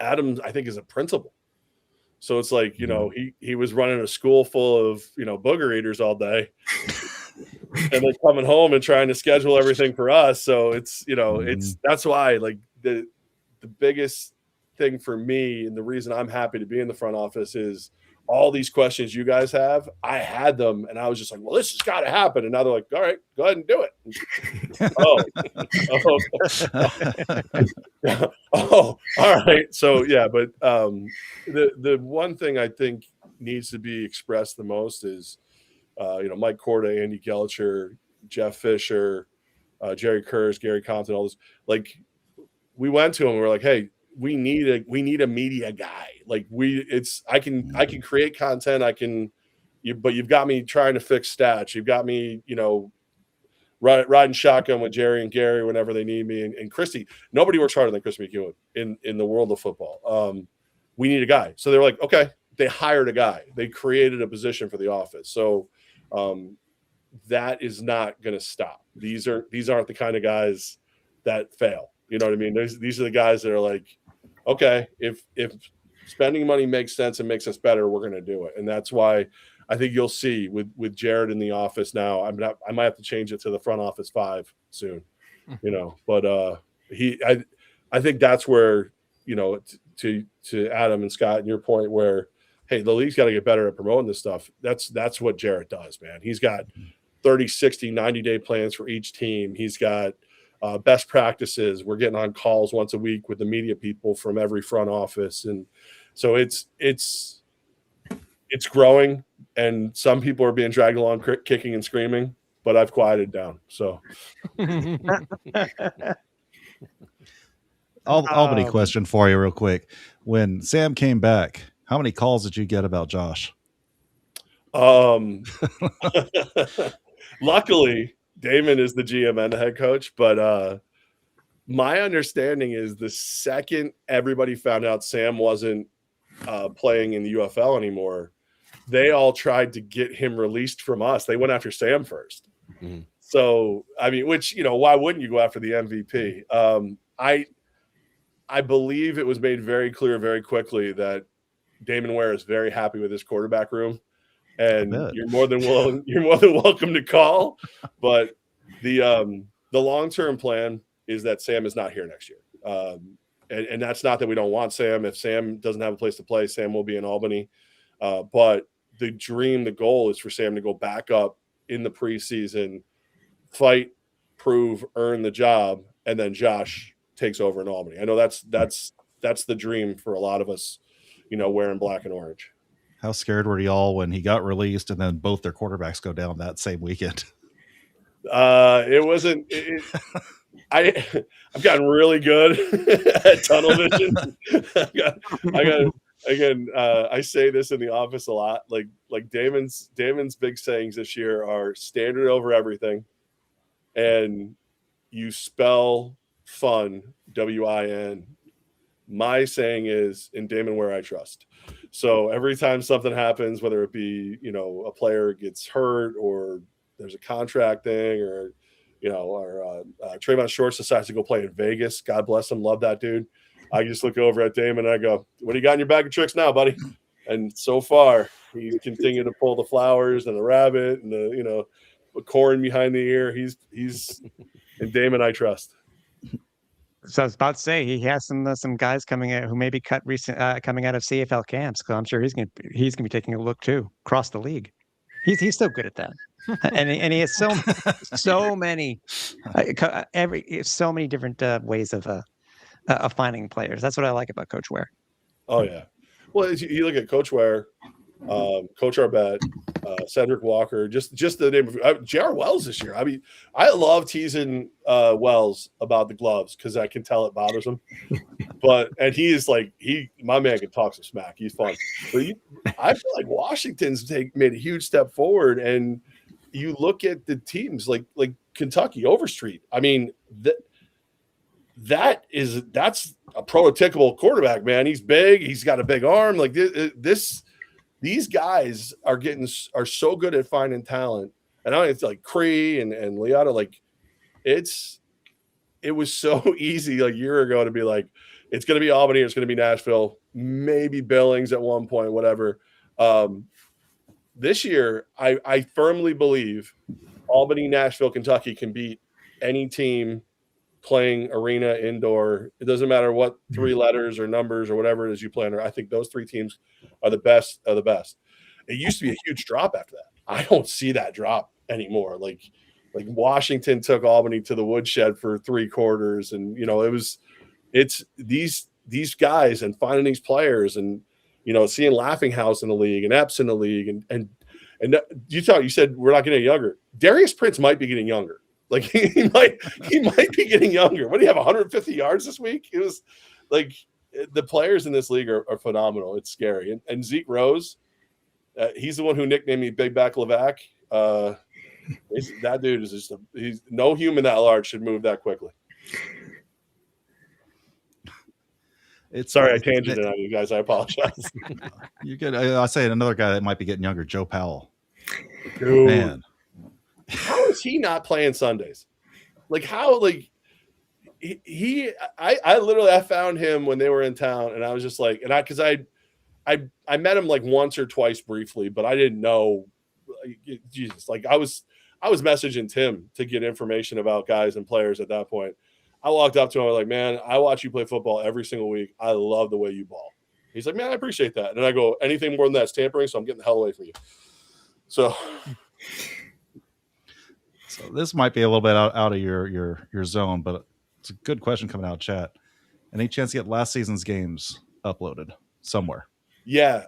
Adam, I think, is a principal. So it's like, he was running a school full of, booger eaters all day. And they're coming home and trying to schedule everything for us. So it's, that's why, like, the biggest thing for me, and the reason I'm happy to be in the front office, is all these questions you guys have. I had them, and I was just like, well, this has got to happen. And now they're like, all right, go ahead and do it. All right. So yeah, but the one thing I think needs to be expressed the most is, Mike Corda, Andy Gelcher, Jeff Fisher, Jerry Kurz, Gary Compton, all this. Like, we went to him and we're like, hey, we need a media guy. Like, I can create content. But you've got me trying to fix stats. You've got me, riding shotgun with Jerry and Gary whenever they need me. And Christy, nobody works harder than Chris McEwen in the world of football. We need a guy. So they were like, okay, they hired a guy. They created a position for the office. So that is not going to stop. These aren't the kind of guys that fail. You know what I mean? These are the guys that are like, okay, if spending money makes sense and makes us better, we're going to do it. And that's why I think you'll see with Jared in the office now. I might have to change it to the front office 5 soon, But I think that's where, to Adam and Scott and your point, where, hey, the league's got to get better at promoting this stuff. That's what Jared does, man. He's got 30, 60, 90-day plans for each team. He's got best practices. We're getting on calls once a week with the media people from every front office. And so it's growing, and some people are being dragged along kicking and screaming, but I've quieted down. So Albany question for you real quick. When Sam came back, how many calls did you get about Josh? Luckily, Damon is the GM and the head coach, but my understanding is the second everybody found out Sam wasn't playing in the UFL anymore, they all tried to get him released from us. They went after Sam first. Mm-hmm. So, I mean, which, why wouldn't you go after the MVP? I believe it was made very clear very quickly that Damon Ware is very happy with his quarterback room. And you're more than welcome to call. But the long-term plan is that Sam is not here next year. And that's not that we don't want Sam. If Sam doesn't have a place to play, Sam will be in Albany. But the goal is for Sam to go back up in the preseason, fight, prove, earn the job, and then Josh takes over in Albany. I know that's the dream for a lot of us, wearing black and orange. How scared were y'all when he got released and then both their quarterbacks go down that same weekend? It wasn't. I've gotten really good at tunnel vision. I say this in the office a lot. Like Damon's big sayings this year are standard over everything, and you spell fun, WIN. My saying is, in Damon Ware I trust. So every time something happens, whether it be, a player gets hurt or there's a contract thing, or, Trayvon Shorts decides to go play in Vegas. God bless him. Love that dude. I just look over at Damon and I go, what do you got in your bag of tricks now, buddy? And so far he's continued to pull the flowers and the rabbit and the corn behind the ear. He's in Damon I trust. So I was about to say he has some guys coming out who may be coming out of CFL camps. So I'm sure he's gonna be taking a look too across the league. He's so good at that, and he has so many different ways of finding players. That's what I like about Coach Ware. Oh yeah, well you look at Coach Ware. Coach Arbette, Cedric Walker, just the name of J.R. Wells this year. I mean, I love teasing Wells about the gloves because I can tell it bothers him. And he is like my man can talk some smack. He's fun. But I feel like Washington's made a huge step forward, and you look at the teams like Kentucky, Overstreet. I mean, that's a prototypical quarterback, man. He's big. He's got a big arm. Like these guys are so good at finding talent. And I don't it's like Cree and Leota. Like it was so easy a year ago to be like, it's going to be Albany, it's going to be Nashville, maybe Billings at one point, whatever. This year, I firmly believe Albany, Nashville, Kentucky can beat any team playing arena, indoor. It doesn't matter what 3 letters or numbers or whatever it is you play under. I think those 3 teams are the best of the best. It used to be a huge drop after that. I don't see that drop anymore. Like Washington took Albany to the woodshed for 3 quarters, and it's these guys and finding these players, and seeing Laughing House in the league and Epps in the league, and you said we're not getting younger. Darius Prince might be getting younger. Like he might be getting younger. What do you have? 150 yards this week? It was like the players in this league are phenomenal. It's scary. And Zeke Rose, he's the one who nicknamed me Big Back Levac. That dude is just he's no human that large should move that quickly. Sorry, I tangented on you guys. I apologize. You could. I say another guy that might be getting younger, Joe Powell. Dude. Man, how is he not playing Sundays? Like how? Like I literally found him when they were in town, and I was just like, because I met him like once or twice briefly, but I didn't know. Jesus, like I was messaging Tim to get information about guys and players at that point. I walked up to him. I was like, man, I watch you play football every single week. I love the way you ball. He's like, man, I appreciate that. And I go, anything more than that's tampering, so I'm getting the hell away from you. So this might be a little bit out of your zone, but it's a good question coming out of chat. Any chance to get last season's games uploaded somewhere? Yeah,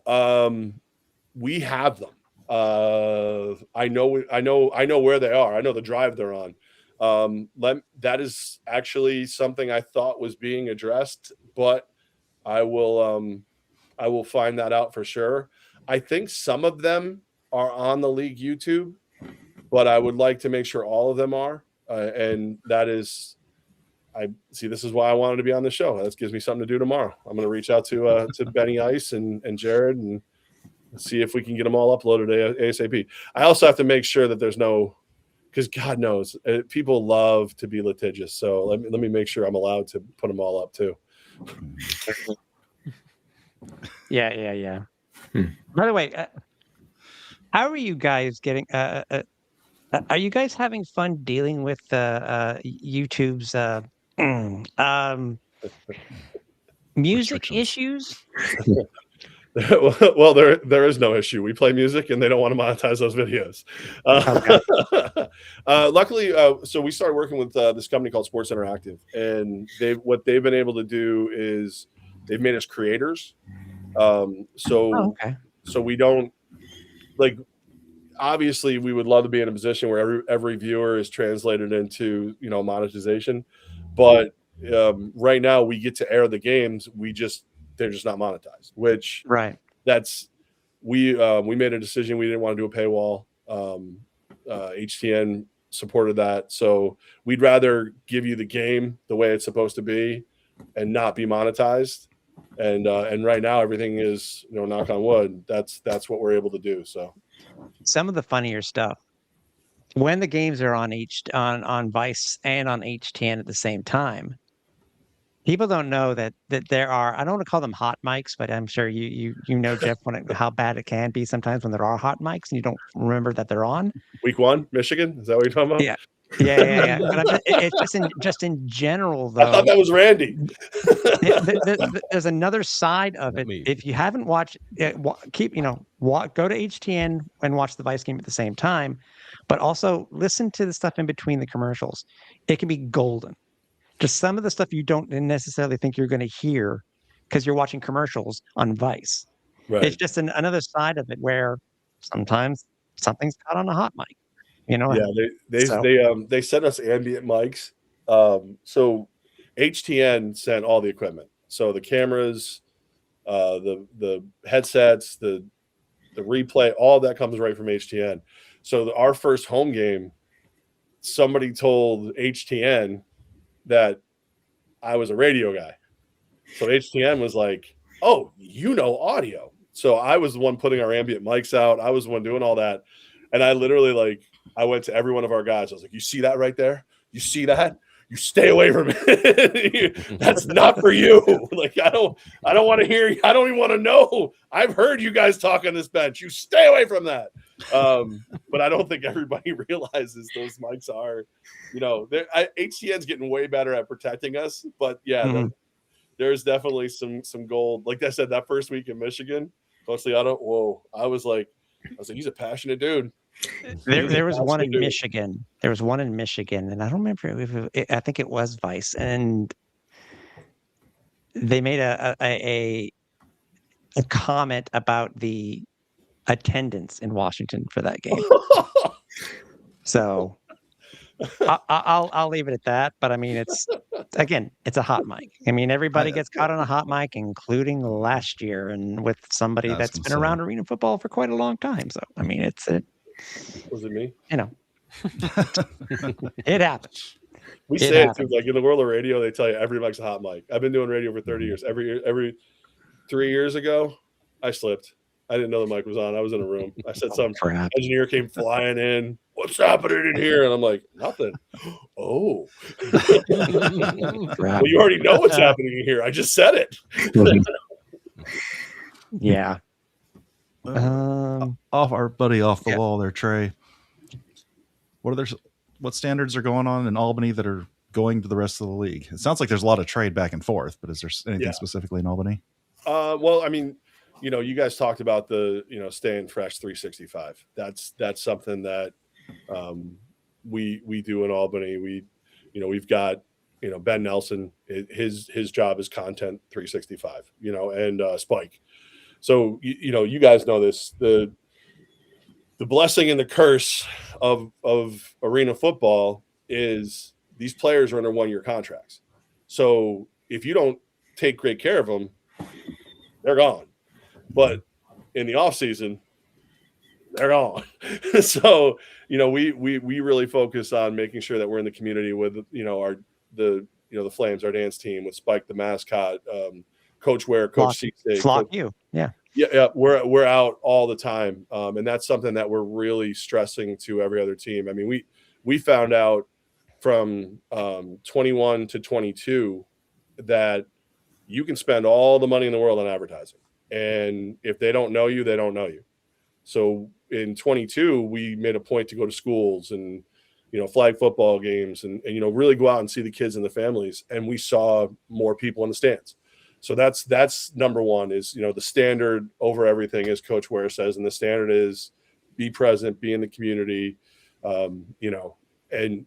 we have them. I know where they are. I know the drive they're on. That is actually something I thought was being addressed, but I will find that out for sure. I think some of them are on the league YouTube, but I would like to make sure all of them are. And that is, this is why I wanted to be on the show. That gives me something to do tomorrow. I'm going to reach out to Benny Ice and Jared and see if we can get them all uploaded ASAP. I also have to make sure that there's no, because God knows people love to be litigious. So let me make sure I'm allowed to put them all up too. Yeah. By the way, how are you guys getting? Are you guys having fun dealing with YouTube's music issues? Well, there is no issue. We play music, and they don't want to monetize those videos. Luckily, so we started working with this company called Sports Interactive, and what they've been able to do is they've made us creators. So we don't like. Obviously, we would love to be in a position where every viewer is translated into monetization, but right now we get to air the games. They're just not monetized, which we made a decision. We didn't want to do a paywall. HTN supported that. So we'd rather give you the game the way it's supposed to be and not be monetized. And right now everything is, knock on wood, that's what we're able to do. So some of the funnier stuff when the games are on Vice and on HTN at the same time, people don't know that there are, I don't want to call them hot mics, but I'm sure you know, Jeff, how bad it can be sometimes when there are hot mics and you don't remember that they're on. Week 1, Michigan, is that what you're talking about? Yeah. But it's just in general, though. I thought that was Randy. There's another side of it. If you haven't watched it, go to HTN and watch the Vice game at the same time, but also listen to the stuff in between the commercials. It can be golden. Just some of the stuff you don't necessarily think you're going to hear because you're watching commercials on Vice. Right. It's just another side of it where sometimes something's caught on a hot mic, you know? Yeah, they sent us ambient mics. So HTN sent all the equipment. So the cameras, the headsets, the replay, all that comes right from HTN. So our first home game, somebody told HTN that I was a radio guy. So HTN was like, "Oh, you know audio." So I was the one putting our ambient mics out. I was the one doing all that. And I literally I went to every one of our guys. I was like, "You see that right there? You see that? You stay away from it. That's not for you. Like, I don't want to hear. I don't even want to know. I've heard you guys talk on this bench. You stay away from that." But I don't think everybody realizes those mics are, HCN's getting way better at protecting us. But yeah, there's definitely some gold. Like I said, that first week in Michigan, Coach Liotto, I was like, he's a passionate dude. There was one in Michigan. There was one in Michigan, and I don't remember I think it was Vice, and they made a comment about the attendance in Washington for that game. So I'll leave it at that. But I mean, it's a hot mic. I mean, everybody gets caught on a hot mic, including last year, and with somebody that's been around arena football for quite a long time. So I mean, was it me? It happens. We say it too. Like in the world of radio, they tell you every mic's a hot mic. I've been doing radio for 30 years. Every 3 years ago, I slipped. I didn't know the mic was on. I was in a room. I said some engineer came flying in. "What's happening in here?" And I'm like, "Nothing." "Oh." "Well, you already know what's happening in here. I just said it." Yeah. Off the wall there, Trey. What standards are going on in Albany that are going to the rest of the league? It sounds like there's a lot of trade back and forth, but is there anything specifically in Albany? Well, I mean, you guys talked about the, staying fresh 365. That's something that we do in Albany. We've got, Ben Nelson, his job is content 365, and Spike. So, you guys know this, the blessing and the curse of arena football is these players are under 1-year contracts. So if you don't take great care of them, they're gone. But in the off season, they're gone. So, we really focus on making sure that we're in the community with, the Flames, our dance team, with Spike, the mascot, Coach Ware, Coach C-State. Yeah, we're out all the time, and that's something that we're really stressing to every other team. I mean, we found out from 21 to 22 that you can spend all the money in the world on advertising, and if they don't know you, they don't know you. So in 22, we made a point to go to schools and flag football games and really go out and see the kids and the families, and we saw more people in the stands. So that's number one is, the standard over everything, as Coach Ware says, and the standard is be present, be in the community, and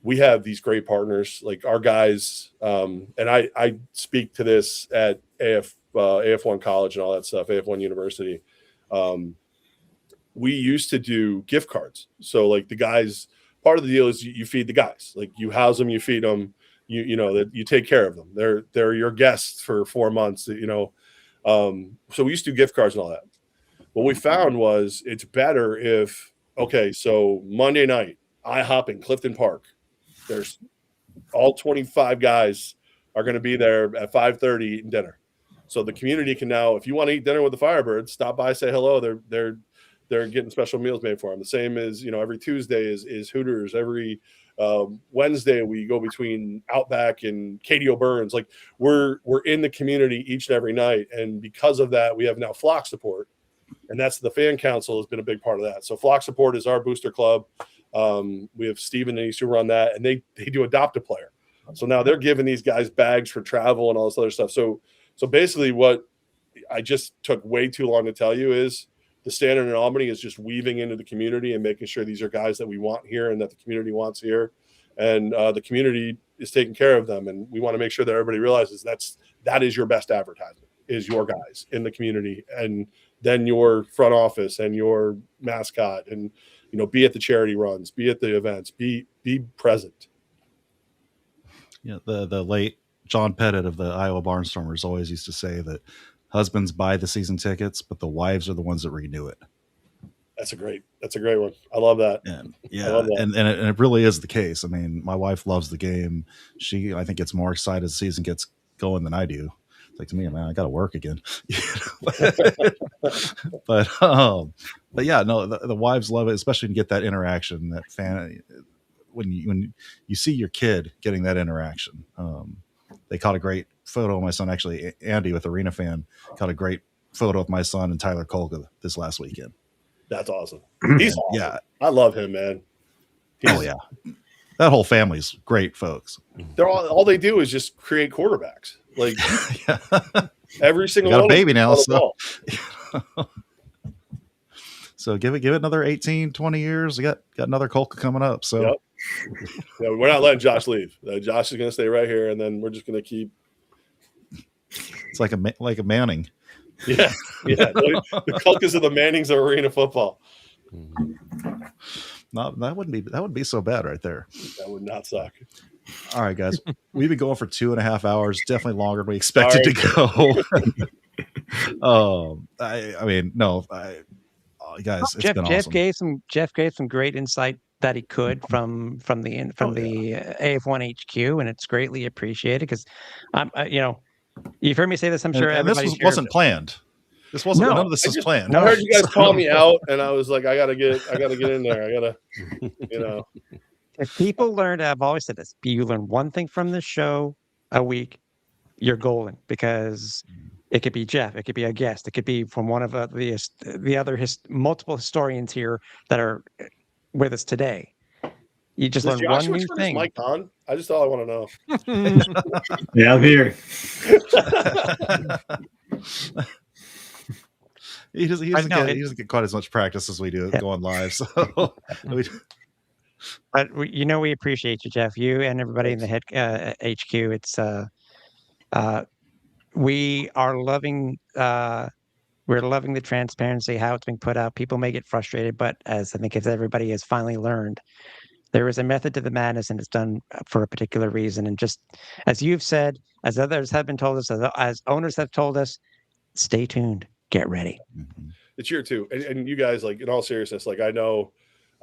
we have these great partners like our guys. And I speak to this at AF1 college and all that stuff, AF1 University. We used to do gift cards. So like the guys, part of the deal is you feed the guys, like you house them, you feed them. That you take care of them. They're your guests for 4 months, So we used to do gift cards and all that. What we found was it's better if, so Monday night, IHOP in Clifton Park, there's all 25 guys are going to be there at 5:30 eating dinner. So the community can now, if you want to eat dinner with the Firebirds, stop by, say hello. They're getting special meals made for them. The same as, every Tuesday is Hooters. Every Wednesday we go between Outback and Katie O'Byrne's. Like we're in the community each and every night, and because of that, we have now Flock Support, and that's the fan council has been a big part of that. So Flock Support is our booster club. We have Steven and Denise who run that, and they do adopt a player. So now they're giving these guys bags for travel and all this other stuff. So basically, what I just took way too long to tell you is the standard in Albany is just weaving into the community and making sure these are guys that we want here and that the community wants here. And the community is taking care of them. And we want to make sure that everybody realizes that is your best advertisement. is your guys in the community, and then your front office and your mascot, and be at the charity runs, be at the events, be present. Yeah, the late John Pettit of the Iowa Barnstormers always used to say that husbands buy the season tickets, but the wives are the ones that renew it. That's a great one. I love that. And and it really is the case. I mean, my wife loves the game. I think gets more excited as the season gets going than I do. It's like, to me, man, I got to work again. but yeah, no, the wives love it, especially to get that interaction, that fan. When you see your kid getting that interaction. They caught a great photo of my son, actually, Andy with Arena Fan, caught a great photo of my son and Tyler Kolka this last weekend. That's awesome. He's awesome. Yeah. I love him, man. Yeah. That whole family's great folks. They're all they do is just create quarterbacks. Like every single got one a baby now. So give it another 18, 20 years. We got another Kolka coming up. So yep. Yeah, we're not letting Josh leave. Josh is going to stay right here, and then we're just going to keep. It's like a Manning. Yeah. The Kolkas of the Mannings of arena football. No, that wouldn't be so bad right there. That would not suck. All right, guys. We've been going for 2.5 hours, definitely longer than we expected to go. Guys, it's been awesome. Jeff gave some great insight that he could from the AF1 HQ, and it's greatly appreciated because you've heard me say this. I'm sure this wasn't planned. This wasn't. None of this is planned. I heard you guys call me out, and I was like, I gotta get in there. I gotta, If people learn, I've always said this: you learn one thing from this show a week, you're golden. Because it could be Jeff, it could be a guest, it could be from one of the other multiple historians here that are with us today. You just learn one new thing. Mike on? I just all I want to know. Yeah, I'm here. He doesn't get quite as much practice as we do going live. So, but we appreciate you, Jeff. You and everybody in the HQ. It's we are loving. We're loving the transparency, how it's being put out. People may get frustrated, but as everybody has finally learned, there is a method to the madness, and it's done for a particular reason. And just as you've said, as others have been told us, as owners have told us, stay tuned, get ready. It's year 2, and you guys, like, in all seriousness, like, I know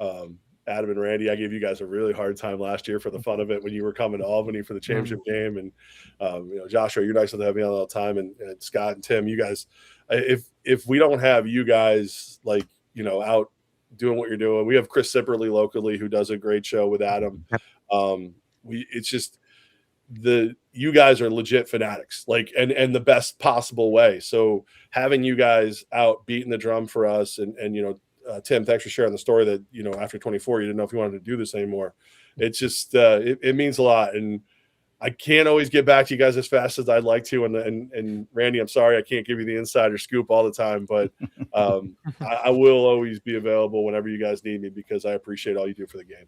Adam and Randy, I gave you guys a really hard time last year for the fun of it when you were coming to Albany for the championship game, and Joshua, you're nice to have me on all the time, and Scott and Tim, you guys. If we don't have you guys out doing what you're doing, we have Chris Sipperly locally who does a great show with Adam. It's just you guys are legit fanatics, and the best possible way. So having you guys out beating the drum for us, and Tim, thanks for sharing the story that after 24 you didn't know if you wanted to do this anymore. It's just it means a lot, and I can't always get back to you guys as fast as I'd like to. And Randy, I'm sorry I can't give you the insider scoop all the time, but I will always be available whenever you guys need me because I appreciate all you do for the game.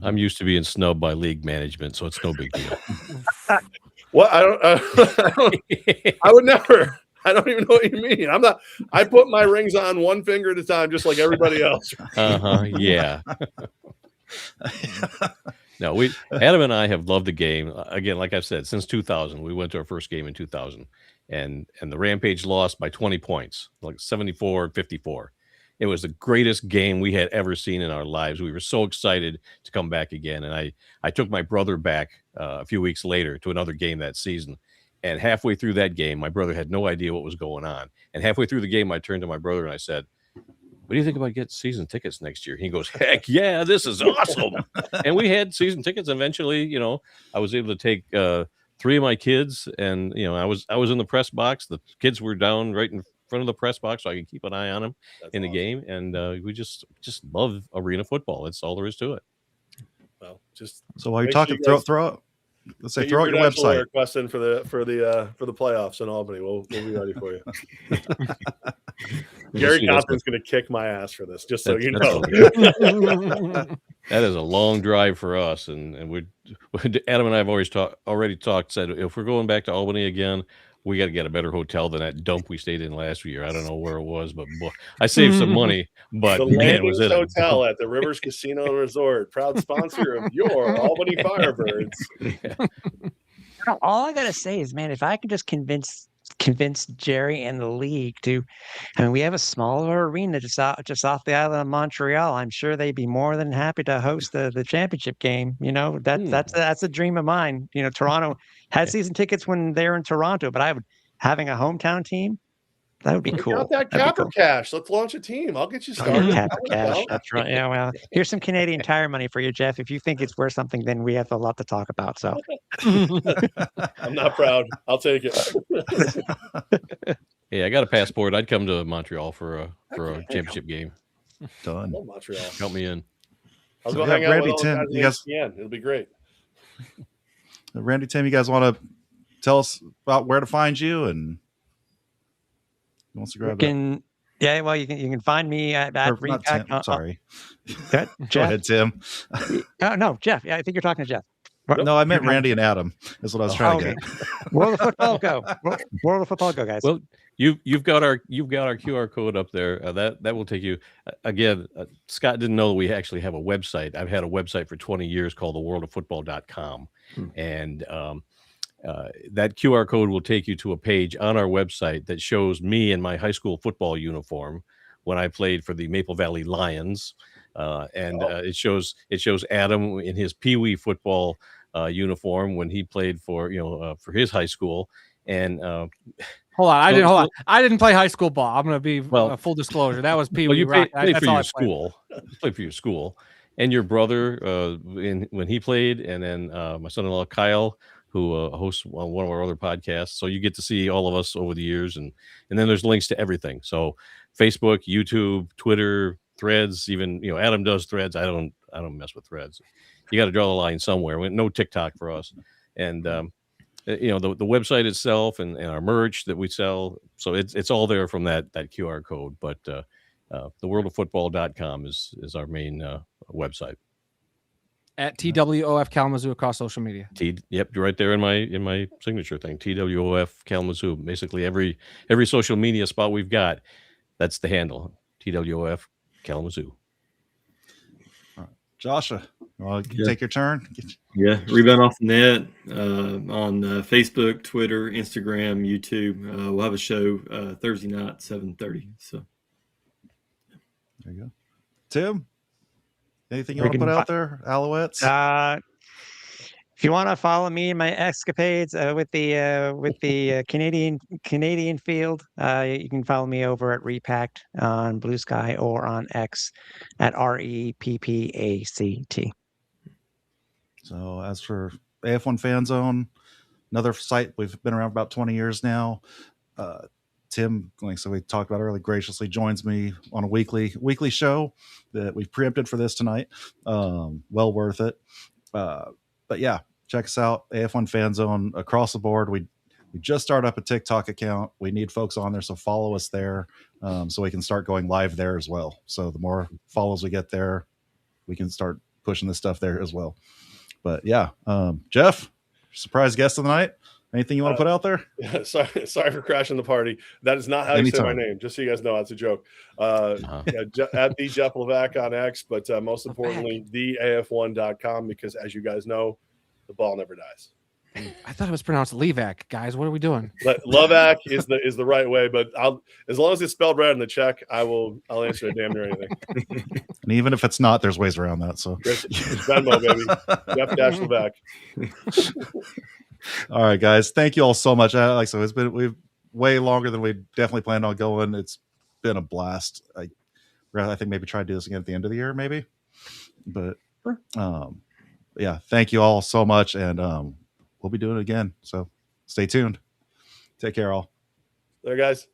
I'm used to being snubbed by league management, so it's no big deal. What? I would never. I don't even know what you mean. I put my rings on one finger at a time, just like everybody else. Yeah. No, Adam and I have loved the game. Again, like I've said, since 2000, we went to our first game in 2000, and the Rampage lost by 20 points, like 74-54. It was the greatest game we had ever seen in our lives. We were so excited to come back again. And I took my brother back a few weeks later to another game that season. And halfway through that game, my brother had no idea what was going on. And halfway through the game, I turned to my brother and I said, "What do you think about getting season tickets next year?" He goes, "Heck yeah, this is awesome." And we had season tickets. Eventually, I was able to take 3 of my kids, and I was in the press box. The kids were down right in front of the press box, so I could keep an eye on them in the game. And we just love arena football. That's all there is to it. Well, so while you're talking, throw out. Let's say throw out your website. Requesting for the playoffs in Albany. We'll be ready for you. Gary Compton's going to kick my ass for this, just so you know. That is a long drive for us, and Adam and I have already talked. Said if we're going back to Albany again, we got to get a better hotel than that dump we stayed in last year. I don't know where it was, but boy, I saved some money. But The man, was Landings it a Hotel dump. at the Rivers Casino and Resort, proud sponsor of your Albany Firebirds. All I gotta say is, man, if I can just convince Jerry and the league to, I mean, we have a smaller arena just off the island of Montreal. I'm sure they'd be more than happy to host the championship game. You know, that's a dream of mine. You know, Toronto had season tickets when they were in Toronto, but having a hometown team, that would be Look cool. out that That'd be Capper cool. Cash. Let's launch a team. I'll get you started. Capper Cash. That's right. Yeah, well, here's some Canadian Tire money for you, Jeff. If you think it's worth something, then we have a lot to talk about. So I'm not proud. I'll take it. Yeah, I got a passport. I'd come to Montreal for a championship game. Done. I love Montreal. Help me in. I'll So, go yeah, hang out Randy, with all Tim, the you guys guys- in ESPN. It'll be great. Randy, Tim, you guys want to tell us about where to find you and who wants to grab that? Yeah, well, you can find me at Or not Repack. Tim, sorry. Go Go ahead, Tim. No, Jeff. Yeah, I think you're talking to Jeff. No, I meant Randy and Adam. Is what I was trying to get. World of Football Go. World of Football Go, guys. Well, you've got our QR code up there. That will take you again. Scott didn't know we actually have a website. I've had a website for 20 years called theworldoffootball.com, and that QR code will take you to a page on our website that shows me in my high school football uniform when I played for the Maple Valley Lions, it shows Adam in his Pee Wee football uniform when he played for for his high school. And hold on, I didn't play high school ball. I'm going to be full disclosure. That was Pee Wee. You played for your school. You played for your school, and your brother when he played, and then my son-in-law Kyle, who hosts on one of our other podcasts. So you get to see all of us over the years, and then there's links to everything. So Facebook, YouTube, Twitter, Threads. Even Adam does Threads. I don't mess with Threads. You got to draw the line somewhere. No TikTok for us, and the website itself and our merch that we sell. So it's all there from that QR code. But theworldoffootball.com is our main website. At TWOF Kalamazoo across social media. Yep, you're right there in my signature thing. TWOF Kalamazoo. Basically every social media spot we've got, that's the handle. TWOF Kalamazoo. Joshua, take your turn. Yeah, Rebound Off the Net on Facebook, Twitter, Instagram, YouTube. We'll have a show Thursday night, 7:30. So there you go. Tim, anything you want to put out there? Alouettes? If you want to follow me in my escapades with the Canadian field, you can follow me over at Repacked on Blue Sky or on X at REPPACT. So as for AF1 Fan Zone, another site we've been around for about 20 years now. Tim, like so we talked about earlier, graciously joins me on a weekly show that we've preempted for this tonight. Well worth it. But yeah, check us out. AF1 Fan Zone across the board. We just started up a TikTok account. We need folks on there, so follow us there so we can start going live there as well. So the more follows we get there, we can start pushing this stuff there as well. But yeah, Jeff, surprise guest of the night. Anything you want to put out there? Yeah, sorry for crashing the party. That is not how you say my name. Just so you guys know, that's a joke. At the Jeff Levac on X, but most importantly, theaf1.com, because as you guys know, the ball never dies. I thought it was pronounced Levac, guys. What are we doing? Lovac is the right way, but as long as it's spelled right in the check, I'll answer a damn near anything. And even if it's not, there's ways around that. So it's Venmo, baby. Jeff Levac. All right, guys. Thank you all so much. Like so, we've way longer than we definitely planned on going. It's been a blast. I think maybe try to do this again at the end of the year, maybe. But yeah, thank you all so much, and we'll be doing it again. So stay tuned. Take care, all. There, guys.